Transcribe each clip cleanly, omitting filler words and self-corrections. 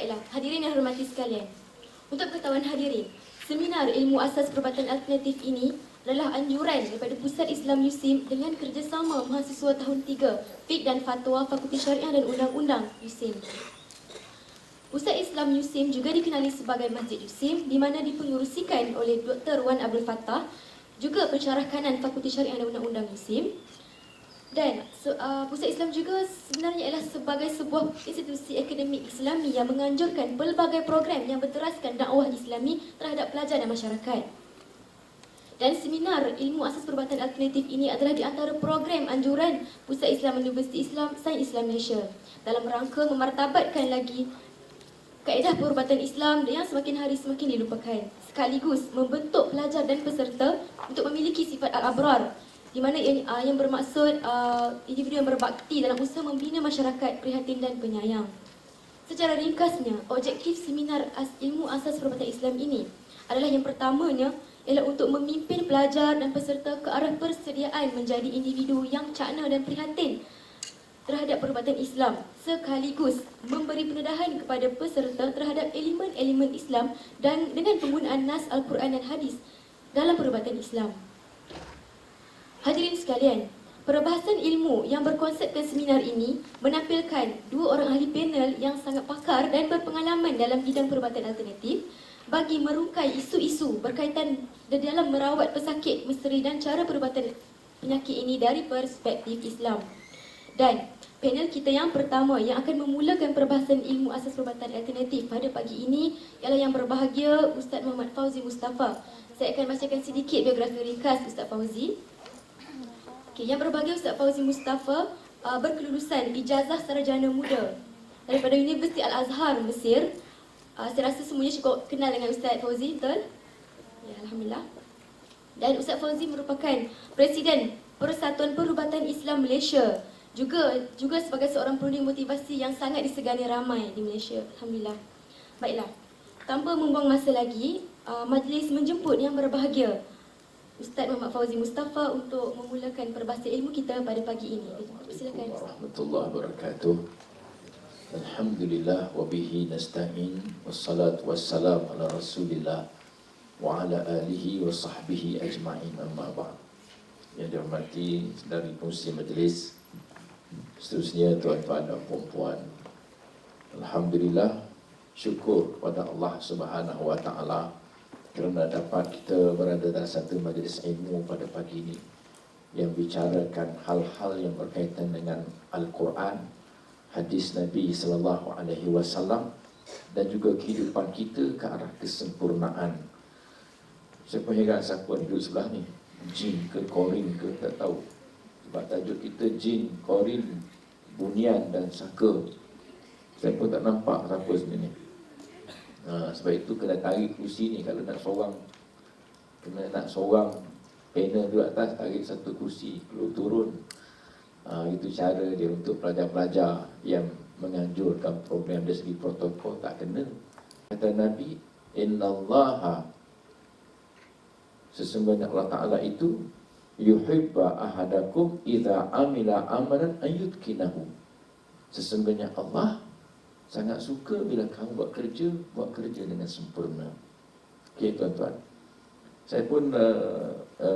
Baiklah, hadirin yang hormati sekalian. Untuk pengetahuan hadirin, seminar ilmu asas perubatan alternatif ini adalah anjuran daripada Pusat Islam USIM dengan kerjasama mahasiswa tahun 3 Fiqh dan Fatwa Fakulti Syariah dan Undang-Undang USIM. Pusat Islam USIM juga dikenali sebagai Masjid USIM di mana dipengerusikan oleh Dr. Wan Abdul Fattah, juga pensyarah kanan Fakulti Syariah dan Undang-Undang USIM. Dan Pusat Islam juga sebenarnya ialah sebagai sebuah institusi akademik Islami yang menganjurkan pelbagai program yang berteraskan dakwah Islami terhadap pelajar dan masyarakat. Dan seminar ilmu asas perubatan alternatif ini adalah di antara program anjuran Pusat Islam Universiti Islam Sains Islam Malaysia dalam rangka memartabatkan lagi kaedah perubatan Islam yang semakin hari semakin dilupakan, sekaligus membentuk pelajar dan peserta untuk memiliki sifat al-abrar, di mana yang bermaksud individu yang berbakti dalam usaha membina masyarakat prihatin dan penyayang. Secara ringkasnya, objektif seminar ilmu asas perubatan Islam ini adalah yang pertamanya ialah untuk memimpin pelajar dan peserta ke arah persediaan menjadi individu yang cakna dan prihatin terhadap perubatan Islam, sekaligus memberi pendedahan kepada peserta terhadap elemen-elemen Islam dan dengan penggunaan nas Al-Quran dan hadis dalam perubatan Islam. Hadirin sekalian, perbahasan ilmu yang berkonsepkan seminar ini menampilkan dua orang ahli panel yang sangat pakar dan berpengalaman dalam bidang perubatan alternatif bagi merungkai isu-isu berkaitan dalam merawat pesakit misteri dan cara perubatan penyakit ini dari perspektif Islam. Dan panel kita yang pertama yang akan memulakan perbahasan ilmu asas perubatan alternatif pada pagi ini ialah yang berbahagia Ustaz Muhammad Fauzi Mustafa. Saya akan bacakan sedikit biografi ringkas Ustaz Fauzi. Yang berbahagia Ustaz Fauzi Mustafa berkelulusan ijazah sarjana muda daripada Universiti Al-Azhar, Mesir. Saya rasa semuanya cukup kenal dengan Ustaz Fauzi, betul? Ya, Alhamdulillah. Dan Ustaz Fauzi merupakan Presiden Persatuan Perubatan Islam Malaysia. Juga sebagai seorang perunding motivasi yang sangat disegani ramai di Malaysia. Alhamdulillah. Baiklah, tanpa membuang masa lagi, majlis menjemput yang berbahagia Ustaz Muhammad Fauzi Mustafa untuk memulakan perbahasan ilmu kita pada pagi ini. Silakan. Warahmatullahi wabarakatuh. Alhamdulillah wa bihi nasta'in wassalatu wassalam ala Rasulillah wa ala alihi wa sahbihi ajma'in, amma ba'd. Yang dihormati dari pengurusi majlis, seterusnya tuan-tuan dan puan-puan, alhamdulillah, syukur pada Allah Subhanahu wa taala kerana dapat kita berada dalam satu majlis ilmu pada pagi ini yang bicarakan hal-hal yang berkaitan dengan Al-Quran, hadis Nabi sallallahu alaihi wasallam dan juga kehidupan kita ke arah kesempurnaan. Siapa heran siapa duduk sebelah ni? Jin ke korin ke tak tahu. Sebab tajuk kita jin, korin, bunian dan saka. Saya pun tak nampak siapa sebenarnya. Sebab itu kena tarik kursi ni. Kalau nak seorang panel duduk atas, tarik satu kursi. Kalau turun, itu cara dia untuk pelajar-pelajar yang menganjurkan program dari segi protokol tak kena. Kata Nabi, innallaha, sesungguhnya Allah Ta'ala itu yuhibba ahadakum idza amila amalan ayyudkinahu. Sesungguhnya Allah sangat suka bila kamu buat kerja dengan sempurna. Okey tuan-tuan, saya pun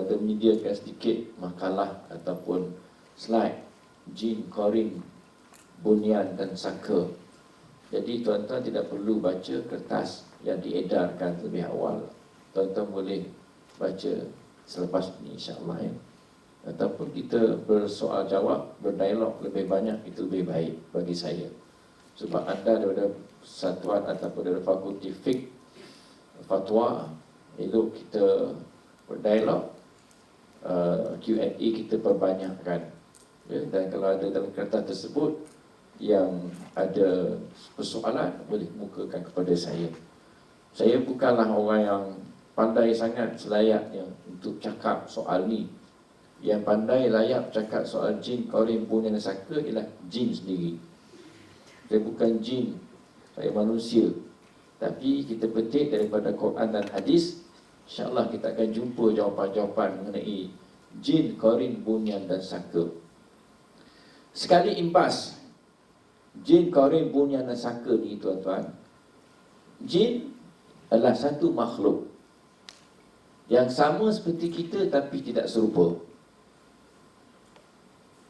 menyediakan sedikit makalah ataupun slide jin, korin, bunian dan saka. Jadi tuan-tuan tidak perlu baca kertas yang diedarkan lebih awal. Tuan-tuan boleh baca selepas ini insya-Allah ya. Ataupun kita bersoal jawab, berdialog lebih banyak, itu lebih baik bagi saya. Sebab anda daripada satuan ataupun daripada fakulti fiqh, fatwa, elok kita berdialog, Q&A kita perbanyakkan ya. Dan kalau ada dalam kertas tersebut yang ada persoalan, boleh mukakan kepada saya. Saya bukanlah orang yang pandai sangat selayaknya untuk cakap soal ni. Yang pandai layak cakap soal jin, korin, bunian dan saka ialah jin sendiri. Saya bukan jin, saya manusia. Tapi kita petik daripada Quran dan hadis, insya-Allah kita akan jumpa jawapan-jawapan mengenai jin, korin, bunian dan saka. Sekali impas, jin, korin, bunian dan saka ni tuan-tuan, jin adalah satu makhluk yang sama seperti kita tapi tidak serupa.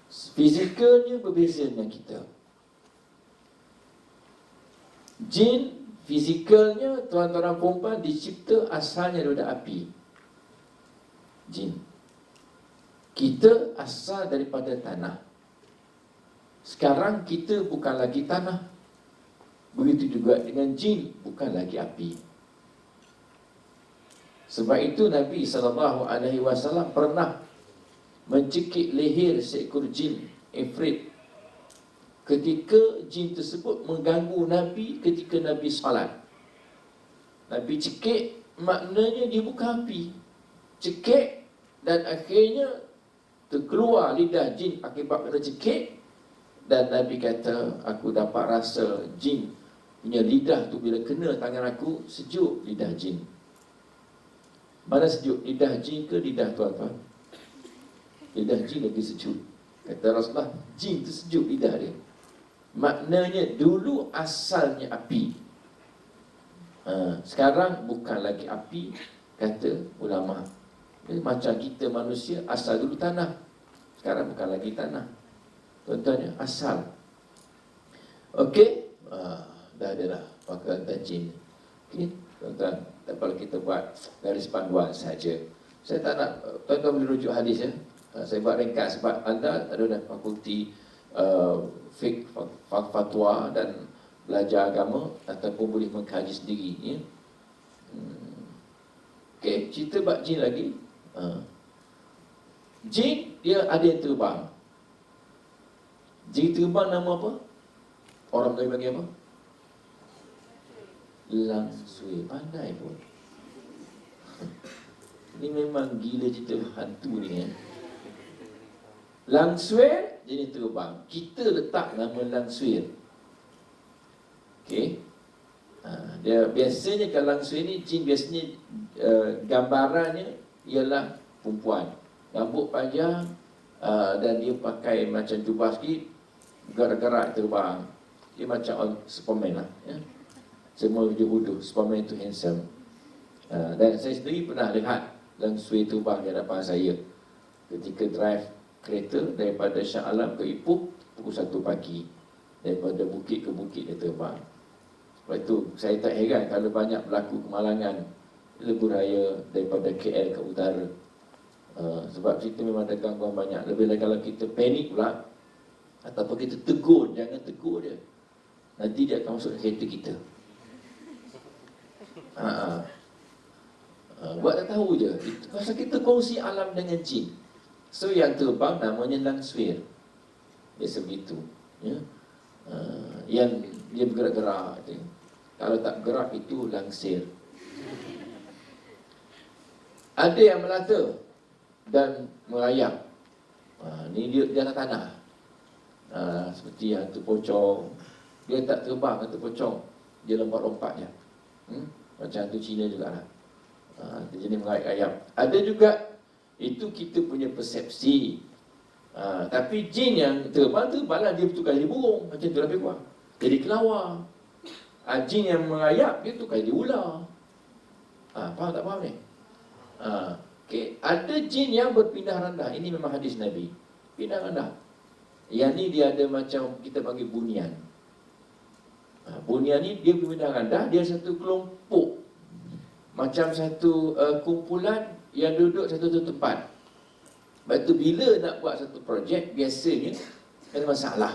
Fizikalnya berbeza dengan kita. Jin fizikalnya, tuan-tuan dan puan dicipta asalnya daripada api. Jin. Kita asal daripada tanah. Sekarang kita bukan lagi tanah. Begitu juga dengan jin, bukan lagi api. Sebab itu Nabi SAW pernah mencekik leher seekor jin ifrit ketika jin tersebut mengganggu Nabi ketika Nabi salat. Nabi cekik, maknanya dia bukan api. Cekik dan akhirnya terkeluar lidah jin akibat kena cekik. Dan Nabi kata, aku dapat rasa jin punya lidah tu bila kena tangan aku, sejuk lidah jin. Mana sejuk? Lidah jin ke lidah tuan-tuan? Lidah jin lagi sejuk. Kata Rasulullah, jin tu sejuk lidah dia. Maknanya dulu asalnya api. Sekarang bukan lagi api, kata ulama. Macam kita manusia, asal dulu tanah. Sekarang bukan lagi tanah. Tuan-tuannya, asal. Okey? Dah ada lah pakaian jin. Okey? Tuan-tuan, tak perlu kita buat garis panduan saja. Saya tak nak, tuan-tuan boleh rujuk hadis ya. Saya buat ringkas sebab anda ada fakulti fiqh, fatwa dan belajar agama ataupun boleh mengkaji sendiri ya. Okey, cerita bab jin lagi. Jin dia ada yang terbang. Jin terbang nama apa? Orang Melayu panggil apa? Langsui. Pandai pun. Ini memang gila cerita hantu ni ya. Langsuir jenis terbang. Kita letak nama langsuir. Okey. Dia biasanya kalau langsuir ni jin biasanya gambarannya ialah perempuan. Rambut panjang dan dia pakai macam jubah sikit, gerak-gerak terbang. Dia macam Superman lah ya. Semua wujud-wujud Superman tu handsome. Dan saya sendiri pernah lihat langsuir terbang di hadapan saya ketika drive kereta daripada Shah Alam ke Ipoh pukul 1 pagi. Daripada bukit ke bukit dia terbang. Sebab itu saya tak heran kalau banyak berlaku kemalangan lebuh raya daripada KL ke utara. Sebab kita memang ada gangguan banyak. Lebih lagi kalau kita panik pula ataupun kita tegur, jangan tegur dia. Nanti dia akan masuk kereta kita. Buat tak tahu je. Pasal kita kongsi alam dengan jin. So yang terbang namanya langsuir. Biasa begitu ya. Yang dia bergerak-gerak je. Kalau tak gerak itu langsir. Ada yang melata dan merayap. Ni dia di atas tanah. Seperti hantu pocong. Dia tak terbang hantu pocong. Dia lompat-lompat je. Macam hantu Cina jugalah. Dia jenis merayap-rayap. Ada juga, itu kita punya persepsi. Tapi jin yang terbang lah dia tukar jadi burung. Macam tu lebih kurang. Jadi kelawar. Jin yang merayap, dia tukar jadi ular. Faham tak faham ni? Okay. Ada jin yang berpindah rendah. Ini memang hadis Nabi. Pindah rendah. Yang ni dia ada macam kita panggil bunian. Bunian ni dia berpindah rendah. Dia satu kelompok. Macam satu kumpulan yang duduk satu tempat. Sebab itu bila nak buat satu projek, biasanya ada masalah.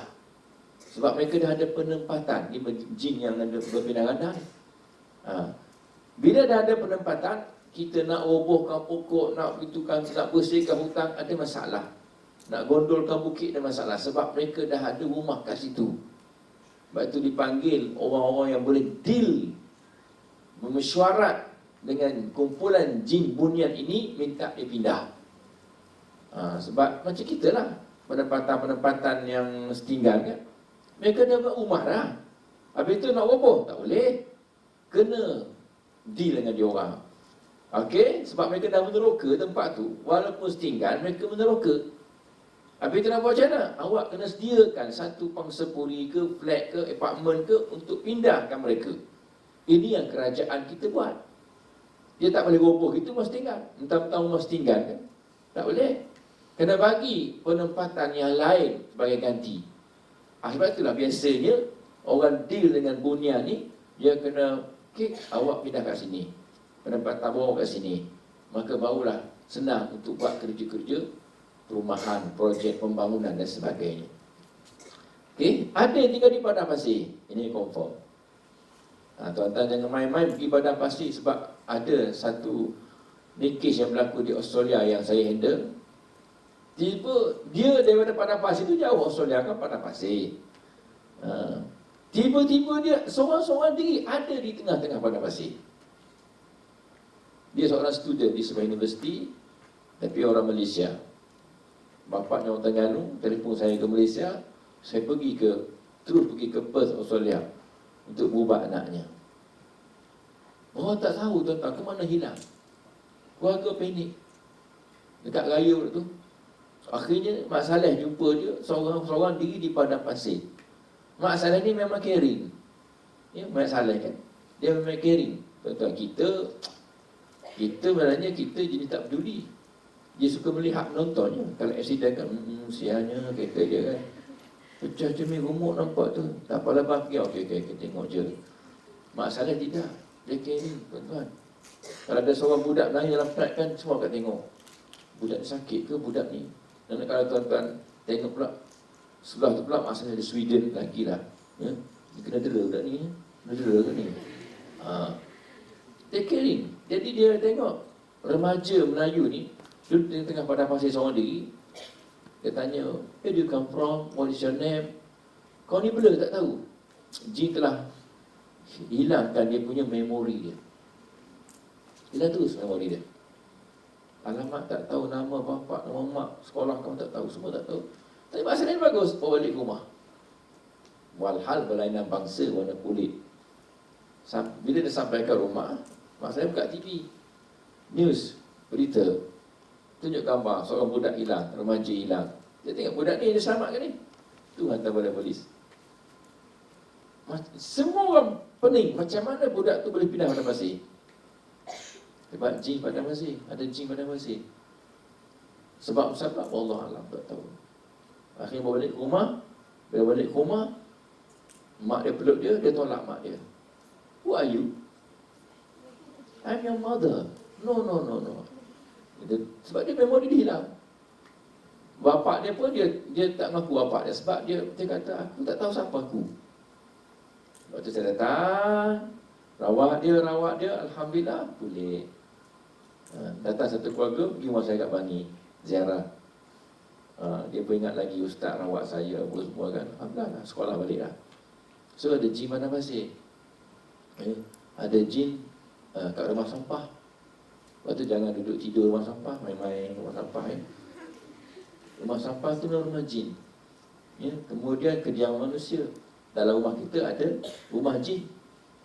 Sebab mereka dah ada penempatan. Ini jin yang ada berpindah rendah ni. Bila dah ada penempatan, kita nak robohkan pokok, nak begitukan, nak bersihkan hutan, ada masalah. Nak gondolkan bukit, ada masalah. Sebab mereka dah ada rumah kat situ. Sebab itu dipanggil orang-orang yang boleh deal, memesyuarat dengan kumpulan jin bunian ini, minta dia pindah. Sebab macam kita lah, penempatan-penempatan yang setinggal kan, mereka dah buat rumah dah. Habis itu nak roboh, tak boleh. Kena deal dengan dia orang. Okey, sebab mereka dah meneroka tempat tu. Walaupun setinggal, mereka meneroka. Habis itu nak buat macam mana? Awak kena sediakan satu pangsapuri ke, flat ke, apartment ke, untuk pindahkan mereka. Ini yang kerajaan kita buat. Dia tak boleh roboh itu mesti tinggal. Entah-entah mesti tinggal kan? Tak boleh. Kena bagi penempatan yang lain sebagai ganti. Sebab itulah biasanya orang deal dengan bunia ni, dia kena, okay, awak pindah kat sini, penempatan awak kat sini. Maka barulah senang untuk buat kerja-kerja perumahan, projek pembangunan dan sebagainya. Okay, ada yang tinggal di padang pasir. Ini confirm. Tuan-tuan jangan main-main pergi padang pasir, sebab ada satu kes yang berlaku di Australia yang saya handle. Tiba dia daripada padang pasir tu jauh, Australia kan padang pasir. Tiba-tiba dia seorang-seorang diri ada di tengah-tengah padang pasir. Dia seorang student di sebuah universiti, tapi orang Malaysia. Bapaknya orang Terengganu, telefon saya ke Malaysia. Saya terus pergi ke Perth, Australia, untuk berubat anaknya. Orang tak tahu tuan-tuan ke mana hilang. Keluarga panik dekat raya tu. Akhirnya Mak Saleh jumpa dia seorang diri di padang pasir. Mak Saleh ni memang caring. Ya, Mak Saleh kan, dia memang caring. Tuan-tuan, kita sebenarnya kita jadi tak peduli. Dia suka melihat penontonnya. Kalau accident kan, sianya kereta dia kan pecah cermin rumah nampak tu, tak apalah bang, okey, tengok je. Mak Saleh tidak, dia caring tuan-tuan. Kalau ada seorang budak nangis dalam flight kan, semua akan tengok. Budak sakit ke budak ni? Dan kalau tuan-tuan tengok pula sebelah tu pula Mak Saleh di Sweden lagi lah, ya? Dia kena dera budak ni, kena dera ke ni? Dia caring. Jadi dia tengok remaja Melayu ni duduk di tengah padang pasir seorang diri. Dia tanya, where do you come from? What is your name? Kau ni blur tak tahu. Jin telah hilangkan dia punya memori dia. Hilang terus memori dia. Alamat tak tahu, nama bapa, nama mak, sekolah kamu tak tahu, semua tak tahu. Tapi bahasa lain bagus, bawa balik rumah. Walhal berlainan bangsa warna kulit. Bila dia sampai ke rumah, mak saya buka TV, news, berita, tunjuk gambar seorang budak hilang, remaja hilang. Dia tengok budak ni, dia selamat ke ni? Tu hantar pada polis. Semua orang pening, macam mana budak tu boleh pindah padang pasir? Sebab jin padang pasir, ada jin padang pasir. Sebab Allah Alam, tak tahu. Akhirnya bawa balik ke rumah. Bila balik ke rumah, mak dia peluk dia, dia tolak mak dia. Who are you? I'm your mother. No. Sebab dia memori dia hilang. Bapak dia pun dia tak mengaku bapak dia, sebab dia kata, aku tak tahu siapa aku. Waktu saya datang, rawat dia, alhamdulillah boleh. Datang satu keluarga pergi rumah saya kat Bangi, ziarah. Dia peringat lagi ustaz rawat saya, apa semua kan. Alhamdulillah, sekolah balik lah. So ada jin mana masih? Ada jin kat rumah sampah. Lepas tu jangan duduk tidur rumah sampah, main-main rumah sampah. Rumah sampah tu rumah jin. Kemudian kediaman manusia. Dalam rumah kita ada rumah jin,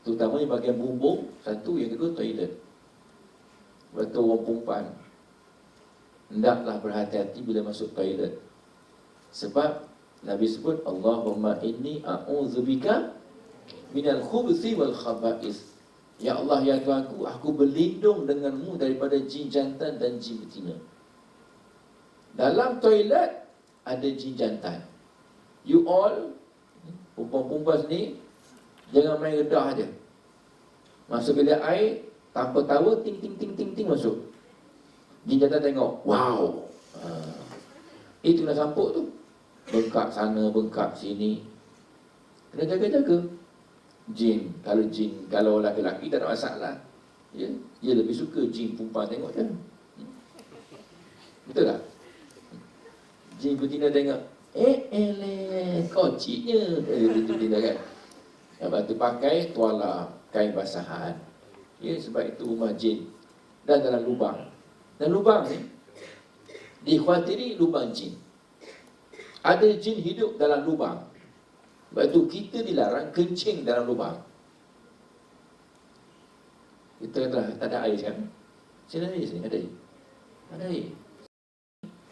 terutamanya bahagian bumbung. Satu, yang kedua toilet. Betul orang perempuan, hendaklah berhati-hati bila masuk toilet. Sebab Nabi sebut, Allahumma inni a'udzubika minal khubuthi wal khaba'is. Ya Allah, ya Tuhanku, aku berlindung denganmu daripada jin jantan dan jin betina. Dalam toilet ada jin jantan. You all, perempuan-perempuan ni, jangan main redah je. Masuk bilik air, tanpa tahu, ting masuk. Jin jantan tengok, wow, itu nak sampuk tu, bengkak sana, bengkak sini. Kena jaga-jaga. Jin, kalau laki-laki tak ada masalah, ya, dia lebih suka jin perempuan tengok je. Betul tak? Jin betina tengok, kociknya, betina kan. Lepas tu pakai tuala, kain basahan. Ya, sebab itu rumah jin. Dan dalam lubang. Dan lubang ni dikhawatiri lubang jin. Ada jin hidup dalam lubang. Sebab itu kita dilarang kencing dalam lubang. Kita dah tak ada air sekarang. Sini ada air sini, ada air. Ada air.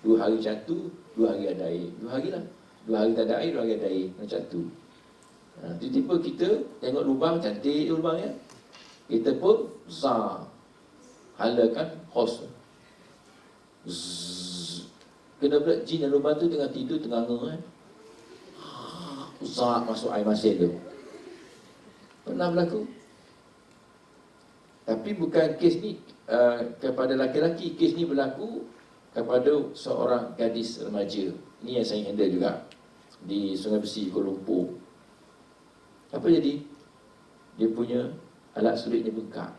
2 hari macam 2 hari ada air. 2 hari lah. 2 hari tak ada air, 2 hari ada air. Macam tu. Tiba-tiba kita tengok lubang, cantik lubang ya. Kita pun za. Halakan hos. Zzz. Kena pula jin dan lubang tu tengah tidur, tengah ngeh. Za masuk air masin tu. Pernah berlaku. Tapi bukan kes ni kepada laki-laki. Kes ni berlaku kepada seorang gadis remaja. Ni yang saya handle juga di Sungai Besi, Kuala Lumpur. Apa jadi? Dia punya alat sulitnya bengkak.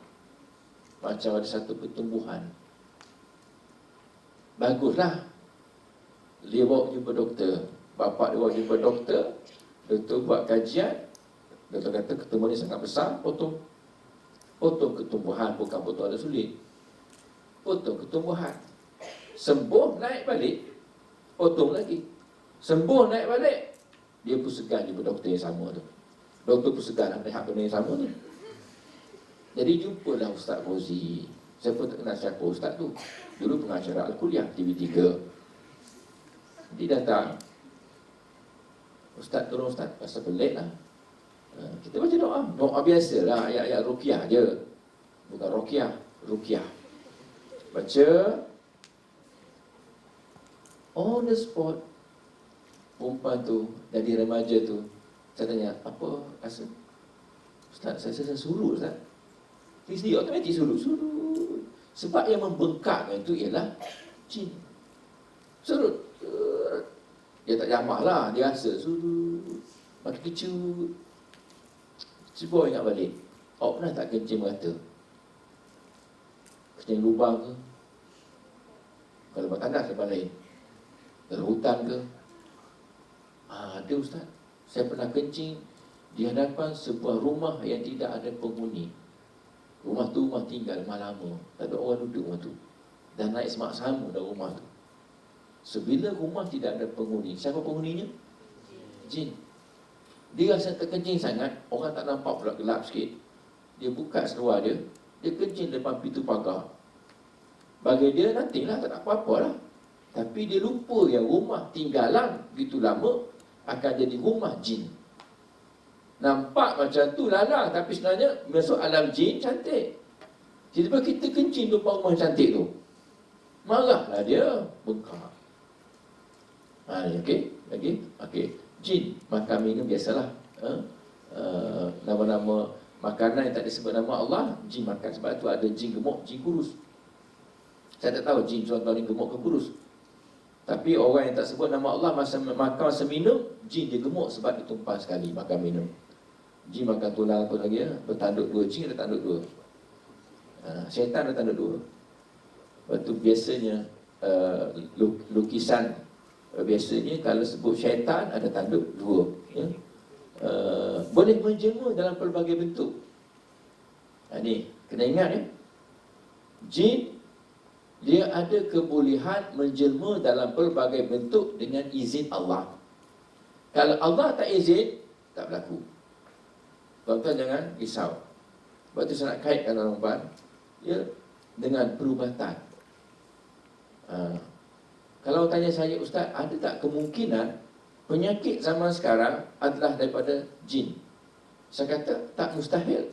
Macam ada satu pertumbuhan. Baguslah. Dia bawa jumpa doktor. Bapak dia bawa jumpa doktor. Doktor buat kajian. Doktor kata ketumbuhan ni sangat besar. Potong ketumbuhan, bukan potong alat sulit. Potong ketumbuhan. Sembuh, naik balik. Potong lagi. Sembuh, naik balik. Dia pun segan jumpa doktor yang sama tu. Doktor pun segan nak lihat benda yang sama ni. Jadi jumpalah Ustaz Fauzi. Saya pun tak kenal siapa Ustaz tu. Dulu pengacara Al-Kuliah TV3. Dia datang. Ustaz, tolong Ustaz, pasal pelik lah. Kita baca doa. Doa biasa lah, ayat-ayat ruqyah je. Bukan ruqyah, ruqyah. Baca. On the spot, perempuan tu, dari remaja tu, saya tanya, apa rasa? Ustaz, saya rasa surut Ustaz. Dia otomatik surut. Sebab yang membengkakkan itu ialah jin. Surut. Dia tak jamah lah, dia rasa surut. Makin kecut. Cuba ingat balik. Awak pernah tak kencing merata? Kencing lubang ke? Kalau buat tandas tempat lain. Dalam hutan ke? Ada Ustaz. Saya pernah kencing di hadapan sebuah rumah yang tidak ada penghuni. Rumah tu rumah tinggal lama-lama. Tak ada orang duduk rumah tu. Dan naik semak sama dalam rumah tu. Sebila rumah tidak ada penghuni, siapa penghuninya? Jin. Dia rasa terkencing sangat, orang tak nampak pula, gelap sikit. Dia buka seluar dia, dia kencing depan pintu pagar. Bagi dia nantilah, tak nak apa-apa lah. Tapi dia lupa yang rumah tinggalan begitu lama akan jadi rumah jin. Nampak macam tu lalang, tapi sebenarnya masuk alam jin cantik. Tiba-tiba kita kencing depan rumah cantik tu, marahlah dia, bengkak. Okey, lagi, okey. Jin makan minum biasalah. Nama-nama makanan yang tak disebut nama Allah, jin makan. Sebab tu ada jin gemuk, jin kurus. Saya tak tahu jin contoh ni gemuk ke kurus. Tapi orang yang tak sebut nama Allah masa makan, masa minum, jin dia gemuk sebab ditumpah sekali makan minum. Jin makan tulang apa lagi ya? Bertanduk dua, jin ada tanduk dua. Syaitan ada tanduk dua. Lepas tu biasanya lukisan, biasanya kalau sebut syaitan ada tanduk dua ya? Boleh menjelma dalam pelbagai bentuk. Ni kena ingat ya, jin dia ada kebolehan menjelma dalam pelbagai bentuk dengan izin Allah. Kalau Allah tak izin, tak berlaku. Tuan-tuan jangan risau. Sebab tu saya nak kaitkan tuan-tuan ya, dengan perubatan. Kalau tanya saya, Ustaz, ada tak kemungkinan penyakit zaman sekarang adalah daripada jin? Saya kata, tak mustahil.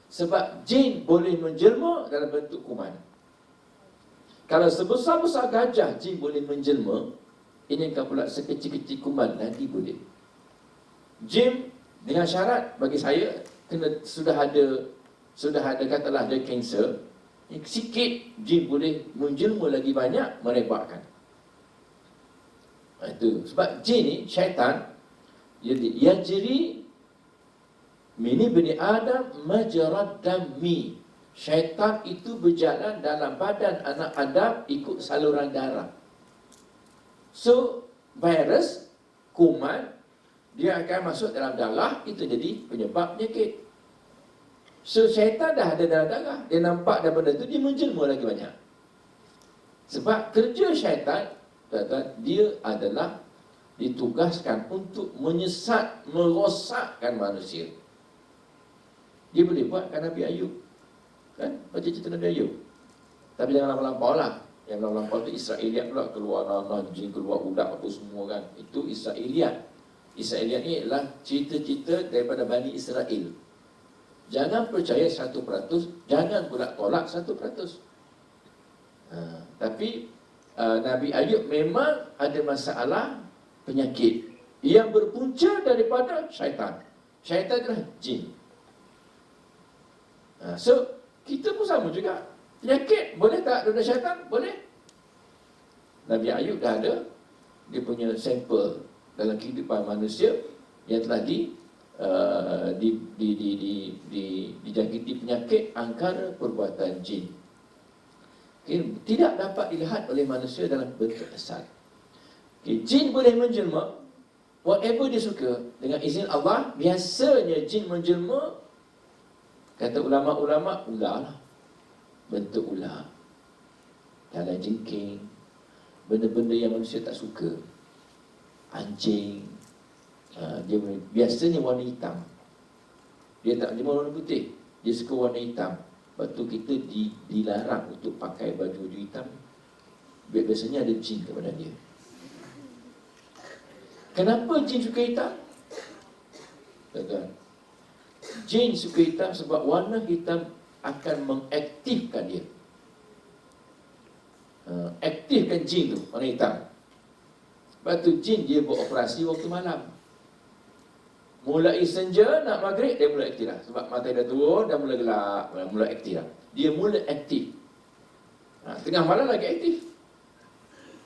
Sebab jin boleh menjelma dalam bentuk kuman. Kalau sebesar-besar gajah jin boleh menjelma, ini kan pula sekecil-kecil kuman nanti boleh. Jin dengan syarat bagi saya kena sudah ada katalah dia kanser, sikit jin boleh menjelma lagi banyak, merebakkan. Itu sebab jin ni syaitan, jadi yajri min ibni Adam majrad dammi. Syaitan itu berjalan dalam badan anak Adam ikut saluran darah. So virus, kuman, dia akan masuk dalam darah, itu jadi penyebab penyakit. So syaitan dah ada dalam darah, dia nampak dah benda tu, dia menjelma lagi banyak. Sebab kerja syaitan, dia adalah ditugaskan untuk menyesat, merosakkan manusia. Dia boleh buat kan Nabi Ayub. Kan? Baca cerita Nabi Ayub. Tapi jangan lampau-lampau lah. Yang lampau tu Israeliat pula, keluar nanah, jin, keluar udak apa semua kan. Itu Israeliat. Israeliat ni adalah cerita-cerita daripada Bani Israel. Jangan percaya 100%, jangan pula tolak 100%. Tapi Nabi Ayub memang ada masalah penyakit yang berpunca daripada syaitan. Syaitan adalah jin. So, kita pun sama juga. Penyakit, boleh tak daripada syaitan? Boleh. Nabi Ayub dah ada dia punya sampel dalam kehidupan manusia yang telah dijangkiti penyakit angkara perbuatan jin. Okay, tidak dapat dilihat oleh manusia dalam bentuk asal. Okay, jin boleh menjelma whatever dia suka dengan izin Allah. Biasanya jin menjelma, kata ulama-ulama, ular lah. Bentuk ular, jalan jengking, benda-benda yang manusia tak suka. Anjing, dia biasanya warna hitam. Dia tak jelma warna putih, dia suka warna hitam. Lepas tu kita dilarang untuk pakai baju hitam. Biasanya ada jin kepada dia. Kenapa jin suka hitam? Tuan-tuan, jin suka hitam sebab warna hitam akan mengaktifkan dia. Aktifkan jin tu, warna hitam. Lepas tu jin dia beroperasi waktu malam. Mulai senja nak maghrib dia mula aktif lah. Sebab matahari dah turun, dah mula gelap, mula aktif lah. Dia mula aktif. Tengah malam lagi aktif.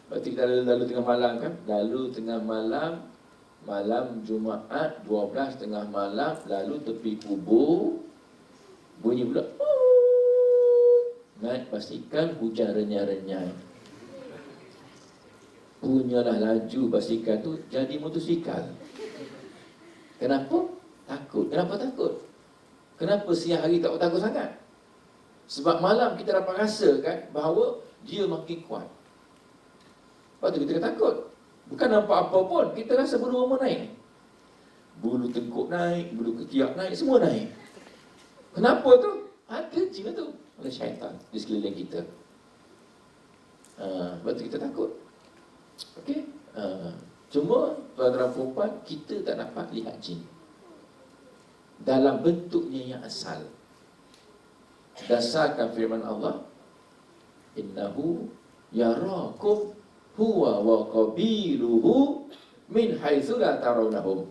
Lepas tu kita lalu tengah malam kan. Lalu tengah malam, malam Jumaat 12 tengah malam, lalu tepi kubur bunyi pula. Naik basikal, hujan renyai-renyai. Punyalah laju basikal tu jadi motosikal. Kenapa? Takut. Kenapa takut? Kenapa siang hari tak takut sangat? Sebab malam kita dapat rasa kan bahawa dia makin kuat. Lepas tu kita takut. Bukan nampak apa pun, kita rasa bulu roma naik. Bulu tengkuk naik, bulu ketiak naik, semua naik. Kenapa tu? Ada jin tu oleh syaitan di sekeliling kita. Lepas tu kita takut. Okey. Cuma tuan-tuan perempuan, kita tak dapat lihat jin dalam bentuknya yang asal. Dasarkan firman Allah, innahu yarakum huwa wa qabiluhu min haitsu la tarawnahum.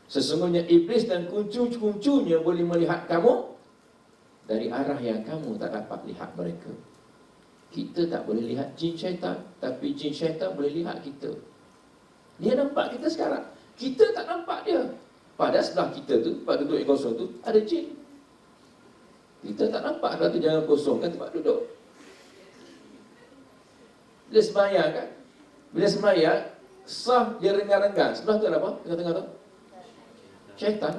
Sesungguhnya iblis dan kuncu-kuncunya boleh melihat kamu dari arah yang kamu tak dapat lihat mereka. Kita tak boleh lihat jin syaitan, tapi jin syaitan boleh lihat kita. Dia nampak kita sekarang, kita tak nampak dia. Pada sebelah kita tu, tempat duduk yang kosong tu, ada jin. Kita tak nampak kalau tu jangan kosongkan tempat duduk. Bila sembahyang kan, bila sembahyang sah dia renggang-renggang. Sebelah tu ada apa? Tengah-tengah tu syaitan.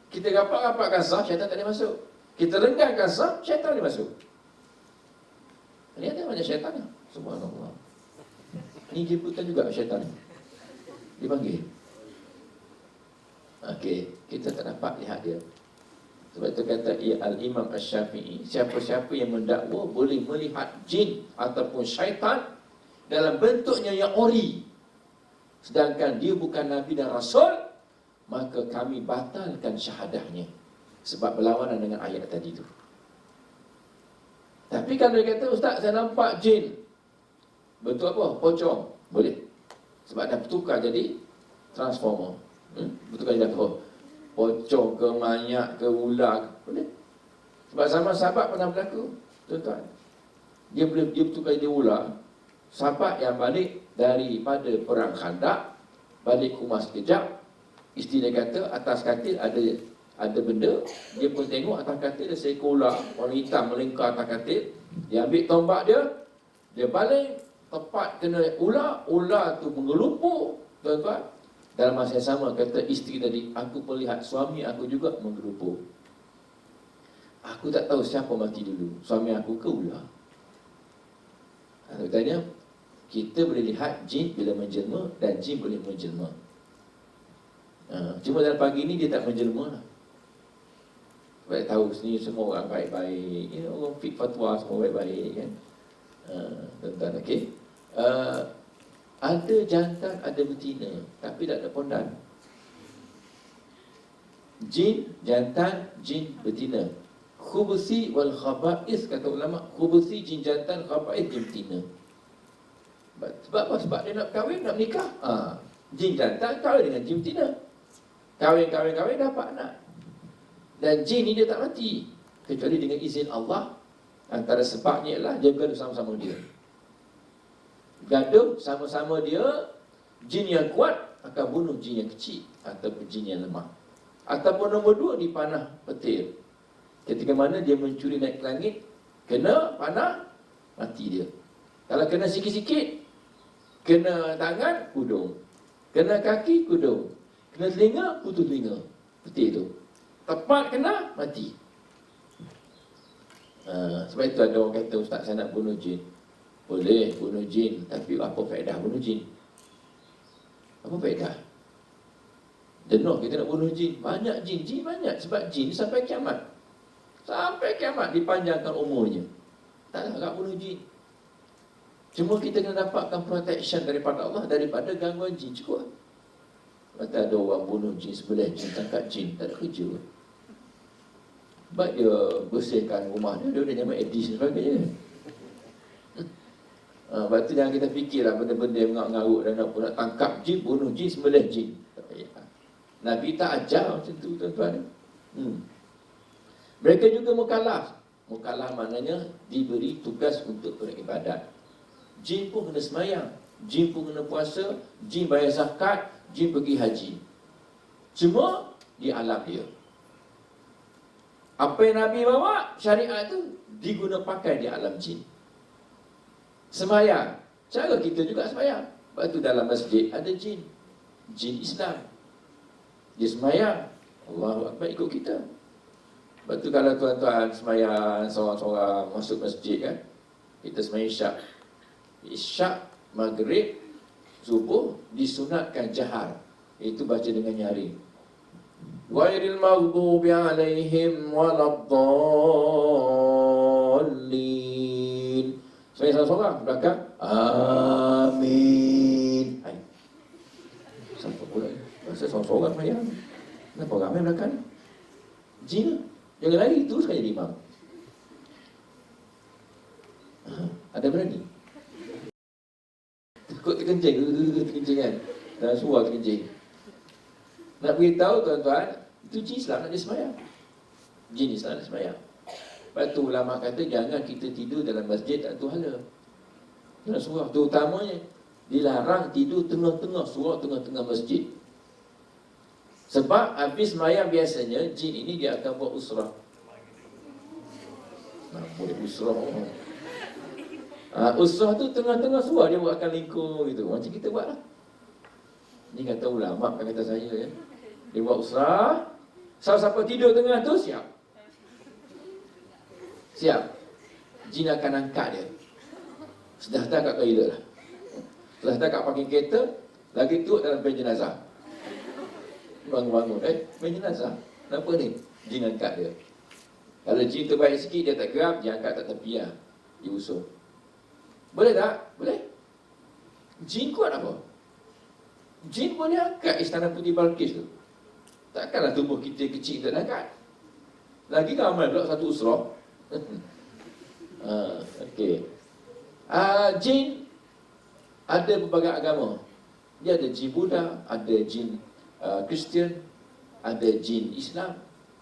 Kita rapat-rapatkan sah, syaitan tak boleh masuk. Kita renggangkan sah, syaitan boleh masuk. Lihat ada banyak syaitan lah. Subhanallah. Ini jemputan juga syaitan dipanggil. Okey, kita tak dapat lihat dia. Sebab itu kata Al-Imam Asy-Syafi'i, siapa-siapa yang mendakwa boleh melihat jin ataupun syaitan dalam bentuknya yang ori, sedangkan dia bukan Nabi dan Rasul, maka kami batalkan syahadahnya sebab berlawanan dengan ayat tadi tu. Tapi kalau dia kata, Ustaz, saya nampak jin bentuk apa? Pocong. Boleh. Sebab dah bertukar jadi transformer. Bertukar jadi apa? Pocong ke, mayat ke, ular ke. Boleh. Sebab zaman sahabat pernah berlaku. Tuan-tuan, dia bertukar jadi ular. Sahabat yang balik daripada perang Khandaq, balik rumah sekejap, isteri dia kata atas katil ada benda. Dia pun tengok atas katil ada seekor ular warna hitam melingkar atas katil. Dia ambil tombak dia baling tepat kena ular tu mengelupur. Tuan-tuan, dalam masa yang sama kata isteri tadi, aku melihat suami aku juga mengelupur. Aku tak tahu siapa mati dulu, suami aku ke ular. Katanya kita boleh lihat jin bila menjelma dan jin boleh menjelma. Cuma dalam pagi ni dia tak menjelma lah. Sebab tahu sini semua orang baik-baik, orang fit fatwa semua baik-baik kan. Tuan-tuan, okey. Ada jantan, ada betina, tapi tak ada pondan. Jin jantan, jin betina. Khubusi wal khaba'is, kata ulama, khubusi jin jantan, khaba'is jin betina. Sebab apa? Sebab dia nak kahwin, nak nikah. Jin jantan kahwin dengan jin betina. Kahwin dapat anak. Dan jin ni dia tak mati kecuali dengan izin Allah. Antara sebabnya ialah dia gaduh sama-sama dia. Gaduh sama-sama dia, jin yang kuat akan bunuh jin yang kecil ataupun jin yang lemah. Ataupun nombor dua, dipanah petir. Ketika mana dia mencuri naik ke langit, kena panah, mati dia. Kalau kena sikit-sikit, kena tangan, kudung. Kena kaki, kudung. Kena telinga, putus telinga. Petir tu. Tepat kena, mati. Sebab itu ada orang kata, Ustaz, saya nak bunuh jin. Boleh bunuh jin, tapi apa faedah bunuh jin? Apa faedah? Jenuh kita nak bunuh jin. Banyak jin, jin banyak. Sebab jin sampai kiamat. Sampai kiamat dipanjangkan umurnya. Tak nak bunuh jin. Cuma kita kena dapatkan protection daripada Allah, daripada gangguan jin. Cukup. Kata ada orang bunuh jin sebelah, jin tangkap jin, tak ada kerja. Sebab dia bersihkan rumah dia, dia dah nyamuk Aedes dan sebagainya. Lepas tu jangan kita fikirlah benda-benda yang mengarut-ngarut dan nak tangkap jin, bunuh jin, sembelih jin. Tak payah. Nabi tak ajar macam tu, tuan-tuan. Mereka juga mukallaf. Mukallaf maknanya diberi tugas untuk beribadat. Jin pun kena semayang, jin pun kena puasa, jin bayar zakat, jin pergi haji. Cuma di alam dia. Apa yang Nabi bawa, syariat tu diguna pakai di alam jin. Semayang, cara kita juga semayang. Sebab tu dalam masjid ada jin. Jin Islam. Dia semayang, Allahu Akbar, ikut kita. Sebab tu kalau tuan-tuan semayang seorang-seorang masuk masjid kan, kita semayang isyak. Isyak, maghrib, subuh disunatkan jahar. Itu baca dengan nyaring. Ghairil maghdubi alaihim waladdallin. Semayang seorang-seorang belakang, amin. Hai. Sampai pula rasa seorang-seorang semayang. Kenapa ramai belakang? Jin. Jangan lari, terus kan jadi imam. Ada berani? Takut terkencing, terkencing kan? Dalam surah terkencing. Nak beritahu tuan-tuan, itu jin Islam nak dia semayang. Jin Islam nak semayang. Lepas tu ulama kata jangan kita tidur dalam masjid tak tuhala. Dalam surah terutamanya dilarang tidur tengah-tengah surah, tengah-tengah masjid. Sebab habis semayang biasanya jin ini dia akan buat usrah. Boleh usrah. Usrah tu tengah-tengah surah dia buat akan lingkung gitu. Macam kita buat lah. Ni kata ulama, bukan kata saya ya. Dia buat usrah. Siapa tidur tengah tu siap. Siap. Jin akan angkat dia. Sudah tak kat toilet lah. Sudah tak kat parking kereta, lagi turut dalam pen jenazah. Bangun-bangun. Pen jenazah. Kenapa ni? Jin angkat dia. Kalau jin terbaik sikit, dia tak gerak, dia angkat tak tepi lah. Dia usul. Boleh tak? Boleh. Jin kuat apa? Jin boleh angkat Istana Putih Balqis tu. Takkanlah tubuh kita kecil kita nak angkat. Lagi ramai pula satu usrah. Okey. Jin ada berbagai agama. Dia ada jin Buddha, ada jin Kristian, ada jin Islam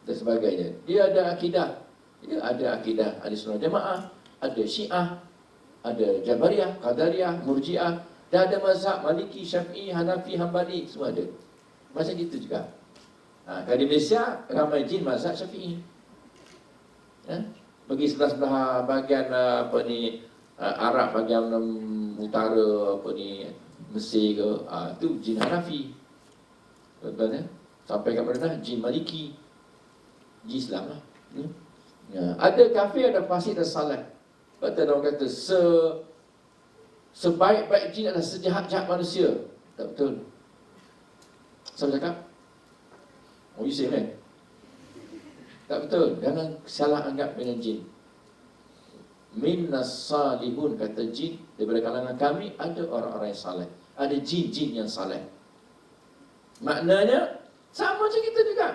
dan sebagainya. Dia ada akidah. Dia ada akidah Ahlussunnah Jamaah, ada Syiah, ada Jabariyah, Qadariyah, Murji'ah, dan ada mazhab Maliki, Syafi'i, Hanafi, Hambali, semua ada. Macam gitu juga. Kalau di Malaysia ramai jin mazhab Syafi'i. Bagi sebelah-sebelah bahagian Arab, bahagian utara Mesir ke, itu jin Hanafi. Betul. Sampai kat mana? Jin Maliki, jin Islam lah. Ada kafir, ada fasik dan saleh. Betul orang kata sebaik-baik jin adalah sejahat-jahat manusia. Tak betul. Siapa cakap? Islam kan? Tak betul. Jangan salah anggap dengan jin. Minnas salihun, kata jin, daripada kalangan kami ada orang-orang yang saleh. Ada jin-jin yang saleh. Maknanya sama macam kita juga.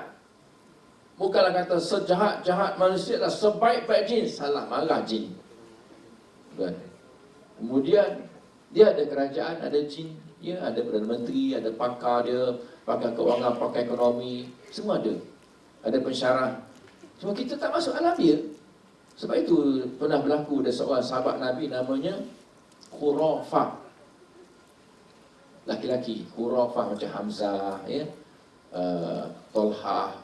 Bukanlah kata sejahat-jahat manusia adalah sebaik-baik jin. Salah, marah jin. Kan? Kemudian dia ada kerajaan, ada jin, ya, ada Perdana Menteri, ada pakar dia, pakar keuangan, pakar ekonomi, semua ada. Ada pensyarah. Cuma kita tak masuk alam dia. Sebab itu pernah berlaku ada seorang sahabat Nabi namanya Khurafah. Laki-laki, Khurafah macam Hamzah, ya, Tolhah.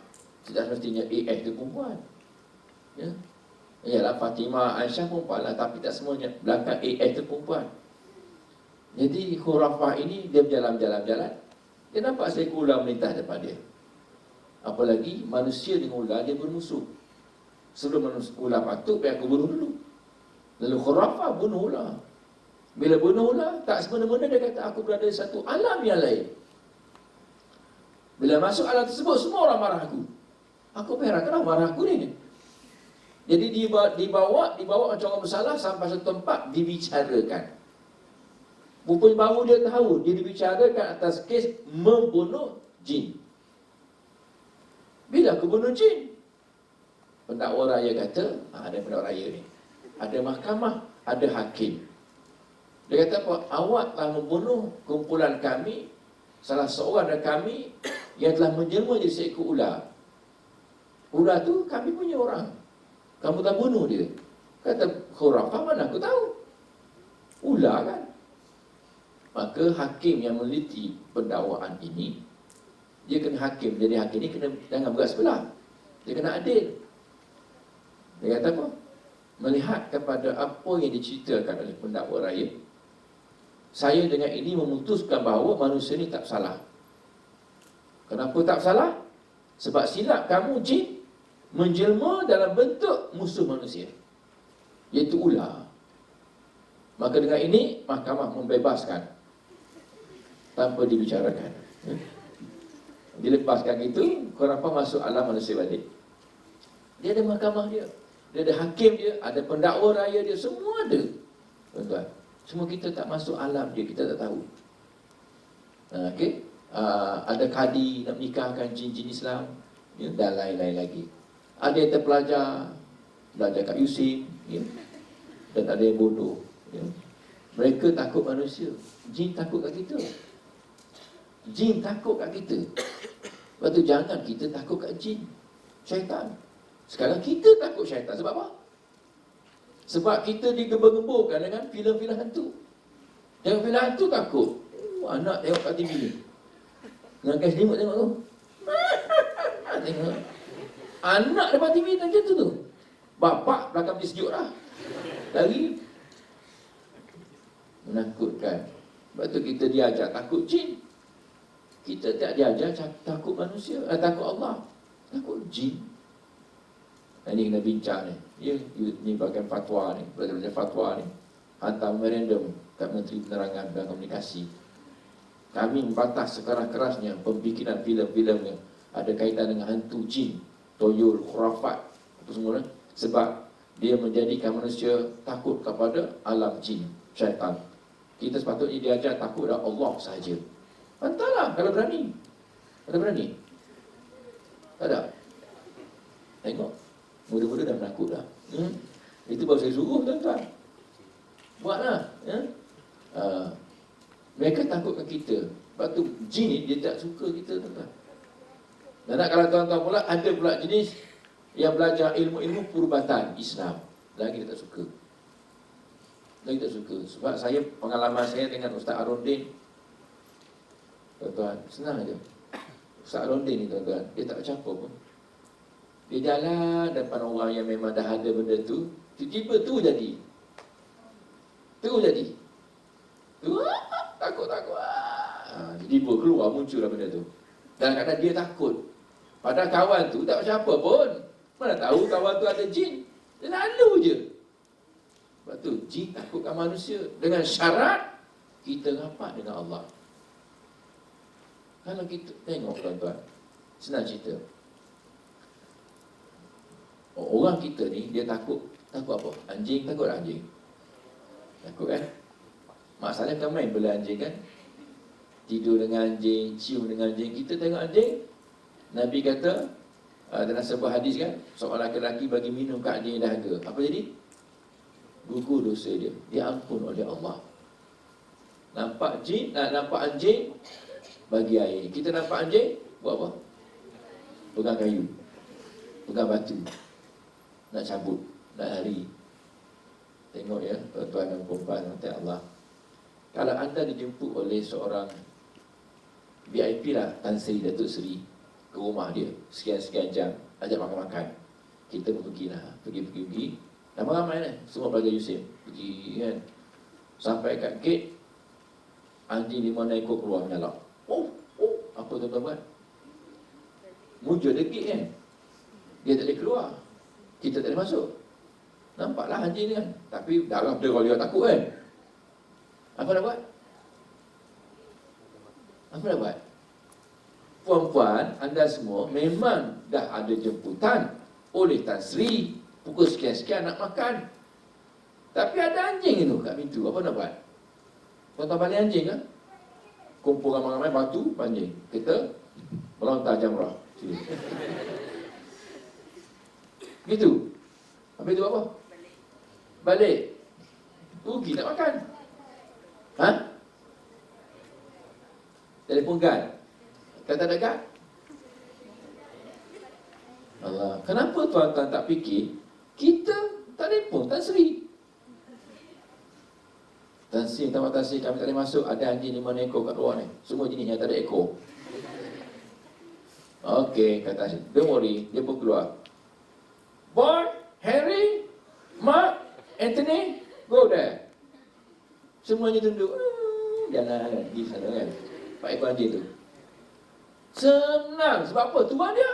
Tidak semestinya AF itu perempuan. Ya. Yalah, Fatimah, Aisyah perempuan lah, tapi tak semuanya belakang AF itu perempuan. Jadi Khurafah ini dia berjalan-jalan, dia nampak seekor ular melintas depan dia. Apalagi manusia dengan ular dia bermusuh. Sebelum ular patut, aku bunuh dulu. Lalu Khurafah bunuh ular. Bila bunuh ular, tak semena-mena dia kata, aku berada di satu alam yang lain. Bila masuk alam tersebut, semua orang marah aku. Aku heran, kenapa marah aku ni? Jadi dibawa macam orang bersalah sampai satu tempat dibicarakan. Rupanya baru dia tahu, dia dibicarakan atas kes membunuh jin. Bila aku bunuh jin? Pendakwa raya kata, ada pendakwa raya ni. Ada mahkamah, ada hakim. Dia kata apa? Awak telah membunuh kumpulan kami, salah seorang dari kami yang telah menjelma jadi seekor ular. Ular tu kami punya orang. Kamu tak bunuh dia. Kata Khurafah, mana aku tahu. Ular kan. Maka hakim yang meneliti pendakwaan ini, dia kena hakim. Jadi hakim ni kena jangan berat sebelah. Dia kena adil. Dia kata apa? Melihat kepada apa yang diceritakan oleh pendakwa raya, saya dengan ini memutuskan bahawa manusia ni tak salah. Kenapa tak salah? Sebab silap kamu jin menjelma dalam bentuk musuh manusia, iaitu ular. Maka dengan ini mahkamah membebaskan tanpa dibicarakan. Dilepaskan itu, Khurafah masuk alam manusia balik. Dia ada mahkamah dia, dia ada hakim dia, ada pendakwa raya dia, semua ada. Tuan-tuan, semua kita tak masuk alam dia, kita tak tahu. Okey, ada kadi nak menikahkan jin-jin Islam, ya, dan lain-lain lagi. Ada yang terpelajar, belajar kat USIM, ya, dan ada yang bodoh, ya. Mereka takut manusia. Jin takut kat kita. Jin takut kat kita. Sebab tu jangan kita takut kat jin, syaitan. Sekarang kita takut syaitan. Sebab apa? Sebab kita digembar-gemburkan dengan filem-filem hantu. Tengok filem hantu takut. Anak tengok kat TV ni, dengan kes limut tengok tu. Tengok anak depan TV macam tu. Bapak belakang dia sejuk dah, lari. Menakutkan. Sebab tu kita diajar takut jin. Kita tak diajar takut manusia, takut Allah, takut jin. Ini kena bincang ni. Ya, ni bagian fatwa ni, belajar fatwa ni. Hantar memorandum kat Menteri Penerangan dan Komunikasi. Kami membatas sekeras-kerasnya pembikinan filem-filem yang ada kaitan dengan hantu jin, toyol, khurafat, apa semua. Sebab dia menjadikan manusia takut kepada alam jin, syaitan. Kita sepatutnya diajar takut kepada Allah sahaja. Hantarlah kalau berani. Ada berani? Tak ada? Tengok, muda-muda dah menakut dah. Itu baru saya suruh, tuan-tuan. Buatlah, ya. Mereka takut ke kita. Sebab tu jin ni dia tak suka kita, tuan-tuan. Dan kalau tuan-tuan pula, ada pula jenis yang belajar ilmu-ilmu perubatan Islam, lagi dia tak suka. Lagi tak suka. Sebab saya, pengalaman saya dengan Ustaz Arundin, tuan-tuan, senang aja. Ustaz Arundin ni, tuan-tuan, dia tak campur pun. Dia jalan depan orang yang memang dah ada benda tu, tiba-tiba tu jadi. Tu jadi. Tu takut-takut. Tiba-tiba keluar, muncullah benda tu. Dan kadang dia takut. Padahal kawan tu tak macam apa pun. Mana tahu kawan tu ada jin. Dia lalu je. Sebab tu jin takutkan manusia. Dengan syarat kita rapat dengan Allah. Kalau kita tengok, tuan-tuan, senang cerita. Orang kita ni dia takut apa? Anjing, takut anjing. Takut kan? Masalah kan main bela anjing kan? Tidur dengan anjing, cium dengan anjing. Kita tengok anjing, Nabi kata Dalam sebuah hadis kan, seorang lelaki bagi minum kat anjing yang dahaga. Apa jadi? Gugur dosa dia. Dia ampun oleh Allah. Nampak anjing, bagi air. Kita nampak anjing, buat apa? Pegang kayu, pegang batu, nak cabut, nak lari. Tengok ya, tuan-tuan dan puan-puan nanti Allah. Kalau anda dijemput oleh seorang VIP lah, Tan Sri, Datuk Seri, ke rumah dia, sekian-sekian jam, ajak makan-makan. Kita pun pergi. Ramai-ramai lah, semua pelajar Yusim pergi kan. Sampai kat gate, anjing 5 ekor keluar menyalak. Apa tuan-tuan buat? Muncul dia gate kan. Dia tak boleh keluar, kita tak boleh masuk. Nampaklah anjing ni kan. Tapi darah dia kalau dia takut kan. Apa nak buat? Puan-puan, anda semua memang dah ada jemputan oleh Tan Sri pukul sekian-sekian nak makan. Tapi ada anjing itu kat pintu. Apa nak buat? Tuan-tuan balik anjing kan? Kumpul ramai-ramai batu, anjing. Kita melontar jamrah. Gitu. Habis tu apa? Balik. Rugi tak makan. Telefon guard. Kata ada guard. Allah. Kenapa tuan-tuan tak fikir kita telefon Tan Sri? Tan Sri, Tan Sri, kami tak boleh masuk. Ada anjing 5 ekor kat luar ni. Semua jenis yang tak ada ekor. Okey, kata Sri. Don't worry, dia pun keluar. Boy, Harry, Mark, Anthony, go there. Semuanya tunduk. Jalan di sana kan. Pak ekor anjing tu. Senang. Sebab apa? Tuan dia.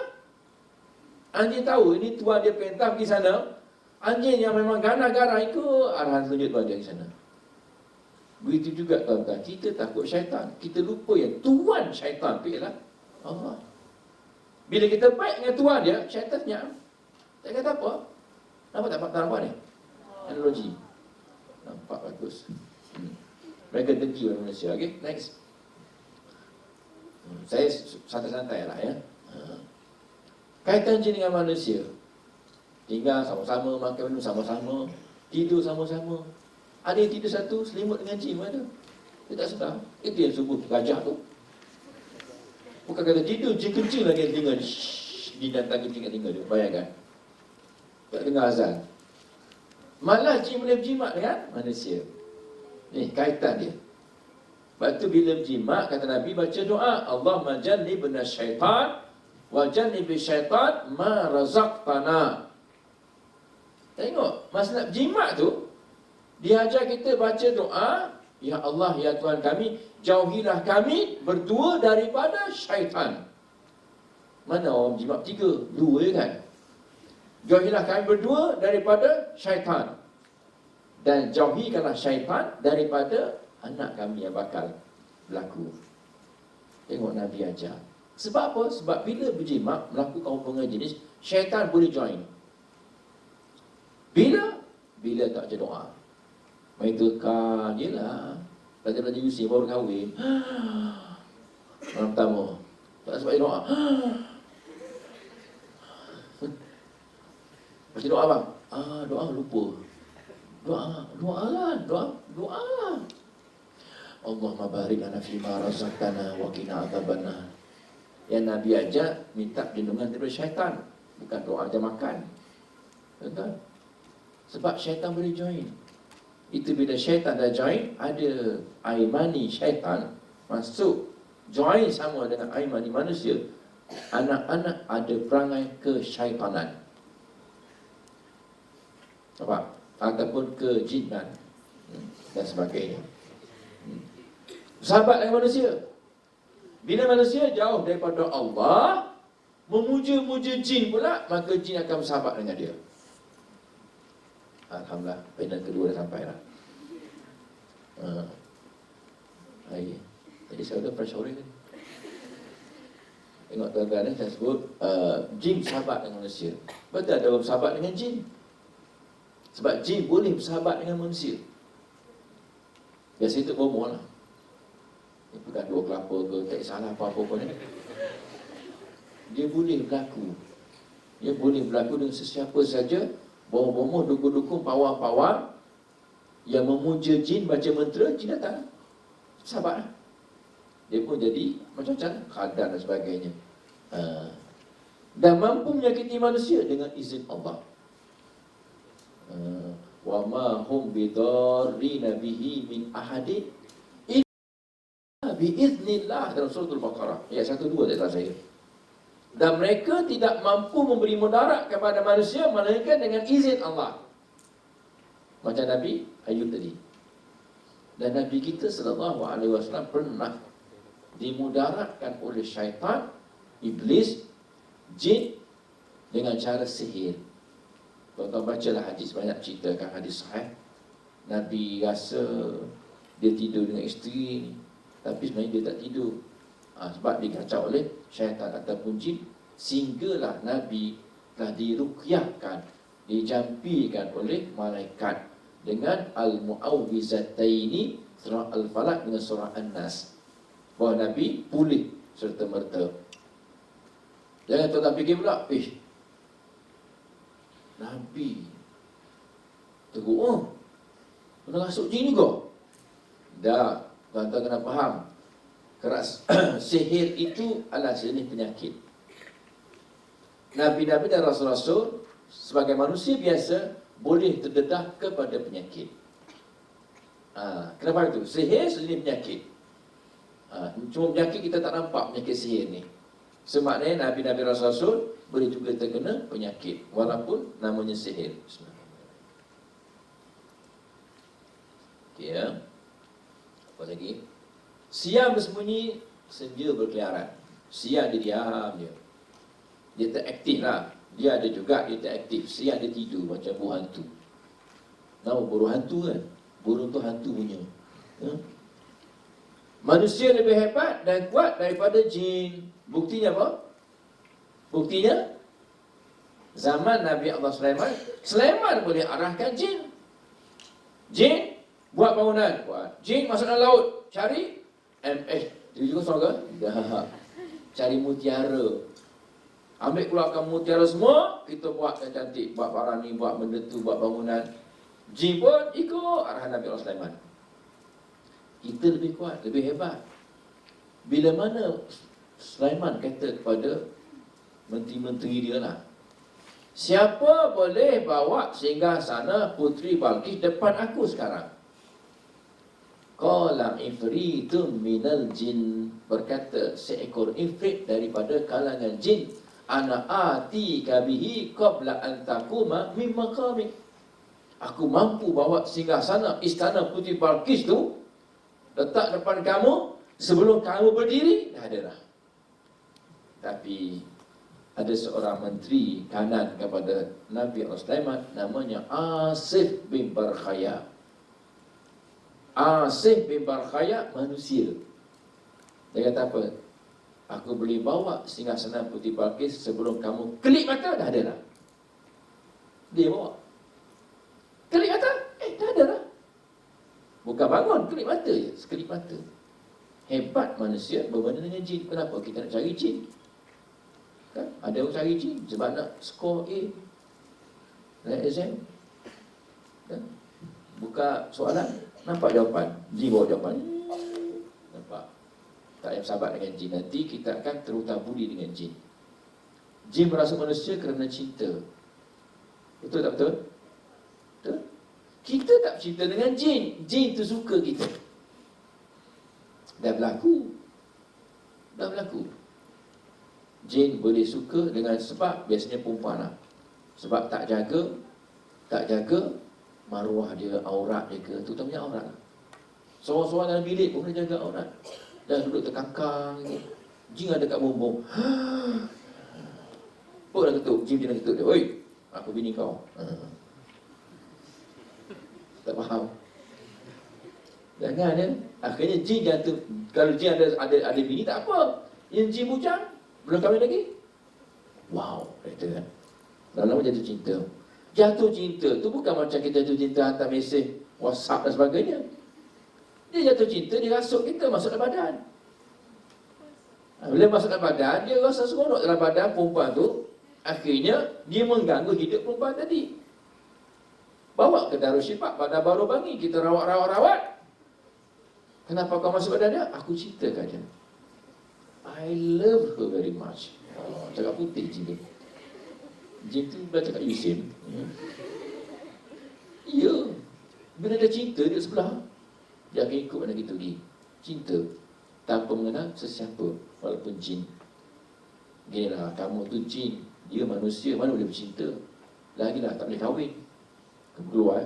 Anjing tahu ini tuan dia perintah pergi sana. Anjing yang memang garang-garang ikut arahan tunjuk tuan dia ke sana. Begitu juga tuan-tuan. Kita takut syaitan. Kita lupa yang tuan syaitan tu ialah Allah. Bila kita baik dengan tuan dia, syaitan senyap. Tak kata apa. Nampak ni? Analogi. Nampak bagus. Mereka dengki orang Malaysia. Okay, next. Saya santai-santai lah ya. Kaitan jin dengan manusia. Tinggal sama-sama, makan minum sama-sama, tidur sama-sama. Ada yang tidur satu, selimut dengan jin ada. Dia tak sedar. Itu yang subuh gajah tu. Bukan kata tidur, jin kencing lagi yang tinggal. Di datang kencing kat tinggal dia. Bayangkan. Tak dengar azan. Malah jin boleh berjimat dengan manusia. Ni kaitan dia. Lepas tu bila berjimat, kata Nabi baca doa, Allahumma jannibna syaitan wa jannibi syaitan ma razaqtana. Tengok, masa nak berjimat tu, dia ajar kita baca doa, ya Allah, ya Tuhan kami, jauhilah kami berdua daripada syaitan. Mana orang berjimat 3? 2 kan? Jauhilah kami berdua daripada syaitan. Dan jauhikanlah syaitan daripada anak kami yang bakal berlaku. Tengok Nabi ajar. Sebab apa? Sebab bila berjimat, melakukan hubungan jenis, syaitan boleh join. Bila tak baca doa. Main tekan je lah. Belajar-belajar Yusin baru kahwin. Malam pertama. Tak sebab doa. Baca doa bang. Doa lupa. Doa lah. Allahumma barik lana fima razaqtana wa qina adzabannar. Yang Nabi ajak minta perlindungan daripada syaitan, bukan doa aja makan. Betul? Sebab syaitan boleh join. Itu bila syaitan dah join, ada air mani syaitan masuk join sama dengan air mani manusia. Anak-anak ada perangai kesyaitanan. Nampak? Ataupun kejinan dan sebagainya. Sahabat dengan manusia. Bila manusia jauh daripada Allah, memuja-muja jin pula, maka jin akan bersahabat dengan dia. Alhamdulillah, panel kedua dah sampai lah. Jadi saya dah pressure ni. Tengok tuan-tuan saya sebut jin bersahabat dengan manusia. Betul ada orang bersahabat dengan jin. Sebab jin boleh bersahabat dengan manusia. Biasa itu bomoh lah. Dia pegang 2 kelapa ke, tak salah apa-apa ni. Dia boleh berlaku. Ia boleh berlaku dengan sesiapa saja. Bomoh-bomoh, dukun-dukun, pawang-pawang yang memuja jin, baca mentera, jin datang. Sahabat. Dia pun jadi macam-macam khadan dan sebagainya. Dan mampu menyakiti manusia dengan izin Allah. Wa ma hum bidarrina bihi min ahadin illa biiznillah, dalam surah Al-Baqarah ayat 1-2 tak salah saya. Dan mereka tidak mampu memberi mudarat kepada manusia melainkan dengan izin Allah. Macam Nabi Ayub tadi. Dan Nabi kita sallallahu alaihi wasallam pernah dimudaratkan oleh syaitan, iblis, jin dengan cara sihir. Tuan-tuan bacalah hadis, banyak ceritakan hadis sahih. Nabi rasa dia tidur dengan isteri ni, tapi sebenarnya dia tak tidur. Sebab dikacau oleh syaitan ataupun jin, sehinggalah Nabi telah diruqyahkan, dijampikan oleh malaikat dengan al-mu'awwizataini, surah Al-Falaq dengan surah An-Nas, bahawa Nabi pulih serta merta. Jangan tuan-tuan fikir pula, Nabi teruk, kena rasuk jin juga. Dah, tuan-tuan kena faham, keras sihir itu adalah jenis penyakit. Nabi-Nabi dan Rasul-Rasul sebagai manusia biasa boleh terdedah kepada penyakit. Kenapa itu? Sihir sejenis penyakit. Cuma penyakit kita tak nampak penyakit sihir ni. Semaknanya Nabi-Nabi Rasul-Rasul boleh juga terkena penyakit walaupun namanya sihir. Okey ya. Apa lagi? Siang bersembunyi, senja berkeliaran. Siang dia diam je. Dia tak aktif lah. Dia ada juga, dia tak aktif. Siang dia tidur macam burung hantu. Nama burung hantu kan? Burung tu hantu punya. Manusia lebih hebat dan kuat daripada jin. Buktinya apa? Buktinya zaman Nabi Allah Sulaiman, Sulaiman boleh arahkan jin. Jin buat bangunan, buat. Jin masuk dalam laut, cari dia juga sorga. Dah. Cari mutiara. Ambil keluarkan mutiara semua, kita buatkan cantik, buat barang ni, buat benda tu, buat bangunan. Jin pun ikut arahan Nabi Allah Sulaiman. Kita lebih kuat, lebih hebat. Bila mana Sulaiman kata kepada menteri-menteri dia lah, siapa boleh bawa singgasana Puteri Balqis depan aku sekarang? Qala ifritun minal jin, berkata seekor ifrit daripada kalangan jin, ana atika bihi qabla an taquma min maqamik. Aku mampu bawa singgasana istana Puteri Balqis tu letak depan kamu sebelum kamu berdiri. Dah ada dah. Tapi ada seorang menteri kanan kepada Nabi Sulaiman, namanya Asif bin Barkhaya. Asif bin Barkhaya manusia. Dia kata apa? Aku boleh bawa singgasana Puteri Balqis sebelum kamu kelip mata. Dah ada dah. Dia bawa. Kelip mata? Dah ada dah. Bukan bangun, kelip mata je. Sekelip mata. Hebat manusia berbanding dengan jin. Kenapa kita nak cari jin? Kan? Ada orang cari jin sebab nak skor A dalam exam. Kan? Buka soalan, nampak jawapan, jin bawa jawapan. Nampak? Tak payah sahabat dengan jin. Nanti kita akan terutah-budi dengan jin. Jin merasa manusia kerana cinta. Betul tak betul? Betul? Kita tak cinta dengan jin. Jin tu suka kita. Dah berlaku. Dah berlaku. Jin boleh suka dengan sebab biasanya perempuan lah. Sebab tak jaga maruah dia, aurat dia ke, tu namanya aurat. Seorang-seorang dalam bilik pun boleh jaga aurat. Dan duduk terkangkang ni. Jin ada kat bumbung. Pun dah ketuk, jin dia ketuk dia. Oi, aku bini kau. Tak faham. Jangan ya. Akhirnya jin jatuh. Kalau jin ada bini tak apa. Yang jin bujang belum kahwin lagi. Wow, kata kan. Lama-lama jatuh cinta. Jatuh cinta tu bukan macam kita jatuh cinta hantar mesej, WhatsApp dan sebagainya. Dia jatuh cinta, dia rasuk kita masuk dalam badan. Bila masuk dalam badan, dia rasa seronok dalam badan perempuan tu. Akhirnya dia mengganggu hidup perempuan tadi. Bawa ke Darussyifaa, pada baru bangi, kita rawat. Kenapa kau masuk pada dia? Aku cinta kat dia. I love her very much. Cakap putih jin tu. Jin tu dah cakap Yusim. Ya. Bila dia cinta, dia sebelah. Dia akan ikut mana kita pergi. Cinta. Tanpa mengenal sesiapa. Walaupun jin. Ginilah, kamu tu jin. Dia manusia, mana boleh bercinta. Lagilah tak boleh kahwin. Keluar.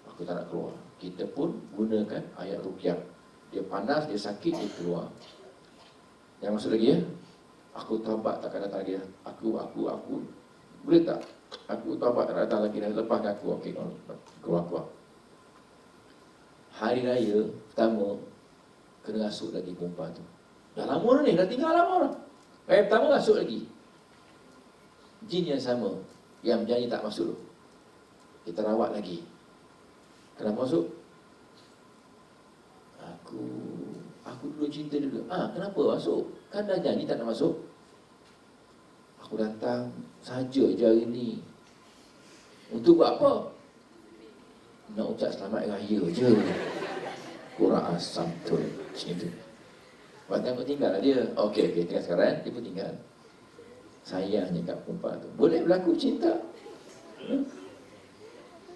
Aku tak nak keluar. Kita pun gunakan ayat ruqyah. Dia panas, dia sakit, dia keluar. Yang masuk lagi ya. Aku taubat takkan datang lagi. Aku. Boleh tak? Aku taubat tak datang lagi. Lepaskan aku. Okey, keluar. Hari raya pertama, kena rasuk lagi perempuan tu. Dah lama dah ni, dah tinggal lama dah. Raya pertama rasuk lagi. Jin yang sama, yang berjanji tak masuk tu. Kita rawat lagi. Kenapa masuk? Aku dulu cinta dia dulu. Kenapa masuk? Kan dah janji tak nak masuk. Aku datang saja je hari ni. Untuk buat apa? Nak ucap selamat raya je. Kurang asam tu. Macam tu. Lepas tu aku tinggal lah dia. Okey, tinggal sekarang. Dia pun tinggal. Sayangnya kat perempuan tu. Boleh berlaku cinta.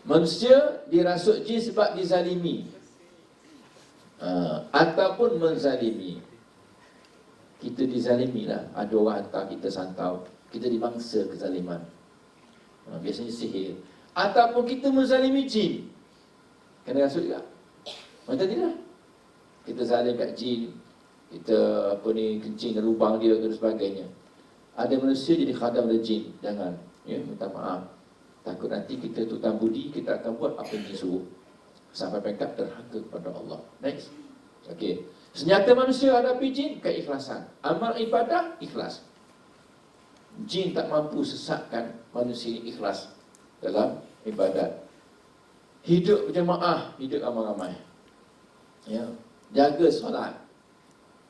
Manusia dirasuk jin sebab dizalimi. Ataupun menzalimi. Kita dizalimi lah. Ada orang hantar kita santau. Kita dimangsa kezaliman. Biasanya sihir. Ataupun kita menzalimi jin. Kena rasuk juga. Macam tidak. Kita zalim kat jin. Kita kencing lubang dia dan sebagainya. Ada manusia jadi khadam oleh jin. Jangan. Ya, minta maaf. Takut nanti kita tutang budi, kita akan buat apa yang disuruh. Sampai pekat derhaka kepada Allah. Next. Okey. Senjata manusia hadapi jin, keikhlasan. Amal ibadah, ikhlas. Jin tak mampu sesatkan manusia ini ikhlas dalam ibadat. Hidup berjemaah, hidup ramai-ramai. Ya. Jaga solat.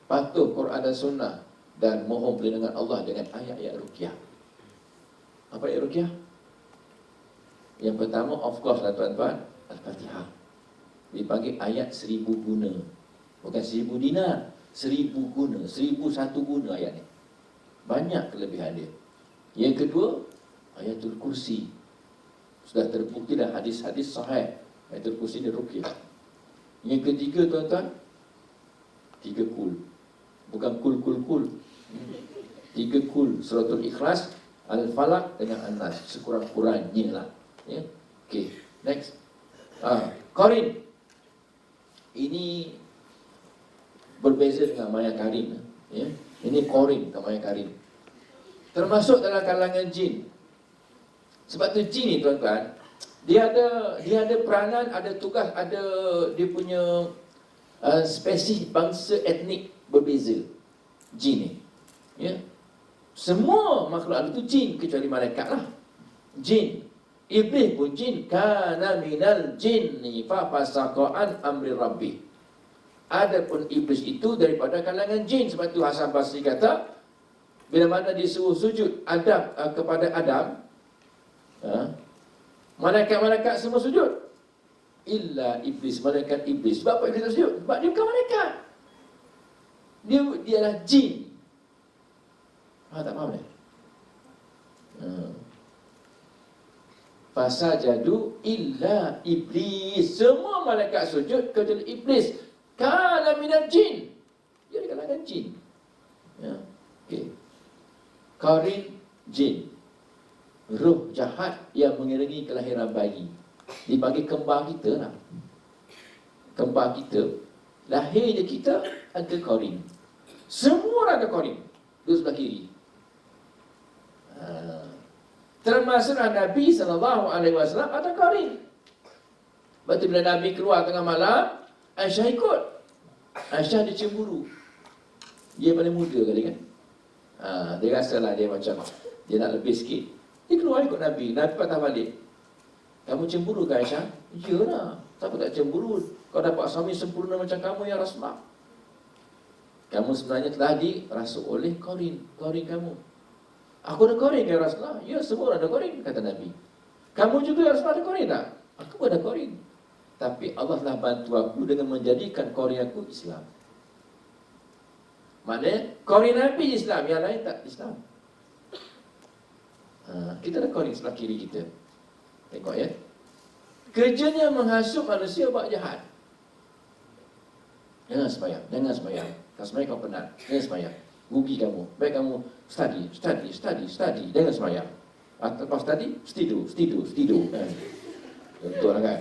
Patuh Quran dan Sunnah. Dan mohon perlindungan Allah dengan ayat-ayat ruqyah. Apa ayat ruqyah? Yang pertama, of course lah tuan-tuan, Al-Fatihah. Dipanggil ayat 1000 guna. Bukan 1000 dinar, 1000 guna, 1001 guna ayat ni. Banyak kelebihan dia. Yang kedua, ayatul kursi. Sudah terbukti dah hadis-hadis sahih. Ayatul kursi ni ruqyah. Yang ketiga tuan-tuan, 3 kul. Bukan kul. 3 kul. Suratul Ikhlas, Al-Falaq dengan An-Nas. Sekurang-kurangnya lah. Ya. Okey, next. Qarin. Ini berbeza dengan Maya Karim. Ya. Ini Qarin, bukan Maya Karim. Termasuk dalam kalangan jin. Sebab tu jin ni tuan-tuan, dia ada peranan, ada tugas, ada dia punya spesies bangsa etnik berbeza. Jin ni. Ya. Semua makhluk ada tu jin kecuali malaikat lah. Jin. Iblis pun jin. Kana minal jinni fa fasaqa an amri rabbi. Adapun iblis itu daripada kalangan jin. Sebab tu Hasan Basri kata, bila mana disuruh sujud Adam kepada Adam, malaikat-malaikat semua sujud. Illa iblis, malaikat iblis. Sebab apa iblis tak sujud? Sebab dia bukan malaikat. Dia adalah jin. Tak faham ni? Fasajadu illa iblis. Semua malaikat sujud kecuali iblis. Kana minal jin. Dia di kalangan jin. Ya. Okey. Qarin jin. Roh jahat yang mengiringi kelahiran bayi. Dipanggil kembar kita lah. Kembar kita. Lahirnya kita ada qarin. Semua ada qarin. Dua sebelah kiri. Termasuklah Nabi SAW ada qarin. Lepas tu bila Nabi keluar tengah malam, Aisyah ikut. Aisyah dia cemburu. Dia paling muda kali kan. Dia rasalah dia macam dia nak lebih sikit. Dia keluar ikut Nabi. Nabi patah balik. Kamu cemburu ke Aisyah? Iyalah. Siapa tak cemburu? Kau dapat suami sempurna macam kamu ya Rasulullah. Kamu sebenarnya telah dirasuk oleh qarin kamu. Aku ada korin ya Rasulullah. Ya, semua orang ada korin, kata Nabi. Kamu juga ya Rasulullah ada korin tak? Aku ada korin. Tapi Allah telah bantu aku dengan menjadikan korin aku Islam. Maknanya korin Nabi Islam, yang lain tak Islam. Kita ada korin sebelah kiri kita. Tengok ya. Kerjanya menghasut manusia buat jahat. Jangan sembahyang, jangan sembahyang. Kalau sembahyang kau penat, jangan sembahyang. Rugi kamu. Baik kamu study. Jangan sembahyang. Lepas study, stidu. Contohlah kan.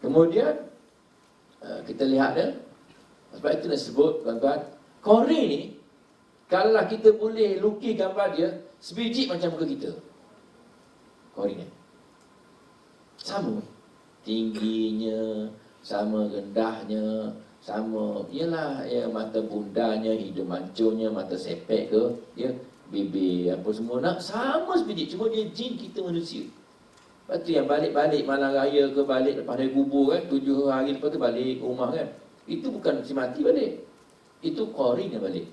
Kemudian kita lihat dia. Sebab itu dah sebut tuan-tuan, Kori ni kalaulah kita boleh lukis gambar dia sebiji macam muka kita. Kori ni sama tingginya, sama rendahnya, sama ialah ya, mata bundanya, hidung mancungnya, mata sepek ke, ya, bibir apa semua nak sama sebiji, cuma dia jin, kita manusia. Lepas tu yang balik-balik malam raya ke, balik lepas dari kubur kan, 7 hari lepas tu balik ke rumah kan, itu bukan si mati balik, itu Qarin yang balik.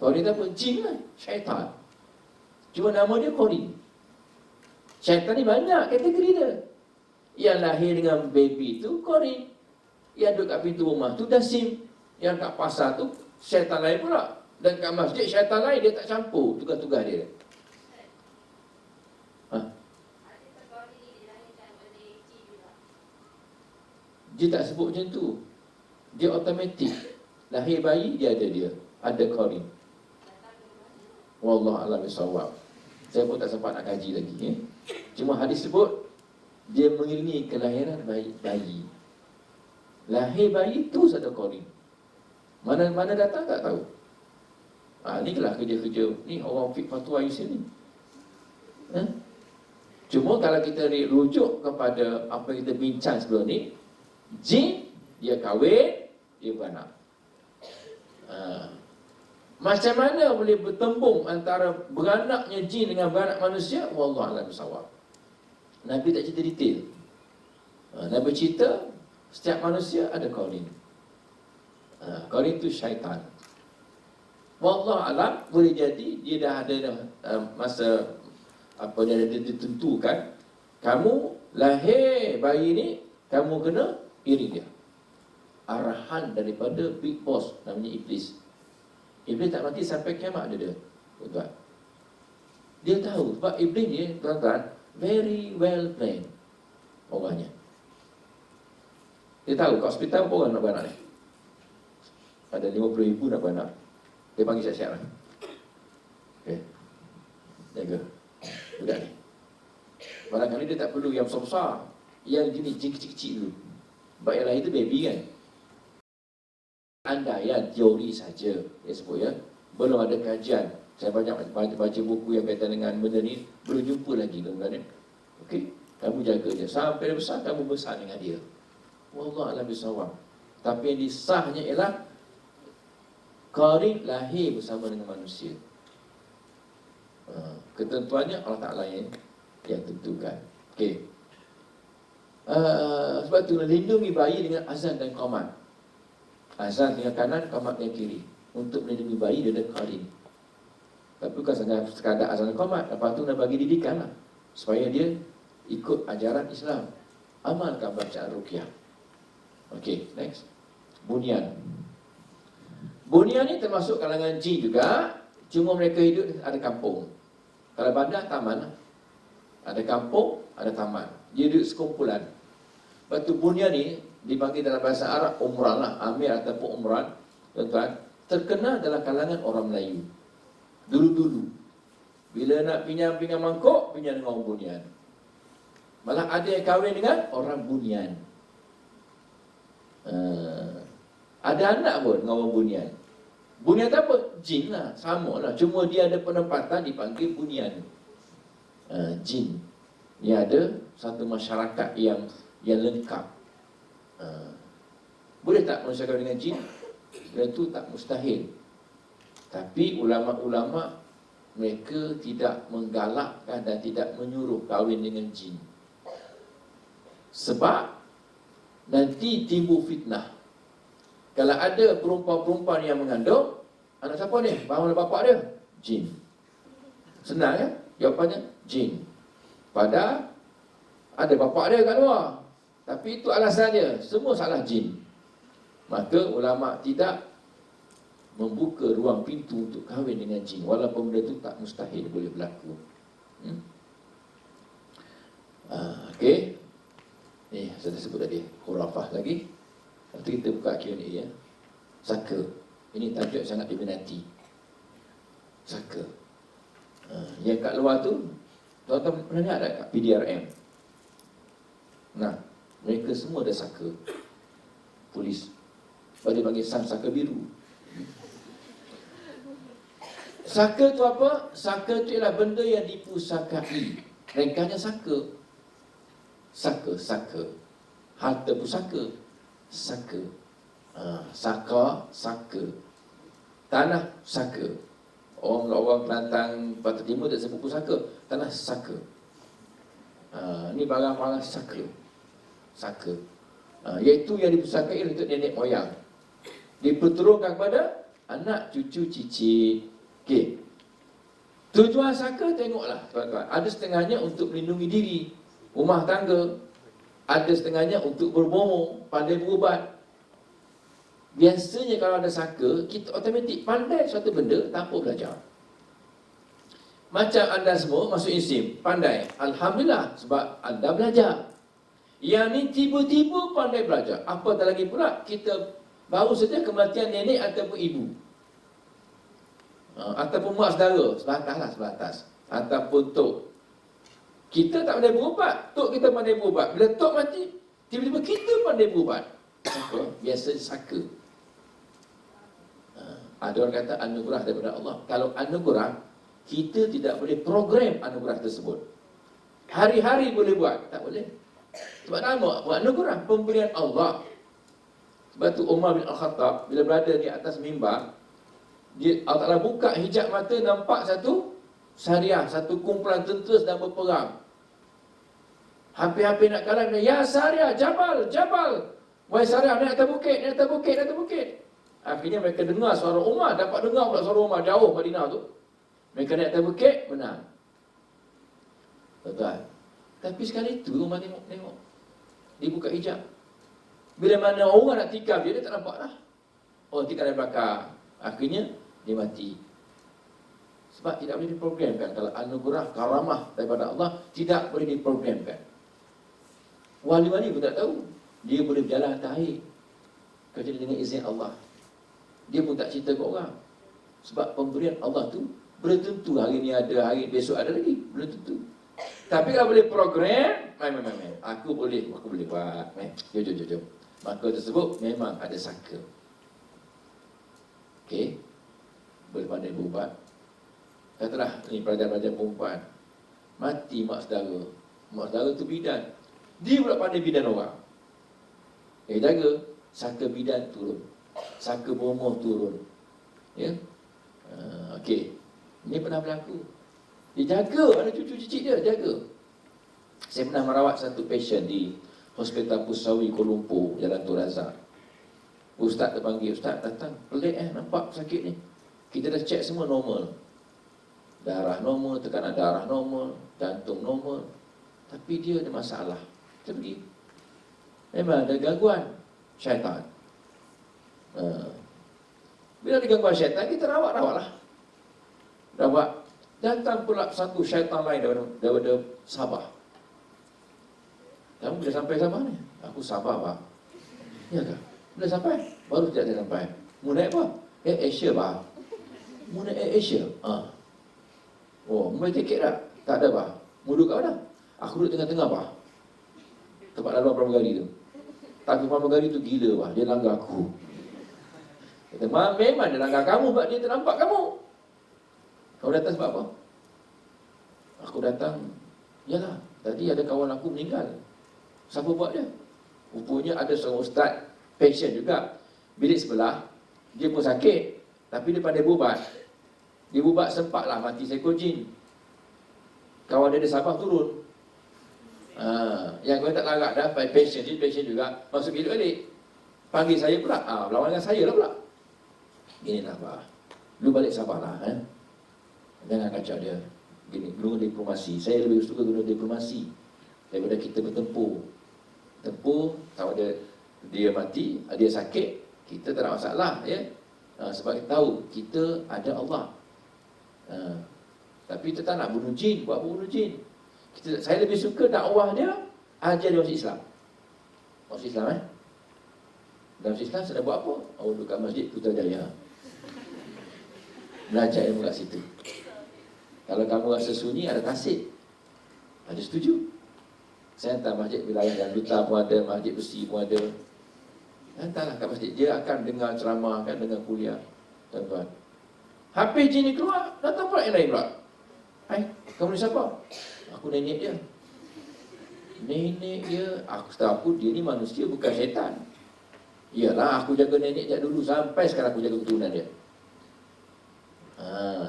Qarin itu apa? Jin kan, syaitan. Cuma nama dia Qarin. Syaitan ni banyak kategori dia. Yang lahir dengan baby tu Qarin, yang duduk kat pintu rumah tu Dasim, yang kat pasar tu syaitan lain pula, dan kat masjid syaitan lain. Dia tak campur tugas-tugas dia. Dia tak sebut macam tu. Dia automatik. Lahir bayi, dia ada Qarin. Wallahu a'lam bissawab. Saya pun tak sempat nak kaji lagi. Cuma hadis sebut, dia mengiringi kelahiran bayi. Lahir bayi, terus ada Qarin. Mana datang tak tahu. Ni lah kerja-kerja. Ni orang fiqh fatwa Yusuf ni. Cuma kalau kita rujuk kepada apa yang kita bincang sebelum ni, jin, dia kahwin, dia beranak. Macam mana boleh bertembung antara beranaknya jin dengan beranak manusia? Wallahu a'lam bissawab. Nabi tak cerita detail. Nabi cerita setiap manusia ada Qarin. Qarin itu syaitan. Wallahu a'lam, boleh jadi dia dah ada masa apa dia ada ditentukan. Kamu lahir bayi ni, kamu kena iring dia. Arahan daripada big boss namanya Iblis. Iblis tak mati sampai kiamat dia. Tuan-tuan, dia tahu sebab Iblis ni, tuan-tuan, very well planned orangnya. Dia tahu kat hospital berapa orang nak beranak ni. Ada 50,000 nak beranak. Dia panggil siap-siap lah. Okay, jaga budak ni. Barangkali dia tak perlu yang besar-besar, yang jenis kecil-kecil dulu. Sebab yang lain itu baby kan. Andaian teori saja, dia sebut ya. Belum ada kajian. Saya banyak baca buku yang kaitan dengan benda ni, belum jumpa lagi tuan-tuan. Okey, kamu jaga dia sampai dia besar, kamu besar dengan dia. Wallahu a'lam bissawab. Tapi yang disahnya ialah Qarin lahir bersama dengan manusia. Ketentuannya Allah Ta'ala yang tentukan. Okey. Sebab tu lindungi bayi dengan azan dan qamat. Azan dengan kanan, qamat dengan kiri. Untuk melindungi bayi dia ada Qarin. Tapi bukan sekadar azan dan qamat. Lepas tu nak bagi didikan lah, supaya dia ikut ajaran Islam. Amalkan bacaan ruqyah. Okey, next. Bunyan. Bunyan ni termasuk kalangan jin juga. Cuma mereka hidup ada kampung. Kalau bandar, taman lah. Ada kampung, ada taman. Dia duduk sekumpulan. Lepas tu bunyan ni dipanggil dalam bahasa Arab umran lah, amir ataupun umran. Tuan-tuan, terkenal dalam kalangan orang Melayu dulu-dulu. Bila nak pinjam mangkuk, pinjam dengan orang bunyan. Malah ada yang kahwin dengan orang bunyan. Ada anak pun dengan orang bunyan. Bunyan tu apa? Jin lah, sama lah. Cuma dia ada penempatan dipanggil bunyan. Jin. Dia ada satu masyarakat yang lengkap. Boleh tak manusia kahwin dengan jin? Itu tak mustahil. Tapi ulama-ulama mereka tidak menggalakkan dan tidak menyuruh kahwin dengan jin. Sebab nanti timbul fitnah. Kalau ada perempuan-perempuan yang mengandung, anak siapa ni? Bangun bapak dia, Jin. Senang ya? Jawapannya jin. Pada ada bapak dia kat luar. Tapi itu alasannya, semua salah jin. Maka ulama tidak membuka ruang pintu untuk kahwin dengan jin, walaupun benda itu tak mustahil boleh berlaku. Okey. Ni saya dah sebut tadi, khurafah lagi. Nanti kita buka Q&A ya. Saka. Ini tajuk sangat diminati. Saka. Yang kat luar tu, tuan-tuan pernah lihat tak kat PDRM? Nah, mereka semua ada saka. Polis. Dia panggil saka biru. Saka tu apa? Saka tu ialah benda yang dipusakai. Ringkasnya saka. Saka. Harta pusaka. Saka. Saka. Tanah saka. Orang Kelantan Pantai Timur tak sebut pusaka. Tanah saka. Ni barang-barang saka. Iaitu yang dipusakai untuk nenek moyang. Diperturunkan kepada anak, cucu, cicit. Okey. Tujuan saka tengoklah tuan-tuan. Ada setengahnya untuk melindungi diri, rumah tangga. Ada setengahnya untuk berbohong, pandai berubat. Biasanya kalau ada saka, kita automatik pandai suatu benda tanpa belajar. Macam anda semua masuk ISIM, pandai. Alhamdulillah, sebab anda belajar. Yang ni tiba-tiba pandai belajar. Apatah lagi pula, kita baru saja kematian nenek ataupun ibu. Ataupun mak saudara, sebelah atas. Ataupun tok. Kita tak pandai berubat, tok kita pandai berubat. Bila tok mati, tiba-tiba kita pandai berubat. Apa? Biasa saka. Ada orang kata anugerah daripada Allah. Kalau anugerah, kita tidak boleh program anugerah tersebut. Hari-hari boleh buat, tak boleh. Sebab nama anugerah, pemberian Allah. Sebab tu Umar bin Al-Khattab bila berada di atas mimbar, Allah Ta'ala buka hijab mata, nampak satu syariah, satu kumpulan tentera sedang berperang. Hampir-hampir nak kalah. Ya syariah, Jabal. Wahai syariah, naik atas bukit. Akhirnya mereka dengar suara Umar, dapat dengar pula suara Umar jauh Madinah tu. Mereka naik atas bukit, menang. Betul. Tapi sekali itu Umar tengok. Dia buka hijab. Bila mana orang nak tikam dia tak nampak dah. Orang tikam dari belakang. Akhirnya dia mati. Sebab tidak boleh diprogramkan. Kalau anugerah, karamah daripada Allah, tidak boleh diprogramkan. Wali-wali pun tak tahu. Dia boleh berjalan atas air kecuali dengan izin Allah. Dia pun tak cerita ke orang. Sebab pemberian Allah tu belum tentu hari ni ada, hari besok ada lagi. Belum tentu. Tapi kalau boleh program, aku boleh buat. Jom. Maka tersebut memang ada saka. Okey. Boleh pandai berubat. Katalah ni pelajar-pelajar perempuan. Mati mak saudara. Mak saudara tu bidan. Dia pula pandai bidan orang. Jaga. Saka bidan turun. Saka bomoh turun. Ya. Okey. Ini pernah berlaku. Dia jaga anak cucu cicit dia, jaga. Saya pernah merawat satu pasien di Hospital Pusawi Kuala Lumpur, Jalan Tun Razak. Ustaz terpanggil, ustaz datang, pelik nampak sakit ni. Kita dah cek semua normal. Darah normal, tekanan darah normal, jantung normal. Tapi dia ada masalah. Kita pergi. Memang ada gangguan syaitan. Bila ada gangguan syaitan, kita rawat-rawatlah. Rawat. Datang pula satu syaitan lain daripada Sabah. Kamu bila sampai Sabah ni? Aku Sabah, Pak. Ya ke? Bila sampai? Baru sejak dia sampai. Mu naik apa? Asia, Pak. Mu naik Asia? Oh, mu bayar tiket tak? Tak ada, Pak. Mu duduk kat mana? Aku duduk tengah-tengah, Pak. Tempat laluan pramugari tu. Tapi pramugari tu gila, Pak. Dia langgar aku. Kata, memang dia langgar kamu sebab dia ternampak kamu. Kau datang sebab apa? Aku datang, yalah, tadi ada kawan aku meninggal. Siapa buat dia? Rupanya ada seorang ustaz, pasien juga. Bilik sebelah, dia pun sakit. Tapi dia pandai berubat. Dia berubat sempatlah mati seekor jin. Kawan dia Sabah turun. Yang kau tak larat dah, pasien juga, masuk bilik balik. Panggil saya pula, berlawan dengan saya lah pula. Inilah Pak, lu balik Sabah lah. Jangan kacau dia. Gini, guna diplomasi. Saya lebih suka guna diplomasi daripada kita bertempur. Tempur, tahu dia mati, dia sakit, kita tak ada masalah, ya. Sebab kita tahu kita ada Allah. Tapi kita tak nak bunuh jin. Buat apa bunuh jin? Saya lebih suka dakwah dia, ajar dia masuk Islam. Masuk Islam, dalam Islam saya dah buat apa? Oh, duduk kat Masjid Putrajaya, belajar ilmu kat situ. Kalau kamu rasa sunyi, ada tasik, ada setuju. Saya hantar masjid wilayah yang duta pun ada, masjid besi pun ada. Hantarlah kat masjid. Dia akan dengar ceramah, akan dengar kuliah. Tuan-tuan, habis jin ni keluar, datang pula yang lain pula. Hai, kamu ni siapa? Aku nenek dia. Nenek dia, aku tahu aku dia ni manusia, bukan syaitan. Iyalah, aku jaga nenek sejak dulu, sampai sekarang aku jaga keturunan dia.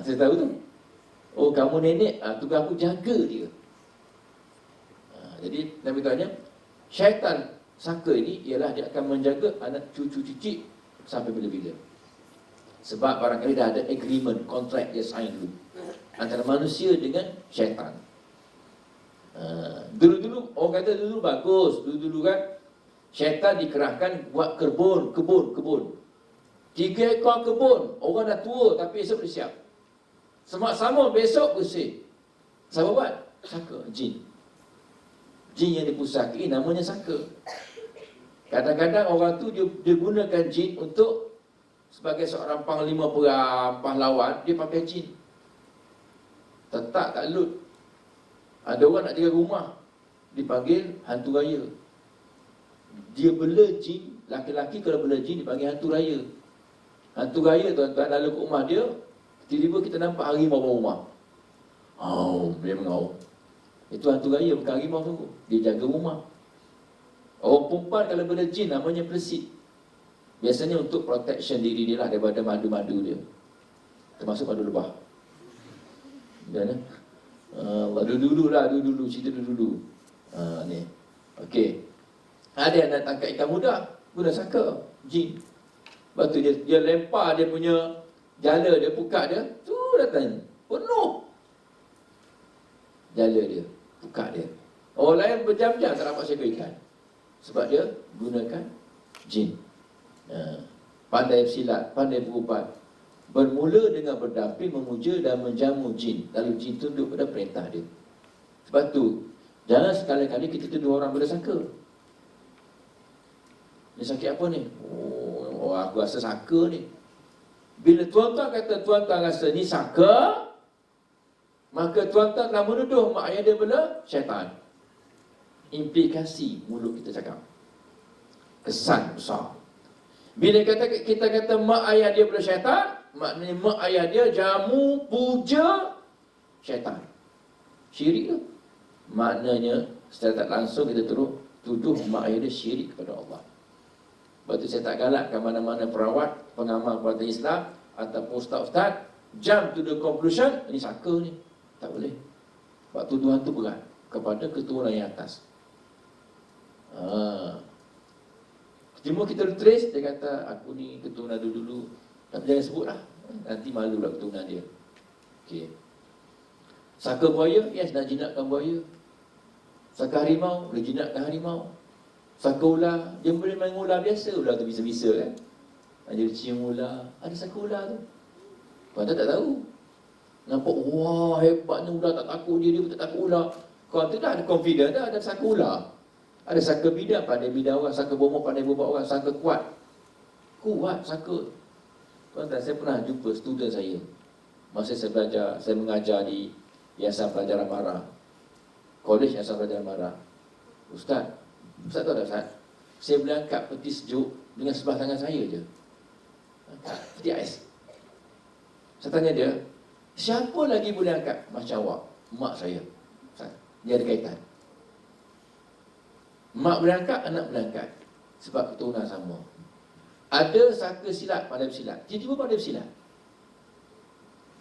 Saya tahu tu. Oh, kamu nenek, tugas aku jaga dia. Jadi Nabi tanya, syaitan saka ini ialah dia akan menjaga anak cucu cicit sampai bila-bila. Sebab barangkali dah ada agreement, kontrak dia sign dulu antara manusia dengan syaitan. Dulu-dulu orang kata dulu bagus, dulu-dulu kan syaitan dikerahkan buat kebun. 3 ekor kebun, orang dah tua tapi esok boleh siap. Semak-sama besok bersih. Siapa buat? Saka, jin. Jin yang dipusaki namanya saka. Kadang-kadang orang tu dia gunakan jin untuk sebagai seorang panglima perang, pahlawan, dia pakai jin. Tetap tak lut. Ada orang nak jaga rumah, dipanggil hantu raya. Dia bela jin, laki-laki kalau bela jin dipanggil hantu raya. Hantu raya tuan-tuan, lalu ke rumah dia, tiba-tiba kita nampak harimau bawah rumah. Dia mengaum. Itu hantu raya, bukan harimau sungguh. Dia jaga rumah. Orang perempuan kalau bela jin namanya pelesit. Biasanya untuk protection diri dia lah daripada madu-madu dia. Termasuk madu lebah. Dan dulu cerita dulu. Ni. Okey. Ada yang nak tangkap ikan muda, guna saka, jin. Lepas tu dia lempar dia punya jala dia, pukat dia, tu datang penuh jala dia, pukat dia. Orang lain berjam-jam tak dapat seekor ikan. Sebab dia gunakan jin. Pandai silat, pandai berubat. Bermula dengan berdamping, memuja dan menjamu jin. Lalu jin tunduk pada perintah dia. Sebab tu jangan sekali-kali kita tuduh orang bersangka. Dia sakit apa ni? Oh, aku rasa saka ni. Bila tuan-tuan kata tuan-tuan rasa ni saka, maka tuan-tuan telah menuduh mak ayah dia bela syaitan. Implikasi mulut kita cakap, kesan besar. Bila kita kata mak ayah dia bela syaitan, maknanya mak ayah dia jamu puja syaitan. Syirik tu. Maknanya secara tak langsung kita tuduh mak ayah dia syirik kepada Allah. Sebab tu saya tak galakkan mana-mana perawat, pengamal perkhidmatan Islam ataupun ustaz-ustaz jump to the conclusion, ini saka ni. Tak boleh. Sebab tuduhan tu berat kepada keturunan yang atas. Cuma kita trace, dia kata aku ni keturunan dulu-dulu. Tapi jangan sebut lah, nanti malu lah keturunan dia. Okey. Saka buaya, yes, nak jinakkan buaya. Saka harimau, boleh jinakkan harimau. Saka ular, dia boleh main ular biasa. Ular tu bisa-bisa kan. Dia cium ular, ada saka ular tu. Padahal tak tahu. Nampak, wah hebatnya ular, tak takut dia pun tak takut ular. Kau tu dah ada confident dah, ada saka ular. Ada saka bidak, pandai bidak orang. Saka bomok, pandai bomok orang. Saka kuat. Kuat saka. Tuan-tuan, saya pernah jumpa student saya. Masa saya belajar, saya mengajar di Yayasan Pelajaran Mara, College Yayasan Pelajaran Mara. Ustaz tahu tak Ustaz? Saya boleh angkat peti sejuk dengan sebelah tangan saya je. Angkat peti ais. Saya tanya dia, siapa lagi boleh angkat macam awak? Mak saya. Ustaz, dia ada kaitan. Mak boleh angkat, anak boleh angkat. Sebab keturunan sama. Ada saka silat, pandai bersilat. Tiba-tiba pandai bersilat.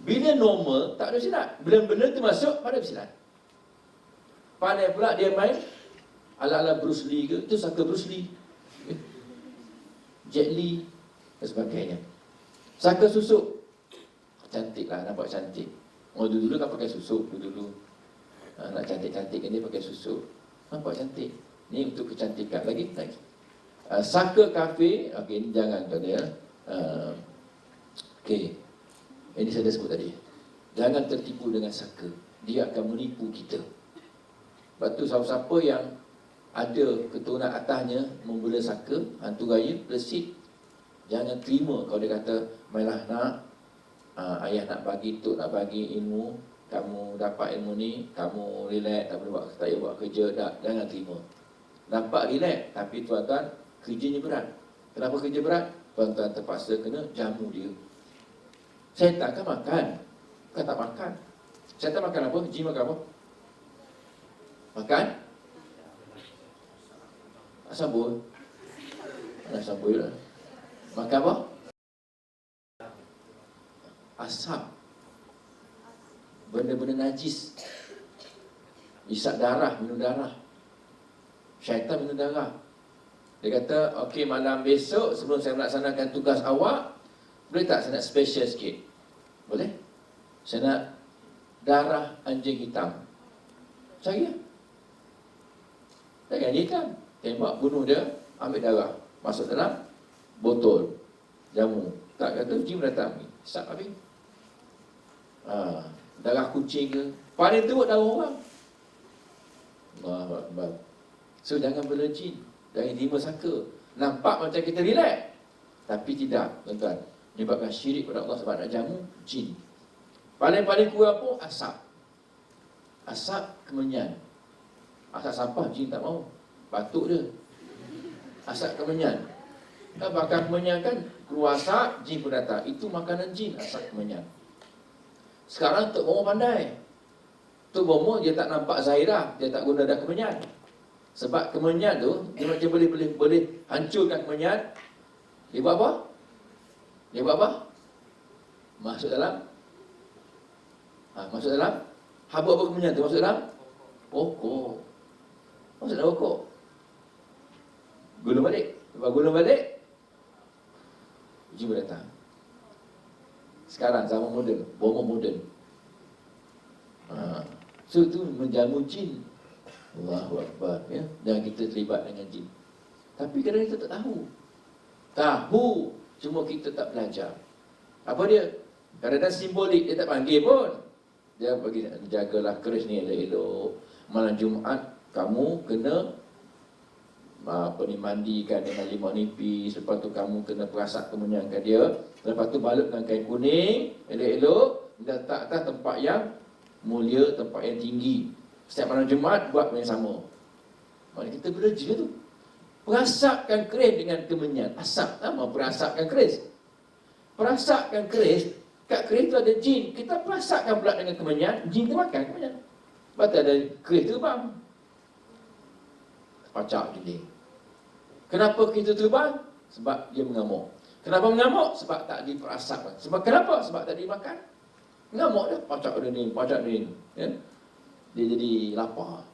Bila normal, tak ada bersilat. Benda-benda tu masuk, pandai bersilat. Pandai pula dia main ala-ala Bruce Lee ke, itu saka Bruce Lee, Jet Li dan sebagainya. Saka susuk, cantik lah, nampak cantik. Oh dulu kan pakai susuk dulu. Nak cantik-cantik kan dia pakai susuk. Nampak cantik. Ni untuk kecantikan. Lagi. Saka kafir. Okey, ini jangan tuan ya. Okey. Ini saya dah sebut tadi. Jangan tertipu dengan saka. Dia akan menipu kita. Sebab tu siapa-siapa yang ada keturunan atasnya membela saka, hantu raya, plesit, jangan terima kalau dia kata, "Mailah nak, ayah nak bagi, tok nak bagi ilmu, kamu dapat ilmu ni, kamu relax, tak boleh buat, tak payah buat kerja." Tak, jangan terima. Nampak relax, tapi tuan-tuan kerjanya berat. Kenapa kerja berat? Tuan-tuan terpaksa kena jamu dia. Syaitan kan makan, bukan tak makan. Syaitan makan apa? Jin makan apa? Makan sabun. Mana sabun lah. Makan apa? Asap. Benda-benda najis. Isap darah, minum darah. Syaitan minum darah. Dia kata, okey, malam besok sebelum saya melaksanakan tugas awak, boleh tak saya nak special sikit? Boleh? Saya nak darah anjing hitam. Cari lah. Cari anjing hitam. Tembak, bunuh dia, ambil darah, masuk dalam botol jamu. Tak kata jin datang, isap habis. Darah kucing ke, paling teruk darah orang. Allahu Akbar. So jangan bela jin, jangan terima sangka. Nampak macam kita relax, tapi tidak, tuan-tuan. Menyebabkan syirik pada Allah sebab nak jamu jin. Paling-paling kurang pun asap. Asap kemenyan. Asap sampah jin tak mau. Batuk dia. Asap kemenyan. Kan bakar kemenyan kan, keluar asap, jin pun datang. Itu makanan jin, asap kemenyan. Sekarang Tok Bomo pandai. Tok Bomo dia tak nampak Zahirah, dia tak guna dah kemenyan. Sebab kemenyan tu dia macam boleh hancurkan kemenyan. Dia buat apa? Dia buat apa? Masuk dalam masuk dalam habuk apa kemenyan tu? Masuk dalam pokok. Masuk dalam pokok. Gulung balik. Lepas gulung balik, jin datang. Sekarang zaman moden, bomo moden. So itu menjamu jin. Allahu Akbar, ya. Dan kita terlibat dengan jin. Tapi kadang kita tak tahu. Tahu, cuma kita tak belajar. Apa dia? Kadang-kadang simbolik, dia tak panggil pun. Dia bagi, jagalah keris ni elok-elok. Malam Jumaat kamu kena mandikan dengan limau nipis. Lepas tu kamu kena perasak kemenyankan dia. Lepas tu balutkan kain kuning elok-elok, letak atas tempat yang mulia, tempat yang tinggi. Setiap malam Jumaat buat yang sama. Maknanya kita belajar tu. Perasapkan keris dengan kemenyan. Asap, sama perasapkan keris. Perasapkan keris, kat keris tu ada jin. Kita perasapkan pula dengan kemenyan, jin tu makan kemenyan. Sebab tu ada keris terbang. Pacak dinding. Kenapa kita terbang? Sebab dia mengamuk. Kenapa mengamuk? Sebab tak diperasapkan. Sebab kenapa? Sebab tak dimakan. Mengamuk dah, pacak dinding, ya? Dia jadi lapar.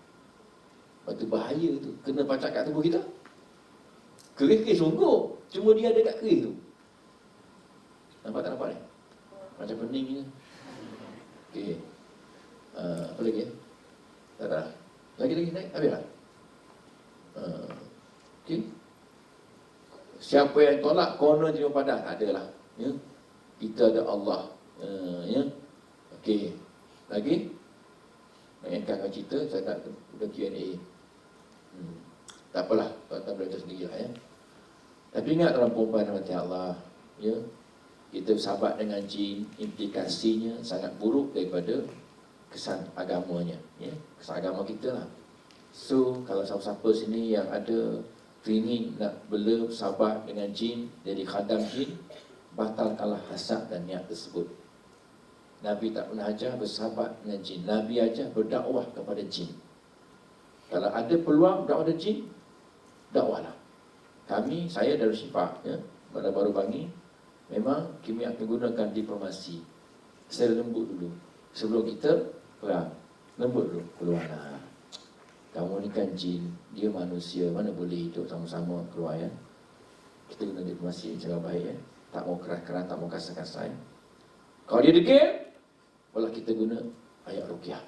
Lepas tu bahaya tu, kena pacak kat tubuh kita. Keris sungguh, cuma dia ada kat keris tu. Nampak tak nampak ni? Macam pening je. Okey. Apa lagi? Tak ada. Lagi naik, habis lah. Okey. Siapa yang tolak konon terima padah, tak adalah. Ya. Kita ada Allah. Ya. Okey. Lagi? Nak cerita, saya tak ada Q&A. Tak apalah, tuan-tuan belajar sendirilah ya. Tapi ingat dalam perempuan mati Allah, ya, kita bersahabat dengan jin, implikasinya sangat buruk daripada kesan agamanya, ya, kesan agama kita lah. So, kalau siapa-siapa sini yang ada training nak bela bersahabat dengan jin, jadi khadam jin, batalkanlah hasad dan niat tersebut. Nabi tak pernah ajar bersahabat dengan jin. Nabi ajar berdakwah kepada jin. Kalau ada peluang dakwah kepada jin, dakwahlah. Saya dari Syifa, ya, pada baru bangi, memang kami akan gunakan diplomasi. Saya lembut dulu. Sebelum kita perang, lembut dulu. Keluarlah. Kamu ni kan jin, dia manusia, mana boleh hidup sama-sama, keluar ya. Kita guna diplomasi cara baik ya. Tak mau keras-keras, tak mau kasar-kasar ya. Kalau dia degil, Malah kita guna ayat ruqyah.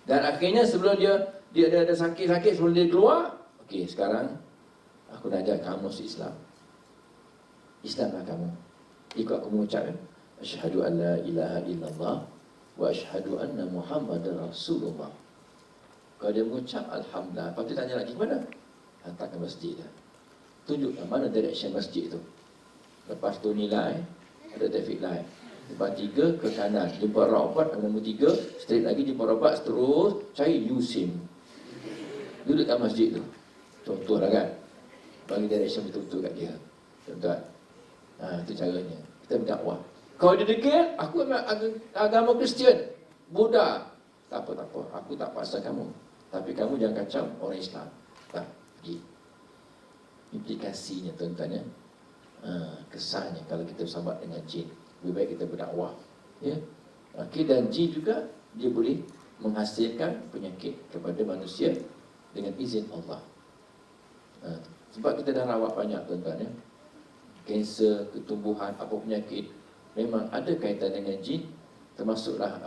Dan akhirnya sebelum dia ada sakit-sakit, sebelum dia keluar, okey, sekarang aku nak ajak kamu masuk Islam. Islamlah kamu. Ikut aku mengucapkan asyhadu an la ilaha illallah wa asyhadu anna Muhammadar Rasulullah. Kalau dia mengucap alhamdulillah, lepas tu tanya lagi ke mana? Hantar ke masjid dah. Tunjukkan mana direction masjid tu. Lepas tu nilai, ada traffic light. Lepas 3 ke kanan, jumpa robat nombor 3, straight lagi jumpa robat, terus cari U-SIM. Duduk kat masjid tu. Contohlah kan. Bagi direction betul-betul kat dia. Tuan-tuan. Itu caranya. Kita berdakwah. Kalau dia degil, aku agama Kristian, Buddha. Tak apa. Aku tak paksa kamu. Tapi kamu jangan kacau orang Islam. Tak, pergi. Implikasinya tuan-tuan ya. Kesannya kalau kita bersahabat dengan jin, lebih baik kita berdakwah. Ya. Okey, dan jin juga dia boleh menghasilkan penyakit kepada manusia dengan izin Allah. Sebab kita dah rawat banyak tuan-tuan ya. Kanser, ketumbuhan, apa penyakit, memang ada kaitan dengan jin. Termasuklah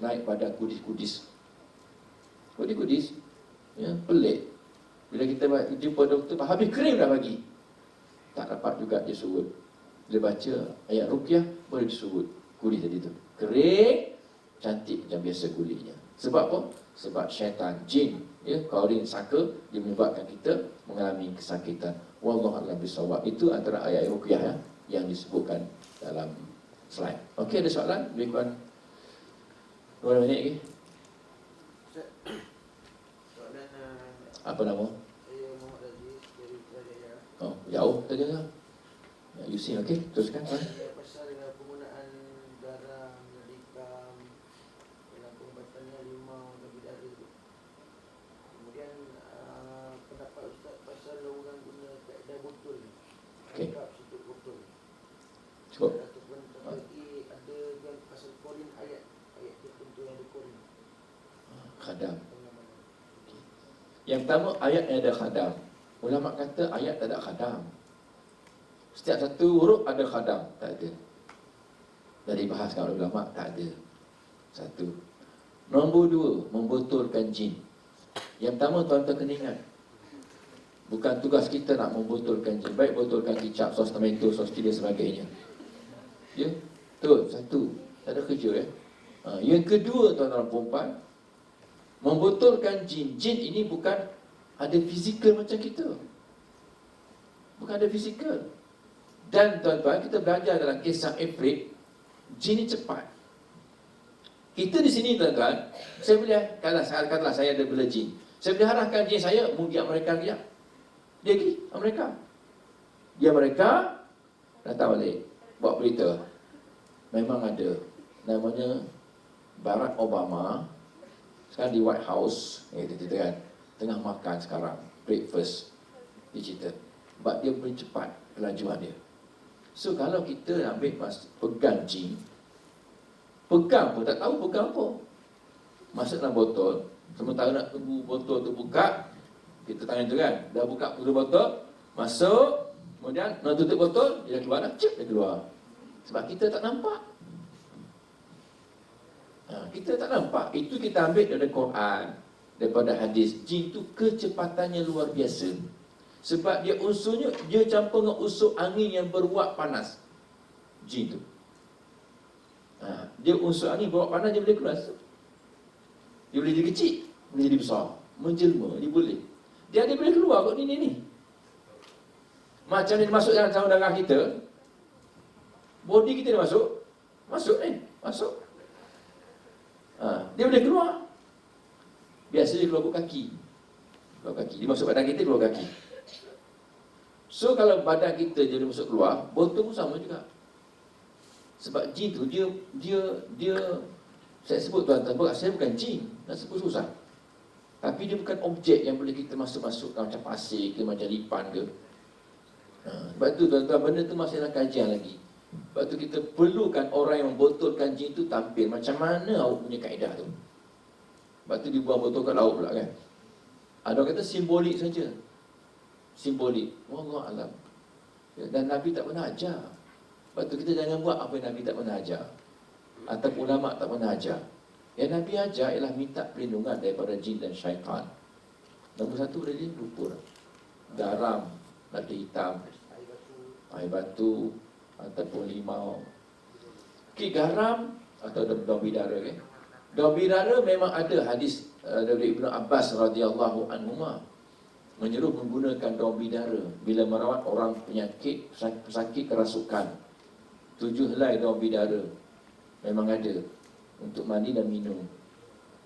naik pada kudis-kudis. Kudis-kudis ya, pelik. Bila kita jumpa doktor, habis krim dah bagi, tak dapat juga dia surut. Bila baca ayat ruqyah, boleh disurut kulit tadi tu. Kering, cantik macam biasa kulitnya. Sebab apa? Sebab syaitan, jin, ya, qarin, saka, dia menyebabkan kita mengalami kesakitan. Wallahu a'lam bissawab. Itu antara ayat ruqyah ya, yang disebutkan dalam slide. Okey, ada soalan? Lebih kurang 2 minit lagi. Soalan Apa nama? saya Muhammad Aziz dari Putrajaya. Oh, jauh saja. Ya, you see, okey, teruskan. Pasal penggunaan garam, medikam dalam pengubatannya limau dan bidara itu. Kemudian pendapat Ustaz pasal orang guna kaedah botol. Okey. Anggap situ botol. Cukup. Ataupun lagi ada yang pasal korin ayat tertentu yang ada korin. Khadam. Yang pertama, ayat yang ada khadam. Ulama kata ayat tak ada khadam. Setiap satu huruf ada khadam. Tak ada. Dari bahaskan oleh ulama, tak ada. Satu. Nombor 2, membotolkan jin. Yang pertama, tuan-tuan kena ingat, bukan tugas kita nak membotolkan jin. Baik botolkan kicap, sos tomato, sos cili dan sebagainya. Ya? Betul, satu. Tak ada kerja ya. Yang kedua, tuan-tuan perempuan, membotolkan jin. Jin ini bukan ada fizikal macam kita. Bukan ada fizikal. Dan tuan-tuan, kita belajar dalam kisah Ifrit, jin ini cepat. Kita di sini tuan-tuan, saya boleh, katakanlah saya ada bela jin. Saya boleh arahkan jin saya, pergi Amerika kejap. Dia pergi Amerika. Dia Amerika, datang balik, buat berita. Memang ada. Namanya Barack Obama, sekarang di White House, kita kan, tengah makan sekarang, breakfast, digital. Sebab dia boleh cepat kelajuan dia. So kalau kita ambil pegang jin, pegang pun tak tahu pegang apa, masuk dalam botol, sementara nak tunggu botol tu buka, kita tangan tu kan, dah buka tutup botol, masuk, kemudian nak tutup botol, dia dah keluar dah, cip, dia keluar. Sebab kita tak nampak. Kita tak nampak. Itu kita ambil daripada Quran, daripada hadis. Jin tu kecepatannya luar biasa. Sebab dia unsurnya, dia campur dengan unsur angin yang beruap panas. Jin tu. Dia unsur angin beruap panas, dia boleh keluar. Dia boleh jadi kecil, boleh jadi besar, menjelma, dia boleh. Dia boleh keluar kot ni. Macam dia masuk dalam saluran darah kita, body kita dia masuk, masuk. Dia boleh keluar. Biasa dia keluar kaki. Dia masuk badan kita, keluar kaki. So kalau badan kita dia masuk keluar, botol pun sama juga. Sebab jin tu dia saya sebut tuan-tuan, saya bukan jin, nak sebut susah. Tapi dia bukan objek yang boleh kita masuk-masuk macam pasir ke, macam lipan ke. Sebab tu tuan-tuan, benda tu masih dalam kajian lagi. Sebab tu kita perlukan orang yang membotolkan jin tu tampil macam mana awak punya kaedah tu. Sebab tu dibuang botol kat laut pula kan. Ada orang kata simbolik saja. Simbolik. Wallahu alam. Dan Nabi tak pernah ajar. Sebab tu kita jangan buat apa yang Nabi tak pernah ajar, atau ulama tak pernah ajar. Yang Nabi ajar ialah minta perlindungan daripada jin dan syaitan. Nombor satu tadi lupa, garam, lada hitam, Air batu. air batu ataupun limau. Okey, garam atau daun bidara kan. Daun bidara memang ada hadis dari Ibnu Abbas radhiyallahu anhuma menyuruh menggunakan daun bidara bila merawat orang penyakit pesakit kerasukan. 7 helai daun bidara memang ada untuk mandi dan minum.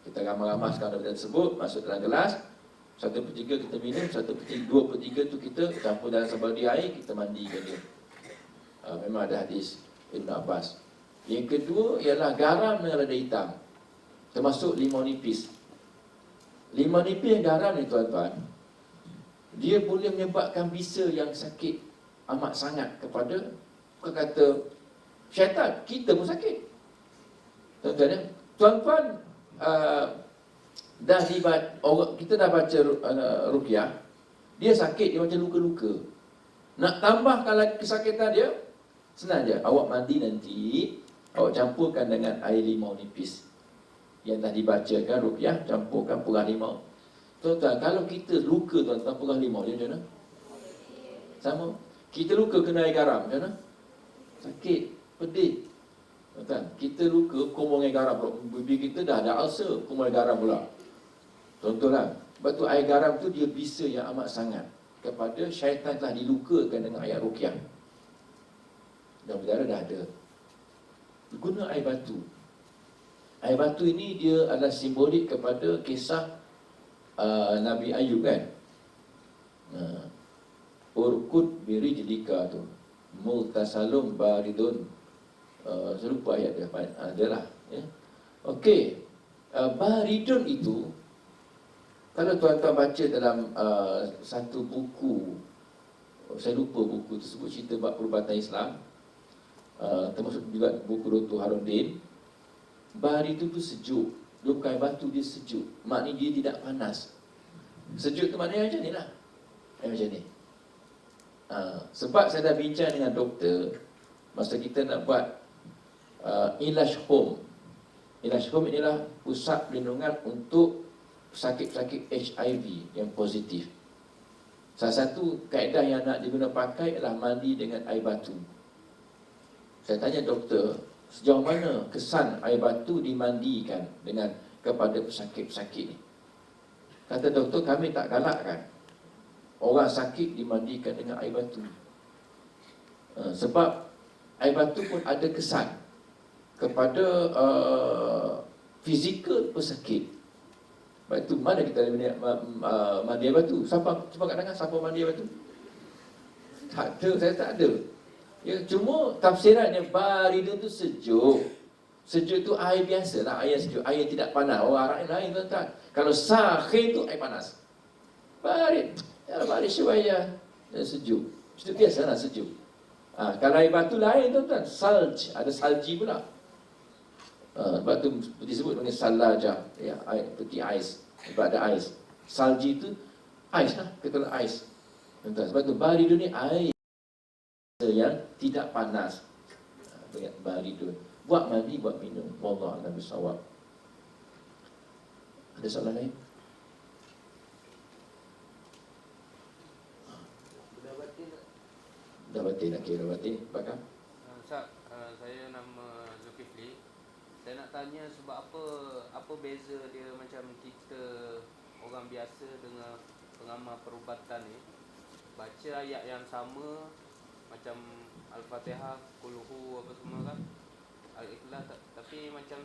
Kita ramas-ramaskan daun bidara tersebut masuk dalam gelas. 1/3 kita minum, 2/3 tu kita campur dalam sabadi air, kita mandikan dia. Memang ada hadis Ibn Abbas. Yang kedua ialah garam dengan lada hitam, termasuk limau nipis. Limau nipis dan garam ni tuan-tuan, dia boleh menyebabkan bisa yang sakit amat sangat kepada, bukan kata syaitan, kita pun sakit. Tuan-tuan ya, tuan-tuan kita dah baca ruqyah, dia sakit, dia macam luka-luka. Nak tambahkan lagi kesakitan dia, senang je. Awak mandi nanti, awak campurkan dengan air limau nipis yang dah dibacakan ruqyah, campurkan perah limau. Tuan-tuan, kalau kita luka tuan-tuan perah limau, dia macam mana? Sama. Kita luka kena air garam, macam mana? Sakit, pedih. Tuan-tuan, kita luka kumur air garam pula. Bibir kita dah ada ulcer, kumur air garam pula. Contohlah, sebab tu air garam tu dia bisa yang amat sangat kepada syaitan telah dilukakan dengan ayat ruqyah. Dan bidara dah ada. Guna air batu. Air batu ini dia adalah simbolik kepada kisah Nabi Ayub kan. Urkud birijlika tu, multasalum baridun. Saya lupa ayat dia, adalah ya. Okey, baridun itu, kalau tuan-tuan baca dalam satu buku, saya lupa buku tersebut, cerita bab perubatan Islam, termasuk juga buku Dr. Harudin. Bahari itu sejuk, lukai batu dia sejuk, maknanya dia tidak panas. Sejuk tu maknanya macam ni lah, macam ni. Sebab saya dah bincang dengan doktor masa kita nak buat Ilaj Home. Ilaj Home inilah pusat perlindungan untuk pesakit-pesakit HIV yang positif. Salah satu kaedah yang nak diguna pakai adalah mandi dengan air batu. Saya tanya doktor, sejauh mana kesan air batu dimandikan dengan kepada pesakit-pesakit ni? Kata doktor, kami tak galakkan orang sakit dimandikan dengan air batu. Sebab air batu pun ada kesan kepada fizikal pesakit. Sebab itu mana kita mandi air batu? Siapa cuba kat tangan siapa mandi air batu? Tak ada, saya tak ada. Ya, cuma tafsirannya baridun tu sejuk. Sejuk tu air biasa lah, air sejuk, air tidak panas. Orang Arab lain tuan-tuan. Kalau sakhir tu air panas. Barid, ya barid syuaya, sejuk. Itu biasa lah sejuk. Kalau air batu lain tuan-tuan, salj, ada salji pula. Sebab tu disebut dengan salaja, ya, air putih ais. Sebab ada ais. Salji itu ais lah, kita ais. Sebab tu baridun ni air yang tidak panas. Dengan baridun. Buat mandi, buat minum. Wallahu a'lam bishawab. Ada soalan lain? Dah batin nak kira batin. Bakar? Ustaz, saya nama Zulkifli. Saya nak tanya sebab apa beza dia macam kita orang biasa dengan pengamal perubatan ni baca ayat yang sama macam Al-Fatihah, Qul-Hu apa semua kan, Al-Ikhlas, tapi macam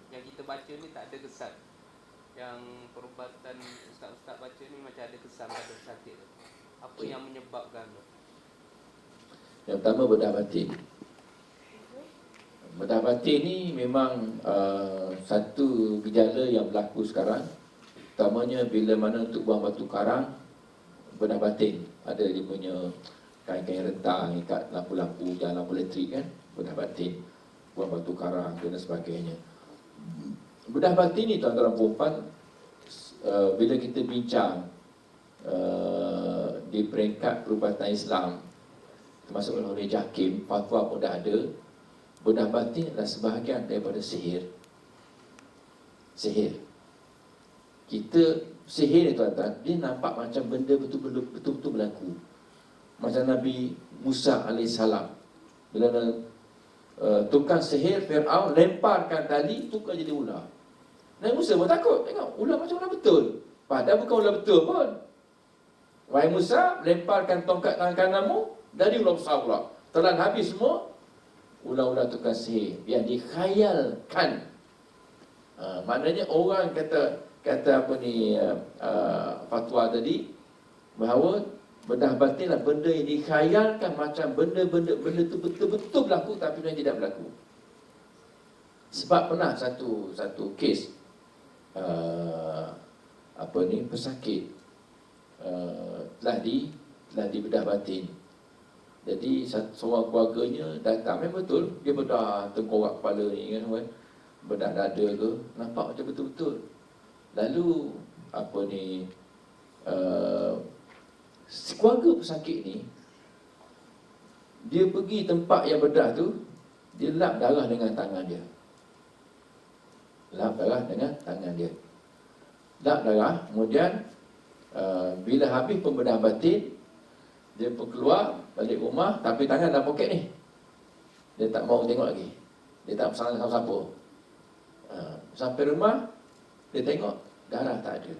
yang kita baca ni tak ada kesan. Yang perubatan ustaz-ustaz baca ni macam ada kesan pada sakit tu. Apa yang menyebabkan tu? Yang pertama bedah batin. Bedah batin ni memang satu gejala yang berlaku sekarang. Utamanya bila mana untuk buang batu karang, bedah batin. Ada dia punya kain-kain rentang ikat lampu-lampu, jalan lampu elektrik kan, bedah batin. Buang batu karang dan sebagainya. Bedah batin ni tuan-tuan perempuan, bila kita bincang di peringkat perubatan Islam, termasuk oleh Jakim, fatwa pun dah ada, bedah batin adalah sebahagian daripada sihir. Sihir. Kita sihir ni tuan-tuan, dia nampak macam benda betul-betul berlaku. Macam Nabi Musa AS, bila tukang sihir Fir'aun lemparkan tali, tukar jadi ular. Nabi Musa pun takut, tengok ular macam ular betul, padahal bukan ular betul pun. Wahai Musa, lemparkan tongkat tangan kananmu, dari ular besar pula. Telan habis semua ular-ular tukang sihir yang dikhayalkan. Maknanya orang kata apa ni, fatwa tadi, bahawa bedah batin lah benda yang dikhayalkan, macam benda tu betul-betul berlaku tapi sebenarnya tidak berlaku. Sebab pernah satu kes pesakit telah dibedah batin. Jadi seorang keluarganya datang, memang betul dia bedah tengkorak kepala ni kan, bedah dada ke, nampak macam betul-betul. Lalu si keluarga pesakit ni, dia pergi tempat yang bedah tu, dia lap darah dengan tangan dia. Lap darah, kemudian bila habis pembedah batin, dia pun keluar balik rumah, tapi tangan dalam poket ni. Dia tak mau tengok lagi, dia tak pesan dengan siapa. Sampai rumah, dia tengok darah tak ada.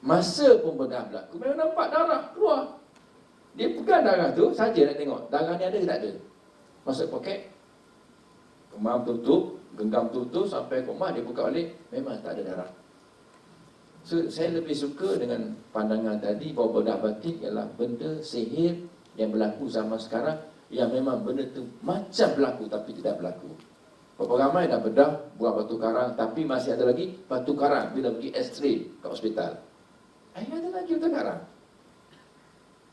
Masa pembedah berlaku, memang nampak darah keluar. Dia pegang darah tu saja nak tengok darah ni ada ke tak ada. Masuk poket, kemam tutup, genggam tutup, sampai ke rumah dia buka balik, memang tak ada darah. So, saya lebih suka dengan pandangan tadi bahawa bedah batin ialah benda sihir yang berlaku zaman sekarang, yang memang benda tu macam berlaku tapi tidak berlaku. Berapa ramai dah bedah buang batu karang, tapi masih ada lagi batu karang bila pergi x-ray ke hospital. Ada lagi batu karang.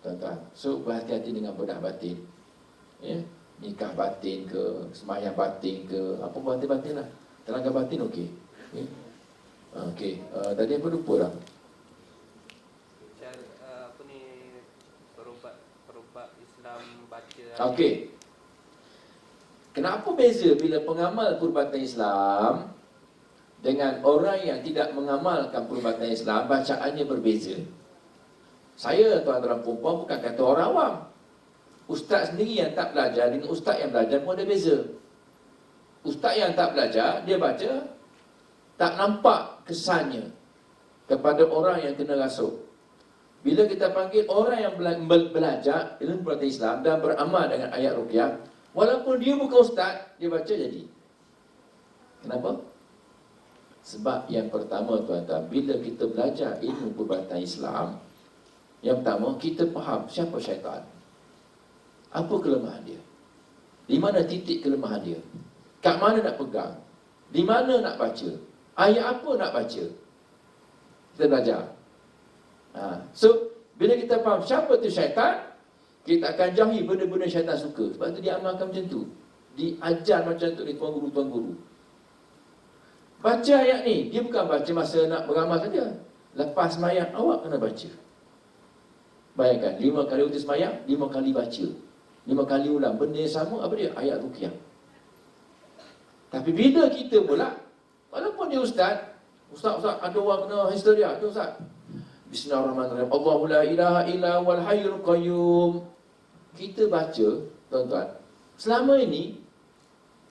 Tuan-tuan, so berhati-hati dengan bedah batin. Ya, nikah batin ke, sembahyang batin ke, apa batin-batin lah. Tenaga batin okey. Ya. Okey, tadi apa lupa dah. Perubat Islam baca. Okey. Kenapa beza bila pengamal perubatan Islam dengan orang yang tidak mengamalkan perubatan Islam, bacaannya berbeza? Saya, tuan-tuan perempuan, bukan kata orang awam. Ustaz sendiri yang tak belajar dengan ustaz yang belajar pun ada beza. Ustaz yang tak belajar, dia baca, tak nampak kesannya kepada orang yang kena rasuk. Bila kita panggil orang yang belajar ilmu perubatan Islam dan beramal dengan ayat ruqyah, walaupun dia bukan ustaz, dia baca jadi. Kenapa? Sebab yang pertama, tuan-tuan, bila kita belajar ilmu perubatan Islam, yang pertama, kita faham siapa syaitan, apa kelemahan dia, di mana titik kelemahan dia, kat mana nak pegang, di mana nak baca, ayat apa nak baca. Kita belajar. So, bila kita faham siapa tu syaitan, kita akan jauhi benda-benda syaitan suka. Sebab tu dia amalkan macam tu, diajar macam tu ni tuan guru. Baca ayat ni, dia bukan baca masa nak beramal saja. Lepas sembahyang, awak kena baca. Bayangkan, 5 kali waktu sembahyang, 5 kali baca, 5 kali ulang. Benda yang sama, apa dia? Ayat ruqyah. Tapi bila kita pula, walaupun dia ustaz, ada orang kena histeria, tu ustaz, Bismillahirrahmanirrahim, Allahu la ilaha illa wal hayyul qayyum. Kita baca, tuan-tuan, selama ini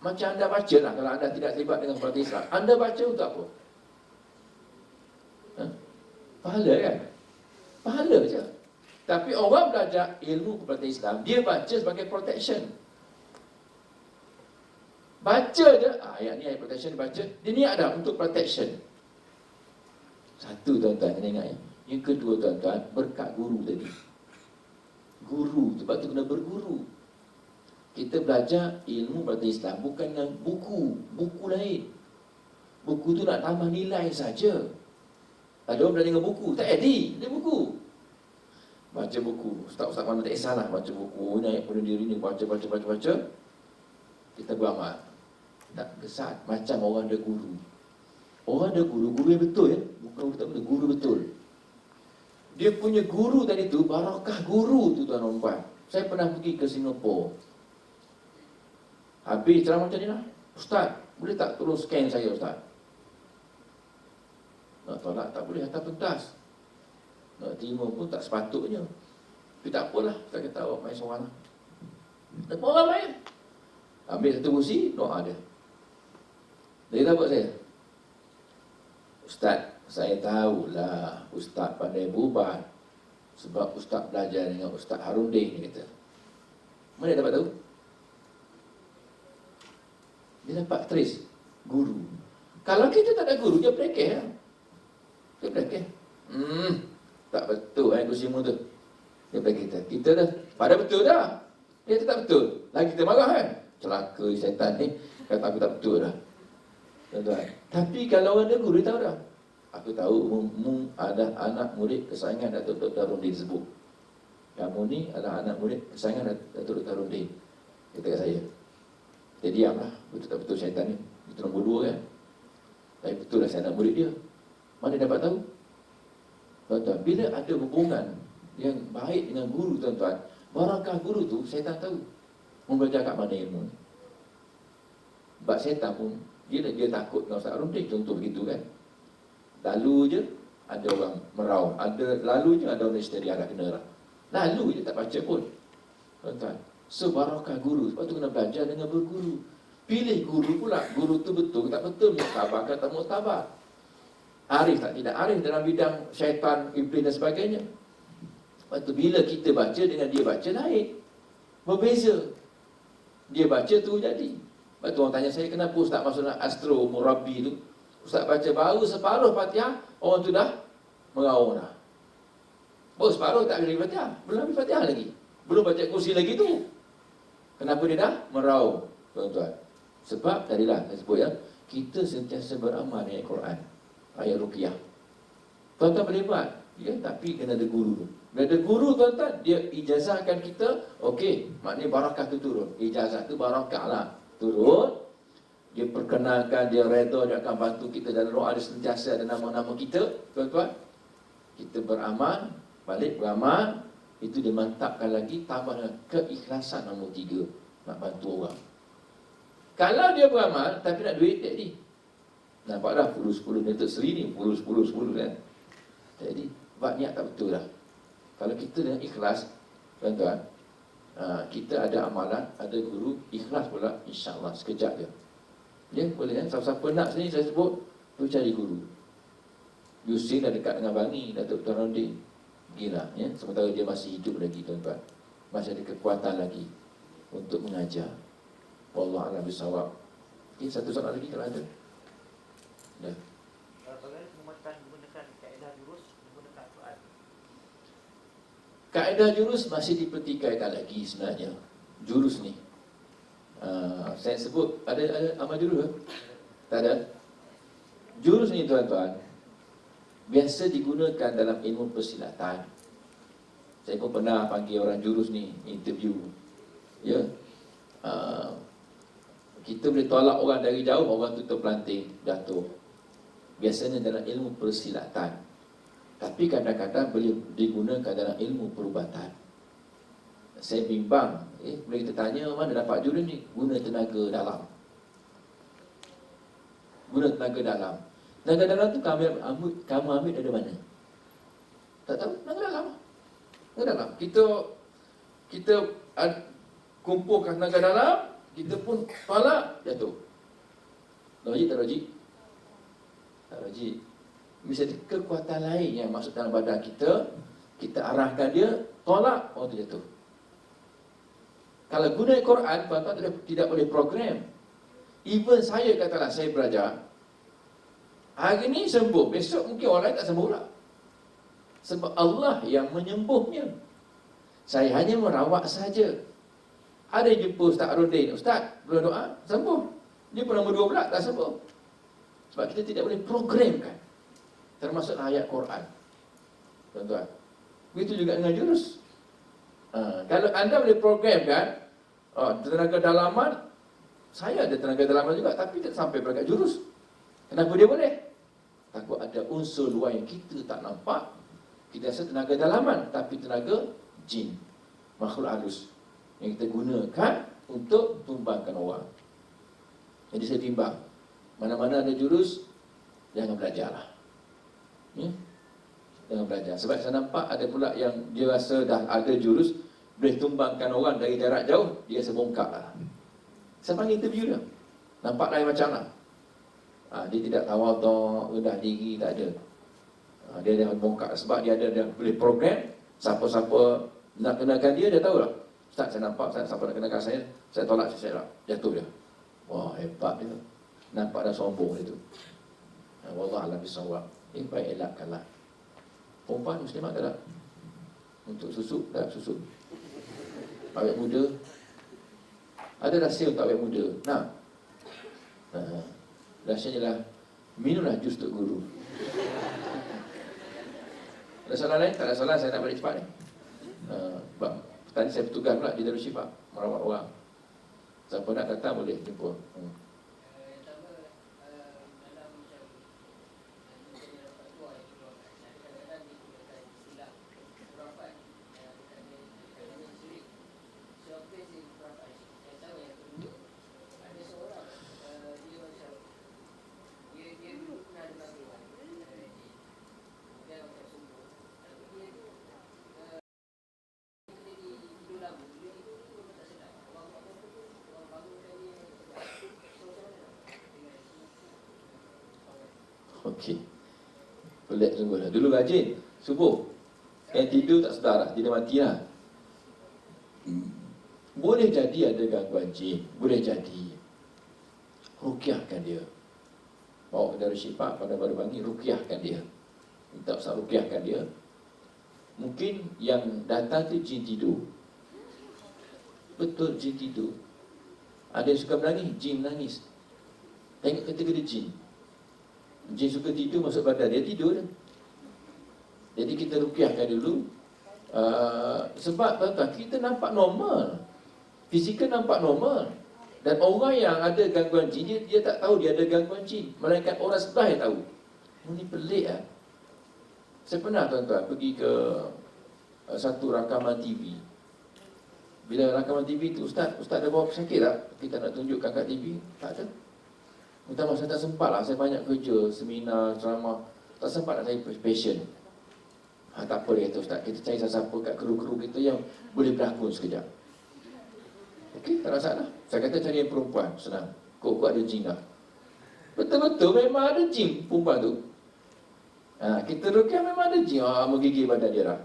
macam anda baca lah, kalau anda tidak terlibat dengan perubatan Islam, anda baca untuk apa? Pahala kan? Pahala je. Tapi orang belajar ilmu perubatan Islam, dia baca sebagai protection. Baca je, ayat ni ayat protection dia baca, dia niat dah untuk protection. Satu, tuan-tuan, kena ingat ya. Yang kedua, tuan-tuan, berkat guru tadi. Guru, sebab tu kena berguru. Kita belajar ilmu perubatan Islam bukan dengan buku lain. Buku tu nak tambah nilai saja. Ada orang belajar dengan buku, tak edit, dia buku. Baca buku, ustaz-ustaz mana tak kisahlah, baca buku ni, ayat pada diri ni, baca. Kita beramal. Tak kesat, macam orang ada guru. Orang ada guru yang betul ya, bukan kita benda, guru betul. Dia punya guru tadi tu, barakah guru tu tuan-tuan dan puan. Saya pernah pergi ke Singapura. Habis ceramah macam ni lah. Ustaz, boleh tak tolong scan saya Ustaz? Nak tolak tak boleh, hantar pentas. Nak terima pun tak sepatutnya. Tapi tak apalah, Ustaz kata awak main seorang lah. Tak apa orang main. Ambil satu kursi, doa dia. Dia kata buat saya, Ustaz, saya tahulah Ustaz pandai berubah. Sebab Ustaz belajar dengan Ustaz Harundin, dia kata. Mana dia dapat tahu? Dia dapat trace guru. Kalau kita tak ada guru, dia pelekeh lah. Dia pelekeh. Tak betul kursi mu tu. Dia pelekeh kita. Kita dah, pada betul dah. Dia tak betul. Lagi kita marah kan. Celaka syaitan ni. Kata aku tak betul dah. Tuan-tuan. Tapi kalau ada guru, dia tahu dah. Aku tahu mu ada anak murid kesayangan Datuk Dr. Harundin sebut. Kamu ni adalah anak murid kesayangan Datuk Dr. Harundin. Kata kat saya. Dia diamlah. Betul tak betul syaitan ni. Kita nombor dua kan. Tapi betul lah saya anak murid dia. Mana dapat tahu? Tuan-tuan, bila ada hubungan yang baik dengan guru tuan-tuan, barakah guru tu, syaitan tahu. Membelajar kat mana ilmu ni. Sebab syaitan pun, dia takut dengan Ustaz Harundin. Contoh begitu kan. Lalu je, ada orang merau. Lalu je ada orang misteri agak kena lah. Lalu je tak baca pun. Tuan-tuan. So barakah guru. Sebab tu kena belajar dengan berguru. Pilih guru pula. Guru tu betul tak betul. Muktabar ke tak muktabar. Arif tak tidak arif dalam bidang syaitan, iblis dan sebagainya. Sebab tu bila kita baca dengan dia baca lain. Berbeza. Dia baca tu jadi. Sebab tu orang tanya saya, kenapa Ustaz masuk dalam astro murabi tu? Ustaz baca baru separuh Fatihah, orang tu dah meraung dah. Baru separuh tak habis Fatihah. Belum habis Fatihah lagi. Belum baca kursi lagi tu. Kenapa dia dah meraung, tuan-tuan? Sebab tadilah saya sebut ya, kita sentiasa beramal dengan Quran. Ayat ruqyah. Tuan-tuan boleh buat, ya, tapi kena ada guru. Bila ada guru tuan-tuan, dia ijazahkan kita, okey, maknanya barakah tu turun. Ijazah tu barakah lah turun. Dia perkenalkan, dia redha, dia akan bantu kita dalam doa. Dia sentiasa ada nama-nama kita, tuan-tuan. Kita beramal, balik beramal, itu dia mantapkan lagi, tambah dengan keikhlasan nombor 3, nak bantu orang. Kalau dia beramal tapi nak duit, tak jadi. Nampak dah 10 ni untuk seri ni 10 kan. Jadi buat niat tak betul dah. Kalau kita dengan ikhlas, tuan-tuan, kita ada amalan, ada guru, ikhlas pula, insya-Allah sekejap je. Ya, boleh kan? Siapa-siapa nak sini saya sebut, tu cari guru. Yusin dah dekat dengan Bangi, Datuk Dr. Harundin. Gila, ya. Sementara dia masih hidup lagi, tuan-tuan. Masih ada kekuatan lagi untuk mengajar. Wallahu a'lam bishawab. Okay, satu soalan lagi kalau ada. Dah. Bagaimana menggunakan kaedah jurus menggunakan Quran? Kaedah jurus masih dipertikaikan lagi sebenarnya. Jurus ni. Saya sebut ada amal jurus ke? Tak ada. Jurus ni tuan-tuan biasa digunakan dalam ilmu persilatan. Saya pun pernah panggil orang jurus ni interview. Ya. Kita boleh tolak orang dari jauh, orang tu terpelanting, jatuh. Biasanya dalam ilmu persilatan. Tapi kadang-kadang boleh digunakan dalam ilmu perubatan. Saya bimbang, boleh kita tanya mana dapat jurus ni? Guna tenaga dalam. Guna tenaga dalam. Tenaga dalam tu kamu ambil dari mana? Tak tahu, tenaga dalam. Tenaga dalam. Kita kumpulkan tenaga dalam, kita pun tolak, jatuh. Logik tak logik? Tak logik. Bisa ada kekuatan lain yang masuk dalam badan kita, kita arahkan dia, tolak, orang tu jatuh. Kalau guna Quran, tuan-tuan tidak boleh program. Even saya katalah, saya belajar, hari ni sembuh, besok mungkin orang lain tak sembuh pula. Sebab Allah yang menyembuhnya. Saya hanya merawat saja. Ada yang jumpa Ustaz Harundin, Ustaz, belum doa, sembuh. Dia pun nombor 2 pula, tak sembuh. Sebab kita tidak boleh programkan. Termasuk ayat Quran. Tuan-tuan. Begitu juga dengan jurus. Kalau anda boleh programkan tenaga dalaman, saya ada tenaga dalaman juga, tapi tak sampai berangkat jurus. Kenapa dia boleh? Takut ada unsur luar yang kita tak nampak, Kita rasa tenaga dalaman, tapi tenaga jin, makhluk halus yang kita gunakan untuk tumbangkan orang. Jadi saya timbang, mana-mana ada jurus, jangan belajarlah. Ya? Jangan belajar. Sebab saya nampak ada pula yang dia rasa dah ada jurus, boleh tumbangkan orang dari jarak jauh, dia rasa bongkak lah. Saya panggil interview dia, nampak lain macam lah. Dia tidak tawaduk, rendah diri, tak ada. Dia dah bongkak sebab dia boleh program. Siapa-siapa nak kenakan dia tahu lah. Ustaz, saya nampak Ustaz, siapa nak kenakan saya tolak, saya jatuh dia. Wah, hebat dia. Nampak dah sombong dia tu. Wallahualam bisawab. Baik elakkanlah. Perempuan muslimat tak tak? Untuk susu, tak susu. Awet muda. Ada rahsia untuk awet muda. Nah. Rahsianya lah, minumlah jus Tok Guru. Ada soalan lain? Tak ada soalan, saya nak balik cepat ni. Tadi saya bertugas pula di Darul Syifa, merawat orang. Siapa nak datang boleh jumpa. Okey. Pelik sungguh lah. Dulu rajin subuh, yang tidur tak sedar lah, tidur mati lah. Boleh jadi ada gangguan jin, boleh jadi. Ruqyahkan dia. Bawa ke Darul Syifa pada baru bangun, ruqyahkan dia. Minta Ustaz ruqyahkan dia. Mungkin yang datang tu jin tidur. Betul, jin tidur. Ada yang suka menangis, jin menangis. Tengok ketika dia jin. Jin suka tidur masuk badan, dia tidur dah. Jadi kita ruqyahkan dulu. Sebab tuan-tuan, kita nampak normal, fizikal nampak normal. Dan orang yang ada gangguan jin, dia tak tahu dia ada gangguan jin, melainkan orang sebelah yang tahu. Ini pelik lah. Saya pernah tuan-tuan pergi ke satu rakaman TV. Bila rakaman TV tu, Ustaz ada bawa pesakit tak? Kita nak tunjukkan kat TV. Tak ada. Minta maaf, saya tak sempat lah. Saya banyak kerja, seminar, ceramah. Tak sempat nak cari patient. Tak apa dia kata, Ustaz, kita cari siapa kat kru-kru kita yang boleh berlakon sekejap. Okey, tak ada masalah. Saya kata cari yang perempuan, senang. Kok ada jin lah. Betul-betul memang ada jin perempuan tu. Kita ruqyah memang ada jin. Menggigil badan dia lah.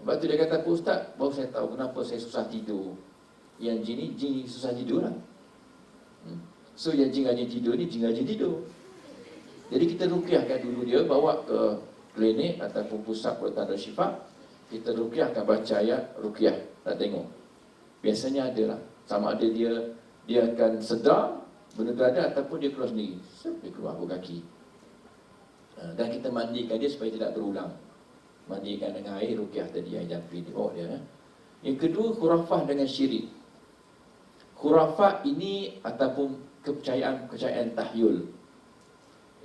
Lepas tu dia kata, Ustaz, baru saya tahu kenapa saya susah tidur. Yang jin ni susah tidur lah. So yang jin rajin tidur ni, jin rajin tidur. Jadi kita ruqyahkan dulu dia, bawa ke klinik ataupun pusat perubatan Darul Syifa. Kita ruqyahkan, baca ayat ruqyah. Nak tengok. Biasanya ada lah. Sama ada dia akan sedar benda tu ada, ataupun dia keluar sendiri. Dia keluar kaki. Dan kita mandikan dia supaya tidak berulang. Mandikan dengan air ruqyah tadi, air jampi di bawah dia. Yang kedua, khurafah dengan syirik. Khurafat ini ataupun kepercayaan tahyul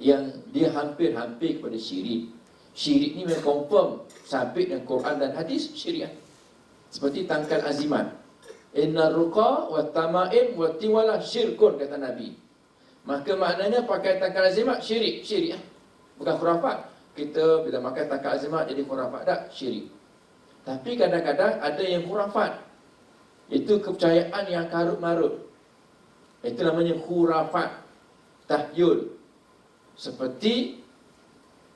yang dia hampir-hampir kepada syirik. Syirik ni memang confirm sabit dengan Quran dan hadis syirik. Seperti tangkal azimat. Inna ruqa wa tamaim wa tiwala syirkun, kata Nabi. Maka maknanya pakai tangkal azimat syirik. Bukan khurafat. Kita bila makan tangkal azimat jadi khurafat, tak? Syirik. Tapi kadang-kadang ada yang khurafat. Itu kepercayaan yang karut-marut. Itu namanya khurafat, tahyul. Seperti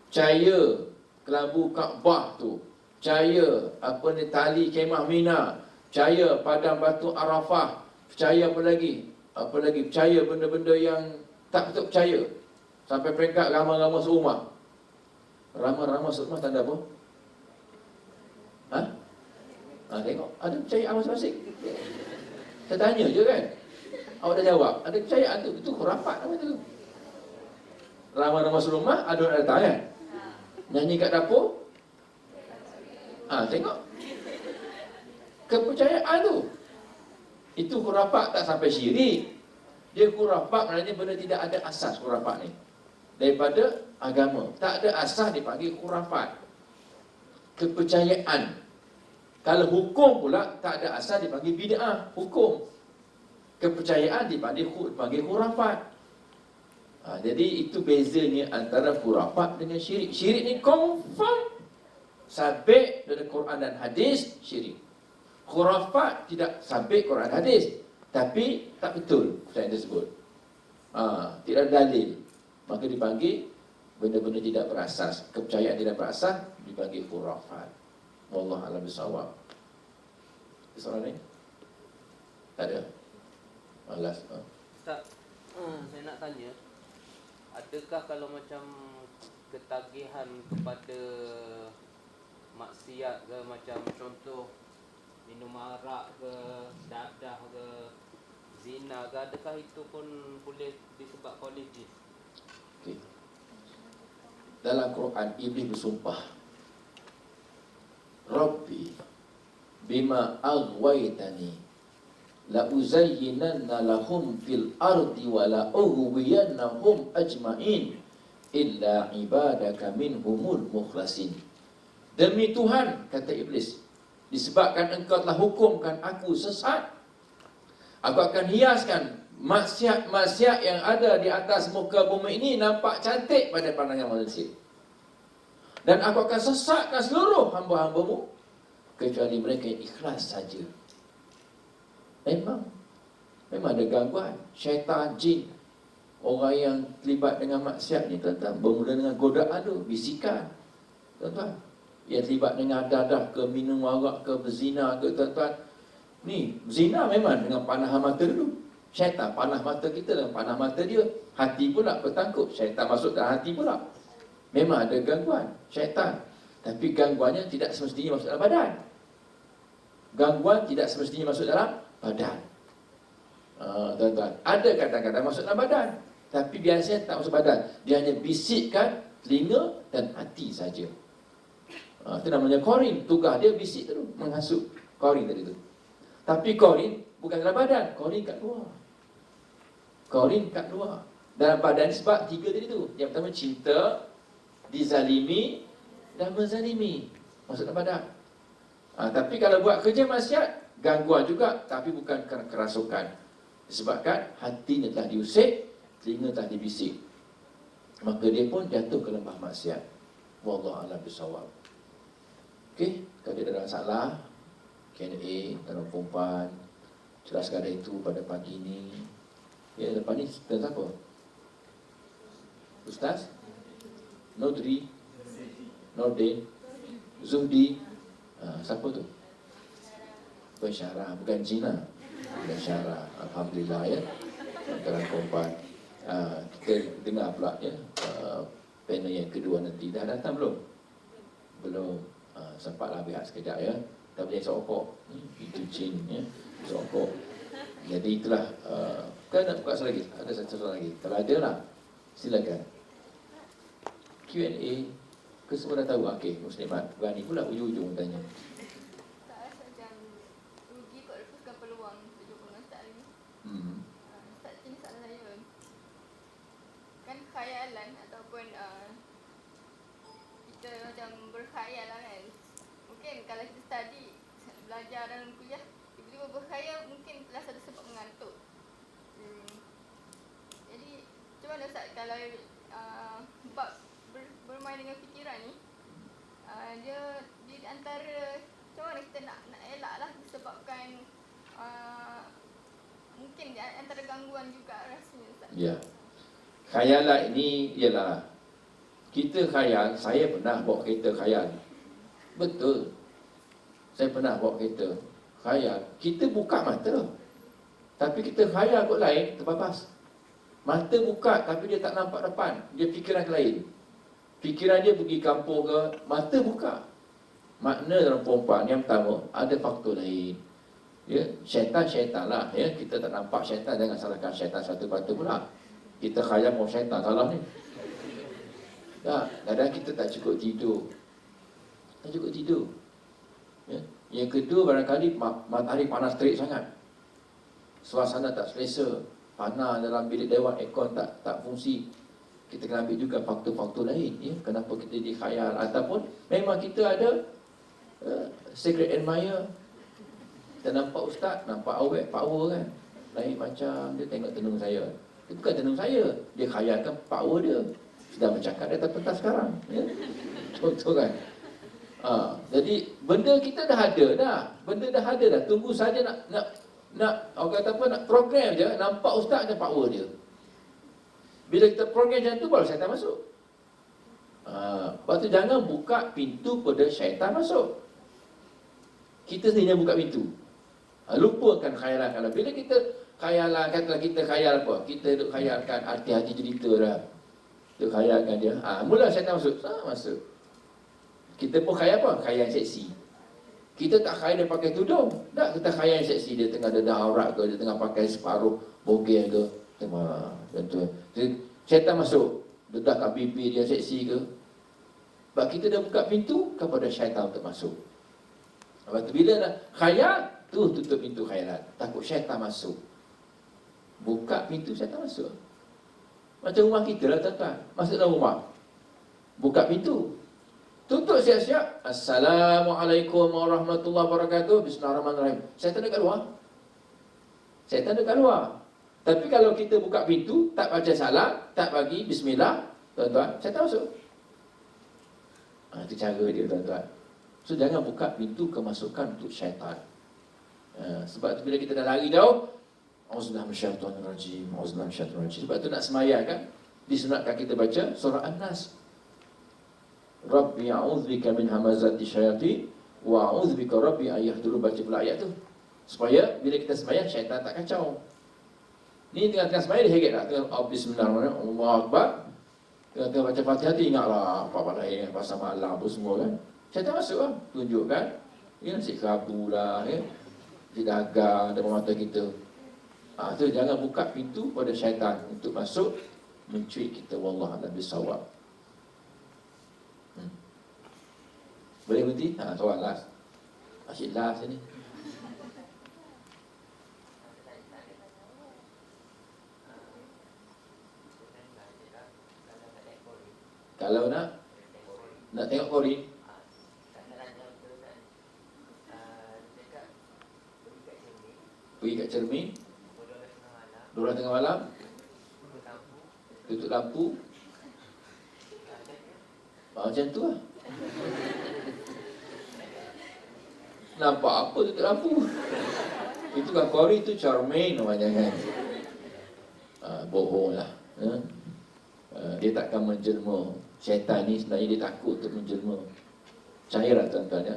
percaya kelabu Kaabah tu, percaya tali kemah Mina, percaya padang batu Arafah, percaya apa lagi, percaya benda-benda yang tak betul percaya. Sampai peringkat ramai-ramai serumah. Ramai-ramai serumah tanda apa? Tengok, ada percayaan masing-masing. Saya tanya je kan, awak dah jawab, ada kepercayaan tu, itu khurafat apa tu. Ramai-ramai serumah, ada orang datang kan, nyanyi kat dapur. Tengok, kepercayaan tu, itu khurafat, tak sampai syirik. Dia khurafat maknanya benda tidak ada asas. Khurafat ni daripada agama, tak ada asas dipanggil khurafat. kepercayaan. Kalau hukum pula tak ada asal dipanggil bid'ah, hukum. Kepercayaan dipanggil khurafat. Jadi itu bezanya antara khurafat dengan syirik. Syirik ni confirm sabit dari Quran dan hadis, syirik. Khurafat tidak sabit Quran dan hadis, tapi tak betul yang tersebut. Tidak ada dalil, maka dipanggil benda-benda tidak berasas. Kepercayaan tidak berasas dipanggil khurafat. Wallahu a'lam bishawab. Soalan ni? Tak ada. Malas. Ustaz, saya nak tanya, adakah kalau macam ketagihan kepada maksiat ke, macam contoh minum arak ke, dadah ke, zina ke, adakah itu pun boleh disebabkan oleh jin? Okay. Dalam Quran, Iblis bersumpah, Rabbi bima aghwaytani la uzayyinanna lahum fil ardi wa la ughwiyannahum ajma'in illa ibadaka minhumul mukhlasin. Demi Tuhan, kata Iblis, disebabkan engkau telah hukumkan aku sesat, aku akan hiaskan maksiat-maksiat yang ada di atas muka bumi ini nampak cantik pada pandangan manusia. Dan aku akan sesatkan seluruh hamba-hambamu kecuali mereka yang ikhlas saja. Memang ada gangguan syaitan, jin. Orang yang terlibat dengan maksiat ni, tuan-tuan, bermula dengan godaan tu, bisikan, tuan-tuan. Yang terlibat dengan dadah ke, minum arak ke, berzina ke, tuan-tuan. Ni, zina memang dengan panah mata dulu. Syaitan panah mata kita dengan panah mata dia. Hati pula bertangkup, syaitan masuk dalam hati pula. Memang ada gangguan syaitan, tapi gangguannya tidak semestinya masuk dalam badan. Gangguan tidak semestinya masuk dalam badan. Tuan-tuan, ada kadang-kadang masuk dalam badan, tapi biasanya tak masuk badan. Dia hanya bisikkan telinga dan hati saja. Itu namanya korin. Tugas dia bisik tu, menghasut korin tadi tu. Tapi korin bukan dalam badan, korin kat luar. Korin kat luar. Dalam badan sebab tiga tadi tu. Yang pertama cinta, dizalimi dan menzalimi, masuk dalam badan. Tapi kalau buat kerja maksiat, gangguan juga, tapi bukan kerana kerasukan. Disebabkan hatinya telah diusik, telinga telah dibisik, maka dia pun jatuh ke lembah maksiat. Wallahu a'lam bishawab. Okey, kalau dia ada masalah, Q&A, dalam perempuan, jelaskan ada itu pada pagi ini. Ya, lepas ni dan siapa? Ustaz? Nodri, Nordin, Zuhdi, siapa tu? Bukan Syarah, bukan Cina, bukan Syarah. Alhamdulillah ya. Dalam perempuan, kita dengar pula ya, panel yang kedua nanti dah datang belum? Belum. Sempatlah berehat sekejap ya. Tak boleh sokok. Itu Cina ya, sokok. Jadi itulah. Kan nak buka soalan lagi? Ada satu soalan lagi. Kalau ada lah, silakan. Q&A ke semua dah tahu? Okey, Muslimat berani pula ujung-ujung tanya. Tak rasa macam rugi kot lepaskan peluang berjumpa dengan Ustaz hari ni. Ustaz, ini soalan saya. Kan khayalan ataupun kita macam berkhayal lah kan. Mungkin kalau kita study, belajar dalam kuliah, tiba-tiba berkhayal mungkin adalah satu sebab mengantuk. Jadi macam mana Ustaz kalau bab bermain dengan fikiran ni, dia di antara macam mana kita nak elak lah disebabkan mungkin di antara gangguan juga rasanya Ustaz. Ya. Khayalan ini ialah kita khayal. Saya pernah bawa kereta khayal. Betul. Saya pernah bawa kereta khayal. Kita buka mata, tapi kita khayal kot lain, terbabas. Mata buka tapi dia tak nampak depan. Dia fikiran ke lain. Fikiran dia pergi kampung ke, mata buka. Makna dalam perempuan yang pertama, ada faktor lain. Ya, syaitan lah. Ya, kita tak nampak syaitan, jangan salahkan syaitan satu batu pula. Kita khayal mau syaitan salah ni. Tak, kadang kita tak cukup tidur. Tak cukup tidur. Ya. Yang kedua, barangkali matahari panas terik sangat. Suasana tak selesa. Panas dalam bilik dewan, aircon tak fungsi. Kita kena ambil juga faktor-faktor lain ya, kenapa kita dikhayal. Ataupun memang kita ada secret admirer. Kita nampak ustaz, nampak awet, power kan. Lain macam dia tengok tenung saya. Dia bukan tenung saya, dia khayalkan power dia. Sedang bercakap di atas pentas sekarang. Ya? Contoh kan. Jadi benda kita dah ada dah. Benda dah ada dah. Tunggu saja nak orang kata apa, nak program je. Nampak ustaz je power dia. Bila kita program macam tu, baru syaitan masuk. Lepas tu jangan buka pintu pada syaitan masuk. Kita sendiri yang buka pintu. Lupakan khayalan. Kalau bila kita khayalan, katalah kita khayal apa? Kita duk khayalkan hati-hati cerita dah. Duk khayalkan dia. Mula syaitan masuk. Masuk. Kita pun khayal apa? Khayal seksi. Kita tak khayal dia pakai tudung. Tak, kita khayal seksi. Dia tengah dedah aurat ke, dia tengah pakai separuh bogel ke. Contoh. Syaitan masuk. Dedah kat pipi dia seksi ke. Sebab kita dah buka pintu kepada syaitan untuk masuk. Lepas tu bila dah khayal, tu tutup pintu khayalan. Takut syaitan masuk. Buka pintu syaitan masuk. Macam rumah kita lah tuan-tuan. Masuk dalam rumah. Buka pintu. Tutup siap-siap. Assalamualaikum warahmatullahi wabarakatuh. Bismillahirrahmanirrahim. Syaitan dekat luar. Syaitan dekat luar. Tapi kalau kita buka pintu, tak baca salam, tak bagi bismillah, tuan-tuan, syaitan masuk. Itu cara dia tuan-tuan. So jangan buka pintu kemasukan untuk syaitan. Sebab tu bila kita dah lari jauh, auzubillahi minasyaitonirrajim, auzubillahi minasyaitonirrajim. Sebab tu nak sembahyang kan, disunatkan kita baca surah An-Nas. Rabbi a'udzubika min hamazati syayatin wa a'udzubika rabbi an yahdurun. Baca pula ayat tu. Supaya bila kita sembahyang syaitan tak kacau. Ni tengah-tengah sembahyang dia heret lah. Tengah bismillahirrahmanirrahim, Allahu akbar. Tengah-tengah baca Fatihah tu ingatlah apa-apa lain, pasal malam apa semua kan. Syaitan masuk lah, tunjukkan. Ya, si kerabu lah, ya. Si dagang depan mata kita. Tu jangan buka pintu pada syaitan untuk masuk mencuit kita. Wallahu a'lam bissawab. Boleh berhenti? Soal last. Asyik last ni. Kalau nak tengok Korin, pergi kat cermin, 12 tengah malam, tutup lampu. Macam tu lah. Nampak apa tutup lampu? Itu kan Korin, itu cermin namanya kan. Bohong lah. Dia takkan menjelma. Syaitan ni sebenarnya dia takut untuk menjelma. Percayalah tuan-tuan ya.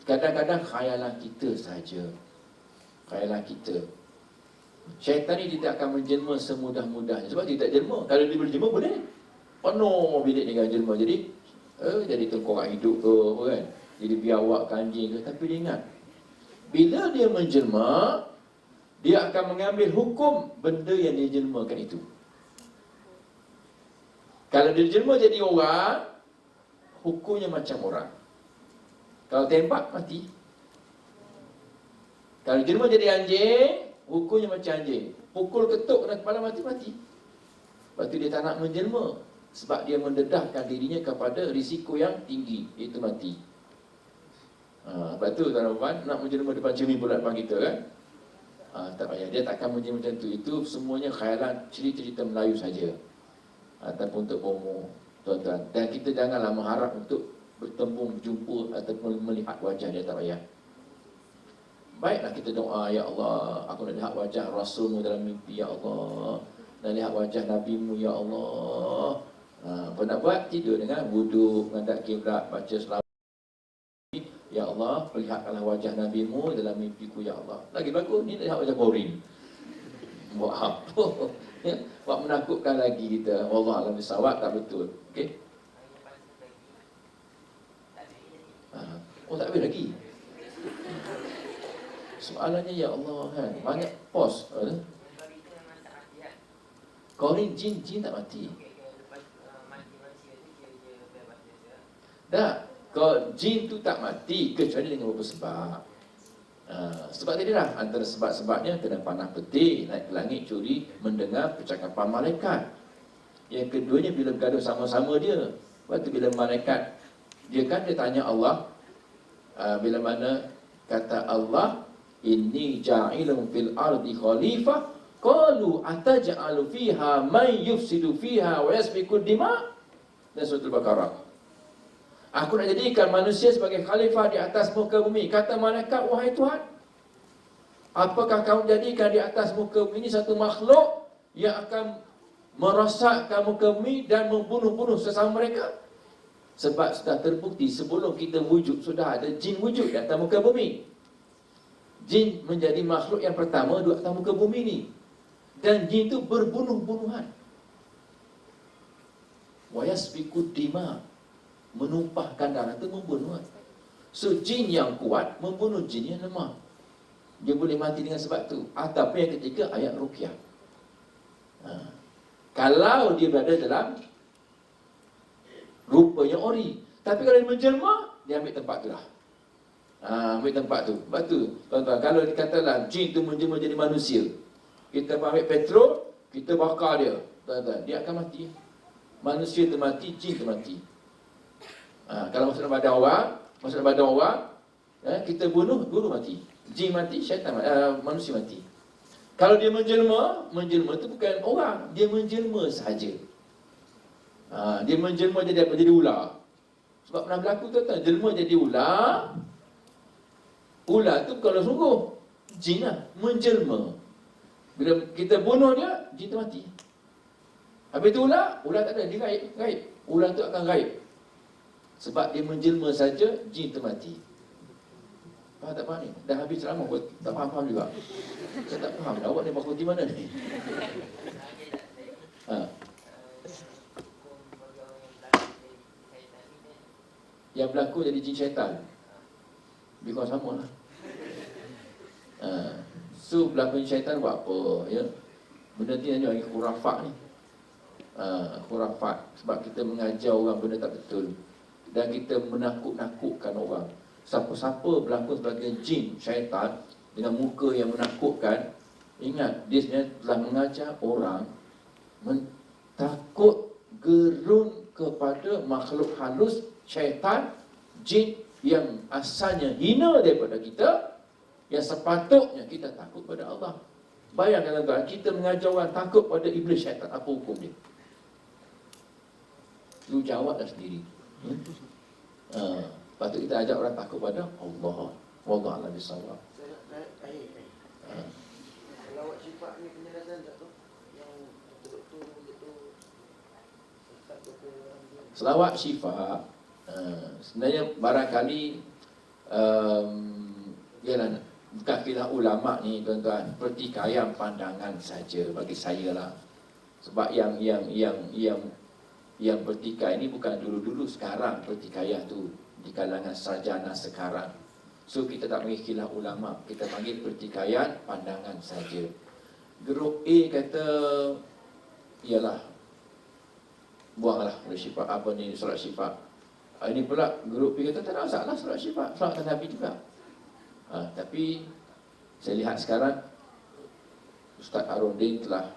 Kadang-kadang khayalan kita saja. Khayalan kita. Syaitan ni dia tak akan menjelma semudah-mudahnya. Sebab dia tak jelma. Kalau dia berjelma boleh. Penuh bilik dengan jelma. Jadi tengkorak hidup ke apa kan. Jadi biawak kanjing ke. Tapi dia ingat, bila dia menjelma, dia akan mengambil hukum benda yang dia jelmakan itu. Kalau dia jelma jadi orang, hukumnya macam orang. Kalau tembak, mati. Kalau jelma jadi anjing, hukumnya macam anjing. Pukul ketuk kena kepala mati. Lepas tu dia tak nak menjelma. Sebab dia mendedahkan dirinya kepada risiko yang tinggi, iaitu mati. Lepas tu tuan-tuan, nak menjelma depan cermin pula depan kita kan. Tak payah, dia takkan menjelma macam tu. Itu semuanya khayalan, cerita-cerita Melayu saja. Ataupun untuk promo, tuan-tuan. Dan kita janganlah mengharap untuk bertemu, berjumpa ataupun melihat wajah dia, tak payah. Baiklah kita doa, ya Allah, aku nak lihat wajah Rasulmu dalam mimpi, ya Allah. Nak lihat wajah Nabimu, ya Allah. Apa nak buat? Tidur dengan wuduk, menghadap kiblat, baca selawat. Ya Allah, perlihatkanlah wajah Nabimu dalam mimpiku, ya Allah. Lagi bagus, ni nak lihat wajah Korin. Buat apa? Ya, buat menakutkan lagi kita. Wallahu a'lam bissawab, tak betul. Okey. Tak habis lagi. Soalannya ya Allah kan. Banyak pos. Korin jin tak mati. Tak. Kalau jin tu tak mati kecuali dengan beberapa sebab. Sebab tadi lah, antara sebab-sebabnya kena panah peti, naik ke langit, curi, mendengar percakapan malaikat. Yang keduanya bila bergaduh sama-sama dia. Lepas tu bila malaikat Dia tanya Allah, bila mana kata Allah, inni ja'ilun fil ardi khalifah, qalu ataj'alu fiha man yufsidu fiha wa yasfiku dima. Dan surah Al-Baqarah. Aku nak jadikan manusia sebagai khalifah di atas muka bumi. Kata malaikat, wahai Tuhan, apakah kamu jadikan di atas muka bumi ini satu makhluk yang akan merosakkan muka bumi dan membunuh-bunuh sesama mereka? Sebab sudah terbukti sebelum kita wujud, sudah ada jin wujud di atas muka bumi. Jin menjadi makhluk yang pertama di atas muka bumi ni. Dan jin itu berbunuh-bunuhan. Wa yasfiku dima, menumpahkan darah itu membunuh. So jin yang kuat membunuh jin yang lemah. Dia boleh mati dengan sebab tu. Ataupun yang ketiga, ayat ruqyah. Kalau dia berada dalam rupanya ori. Tapi kalau dia menjelma, dia ambil tempat tu lah. Ambil tempat tu. Sebab tu, tuan-tuan, kalau dikatalah jin tu menjelma jadi manusia, kita ambil petrol, kita bakar dia, tuan-tuan, dia akan mati. Manusia tu mati, jin tu mati. Kalau masuk dalam badan orang, kita bunuh, guru mati. Jin mati, syaitan mati, manusia mati. Kalau dia menjelma tu bukan orang, dia menjelma sahaja. Dia menjelma jadi apa? Jadi ular. Sebab pernah berlaku tuan-tuan, jelma jadi ular. Ular tu kalau sungguh jin lah, menjelma. Bila kita bunuh dia, jin tu mati. Habis tu ular tak ada, dia gaib. Ular tu akan gaib. Sebab dia menjelma saja, jin tu mati. Faham tak faham ni? Dah habis ceramah pun tak faham juga. Saya tak faham dah, awak ni berkhuti mana ni? Yang berlaku jadi jin syaitan, lebih kurang sama lah. So berlaku syaitan buat apa? Ya? Benda ni hanya lagi khurafat ni. Khurafat. Sebab kita mengajar orang benda tak betul. Dan kita menakut-nakutkan orang. Siapa-siapa berlaku sebagai jin syaitan dengan muka yang menakutkan, ingat, dia sebenarnya telah mengajar orang takut gerun kepada makhluk halus, syaitan, jin yang asalnya hina daripada kita, yang sepatutnya kita takut pada Allah. Bayangkan tuan, kita mengajar orang takut pada iblis syaitan, apa hukum dia? Lu jawablah sendiri. Patut kita ajak orang takut pada Allah. Wallahu a'lam bishawab. Kalau awak sifat ni penjelasan tak tu? Yang betul-betul begitu tetap betul. Selawat syifa, sebenarnya barangkali ialah bukan kilah ulama ni tuan-tuan, pertikaian pandangan saja bagi saya lah. Sebab yang pertikai ni bukan dulu-dulu, sekarang pertikaian tu di kalangan sarjana sekarang. So kita tak panggil kilah ulama, kita panggil pertikaian pandangan saja. Grup A kata ialah buanglah syifa, apa ni, solat syifa. Ini pula grup B kata tak ada masalah solat syifa, solat Nabi juga. Tapi saya lihat sekarang Ustaz Arundin telah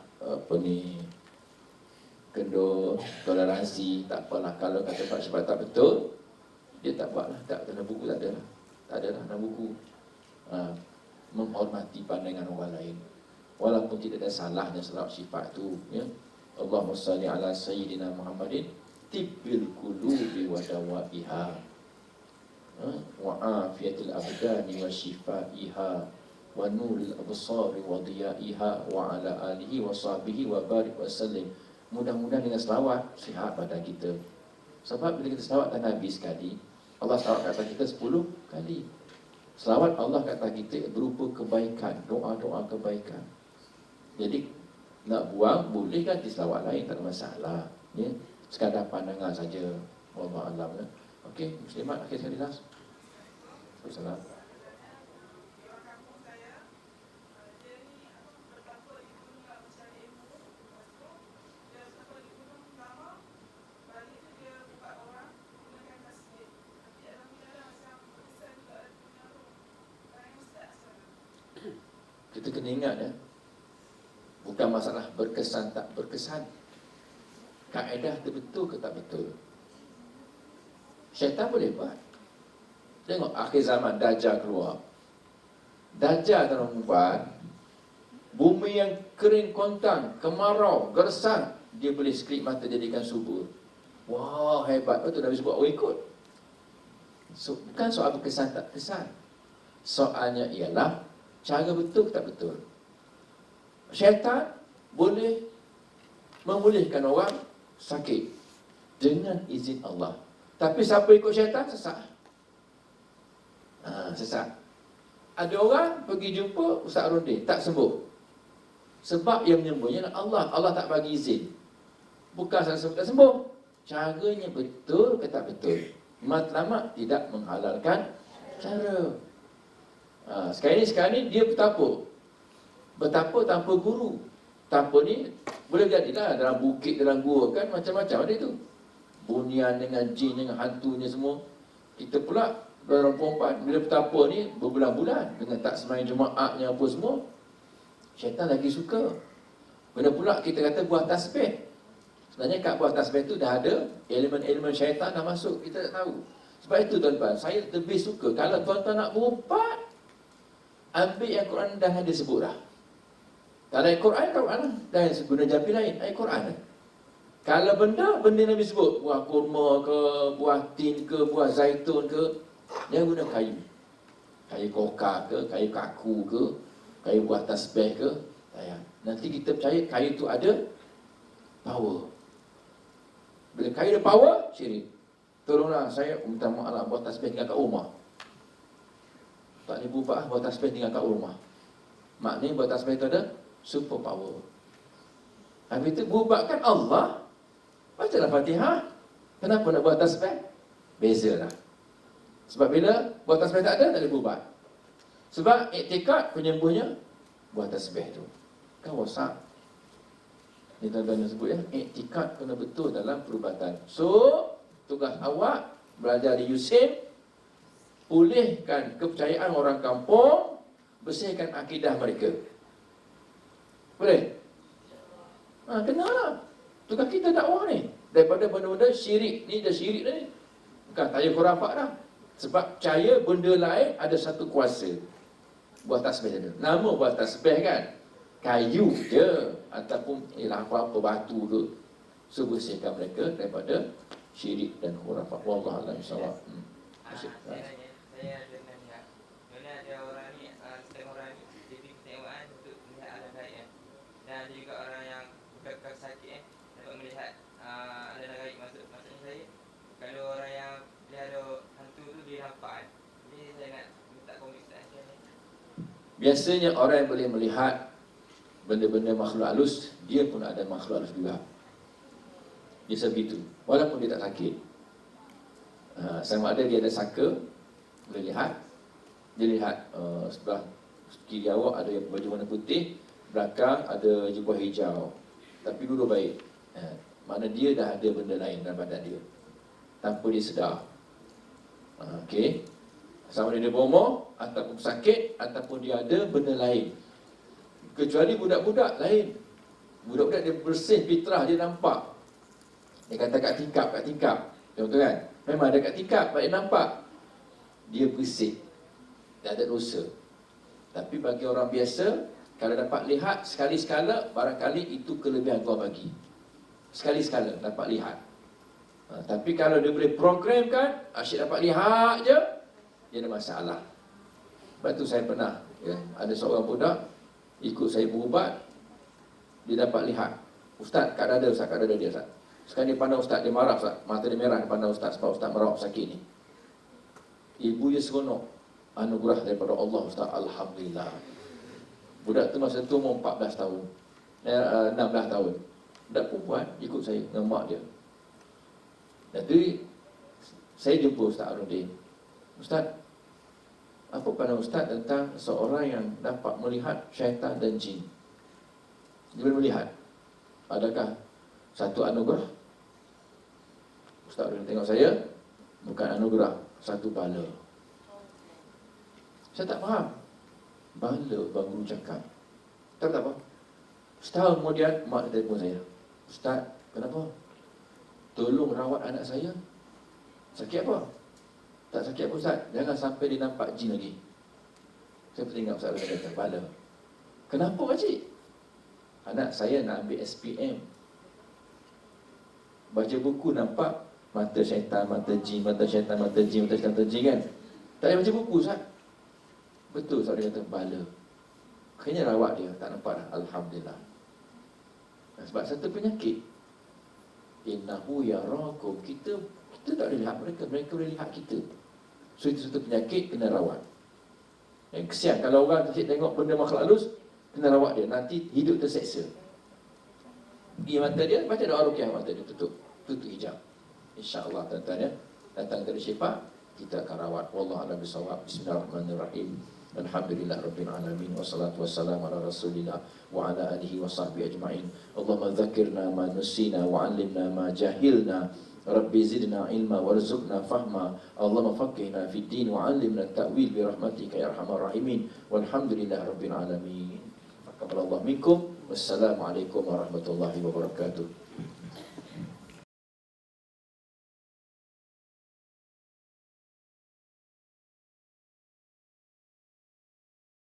kendor toleransi. Tak apalah, kalau kata solat syifa tak betul, dia tak buatlah, tak dalam buku tak ada lah. Tak ada lah dalam buku. Menghormati pandangan orang lain, walaupun tidak ada salahnya solat syifa tu, ya. Allahumma salli ala sayyidina Muhammadin tibbil qulubi wa dawaiha wa afiyatil abdani wa shifaiha wa nuril absari wa diyaiha wa ala alihi wa sahbihi wa barik wa sallim. Mudah-mudahan dengan selawat sihat badan kita. Sebab bila kita selawat tak Nabi sekali, Allah selawat kata kita 10 kali. Selawat Allah kata kita berupa kebaikan, doa-doa kebaikan. Jadi nak buang boleh ganti selawat lain, tak ada masalah, ya. Sekadar pandangan saja. Wallahu a'lam, ya. Okey, muslimat akhir sekali last. Salam. Kita kena ingat, ya, bukan masalah berkesan tak berkesan. Kaedah tu betul ke tak betul? Syaitan boleh buat. Tengok akhir zaman Dajjal keluar. Dajjal tuan-tuan, bumi yang kering kontang, kemarau, gersang, dia boleh skrip mata jadikan subur. Wah, hebat. Betul Nabi sebut orang ikut. So, bukan soal berkesan tak kesan. Soalnya ialah cara betul tak betul. Syaitan boleh memulihkan orang sakit dengan izin Allah. Tapi siapa ikut syaitan, sesat. Sesat. Ada orang pergi jumpa Ustaz Rondin, tak sembuh. Sebab yang menyembuhnya Allah. Allah tak bagi izin. Bukan salah sebut tak sembuh. Caranya betul ke tak betul. Matlamat tidak menghalalkan cara. Sekarang ni dia bertapa. Bertapa tanpa guru. Tanpa ni boleh jadilah dalam bukit, dalam gua kan, macam-macam ada tu. Bunian dengan jin, dengan hantunya semua. Kita pula orang perempuan bila bertapa ni berbulan-bulan dengan tak sembahyang Jumaatnya apa semua. Syaitan lagi suka. Bila pula kita kata buah tasbih. Sebenarnya kat buah tasbih tu dah ada elemen-elemen syaitan dah masuk, kita tak tahu. Sebab itu tuan-tuan, saya lebih suka kalau tuan-tuan nak berubat, ambil yang Quran dah ada sebut dah. Kalau Al-Quran, Quran dah guna jampi lain, Al-Quran. Kalau benda Nabi sebut, buah kurma ke, buah tin ke, buah zaitun ke, jangan guna kayu. Kayu koka ke, kayu kaku ke, kayu buah tasbih ke, sayang. Nanti kita percaya kayu tu ada power. Bila kayu ada power, syirik. Tolonglah saya minta maaf lah, buat tasbih tinggal kat rumah. Tak boleh berubah, buat tasbih tinggal kat rumah. Maknanya buat tasbih tu ada super power. Habis itu berubatkan Allah. Bacalah Fatihah. Kenapa nak buat tasbih? Bezalah. Sebab bila buat tasbih tak ada, tak boleh berubat. Sebab iktikad penyembuhnya buat tasbih tu. Kan wasak. Ni tuan-tuan yang sebut ya, iktikad kena betul dalam perubatan. So, tugas awak belajar di USIM, pulihkan kepercayaan orang kampung, bersihkan akidah mereka. Boleh? Kenalah. Tugas kita dakwah ni. Daripada benda-benda syirik ni, dah syirik ni. Bukan tak payah khurafat dah. Sebab percaya benda lain ada satu kuasa. Buat tasbih je. Nama buat tasbih kan, kayu je ataupun apa-apa batu ke. So bersihkan mereka daripada syirik dan khurafat. Wallahu a'lam bishawab. Saya ada nanya. Mana ada orang ni, setengah orang ni dia pergi ketewakan untuk melihat alam gaib. Dan ada juga orang yang bukan sakit dapat melihat alam gaib. Maksudnya saya, kalau orang yang dia ada hantu tu dia nampak. Jadi saya nak minta komentar macam ni. Biasanya orang yang boleh melihat benda-benda makhluk halus, dia pun ada makhluk halus juga. Dia sebegitu, walaupun dia tak sakit. Sama ada dia ada saka, boleh lihat. Dia lihat sebelah kiri awak ada baju warna putih, belakang ada jubah hijau. Tapi dulu baik. Mana dia dah ada benda lain dalam badan dia, tanpa dia sedar. Okey. Sama ada dia berumur, ataupun sakit, ataupun dia ada benda lain. Kecuali budak-budak lain. Budak-budak dia bersih fitrah, dia nampak. Dia kata kat tingkap. Betul kan? Memang ada kat tingkap, dia nampak. Dia bersih. Dia ada dosa. Tapi bagi orang biasa, kalau dapat lihat sekali-sekala, barangkali itu kelebihan kau bagi. Sekali-sekala dapat lihat. Tapi kalau dia boleh programkan, asyik dapat lihat je, dia ada masalah. Sebab tu saya pernah ada seorang budak ikut saya berubat, dia dapat lihat Ustaz kat dada, Ustaz kat dada dia, Ustaz. Sekarang dia pandang Ustaz, dia marah Ustaz, mata dia merah, dia pandang Ustaz sebab Ustaz merawat sakit ni. Ibu dia seronok, anugerah daripada Allah Ustaz, alhamdulillah. Budak tu masa tu umur 14 tahun, 16 tahun. Budak perempuan ikut saya dengan mak dia. Jadi saya jumpa Ustaz Arundin. Ustaz, apa pandang Ustaz tentang seorang yang dapat melihat syaitan dan jin? Dia boleh melihat. Adakah satu anugerah? Ustaz Arundin tengok saya, bukan anugerah, satu bala. Saya tak faham. Bala bang guru cakap. Tak apa. Setahun kemudian mak dia telefon saya. Ustaz, kenapa? Tolong rawat anak saya. Sakit apa? Tak sakit apa Ustaz? Jangan sampai dia nampak jin lagi. Saya pernah ingat Ustaz Razak kata, bala. Kenapa pakcik? Anak saya nak ambil SPM. Baca buku nampak mata syaitan, mata jin, mata syaitan, mata jin, mata syaitan, mata jin kan? Tak payah baca buku Ustaz. Betul Ustaz dia kata, bala. Kayaknya rawat dia, tak nampak dah. Alhamdulillah. Sebab satu penyakit, innahu yarakum, kita tak boleh lihat mereka, mereka boleh lihat kita. So itu satu penyakit, kena rawat. Yang kesian kalau orang tengok benda makhluk halus, kena rawat dia, nanti hidup terseksa. Pergi mata dia, baca doa ruqyah, mata dia tutup hijab. InsyaAllah tuan-tuan ya, datang dari Syifa, kita akan rawat. Wallahu a'lam bishawab. Bismillahirrahmanirrahim. Alhamdulillah Rabbil Alamin. Wassalatu wassalamu ala Rasulillah wa ala alihi wa sahbihi ajma'in. Allahumma dzakirna ma nusina wa 'allimna ma jahilna. Rabbi zidna ilma warzuqna fahma. Allahumma faqihna fid din wa 'allimna at-ta'wil bi rahmatika ya arhamar rahimin. Walhamdulillah Rabbil Alamin. Taqabbalallahu minkum. Wassalamualaikum warahmatullahi wabarakatuh.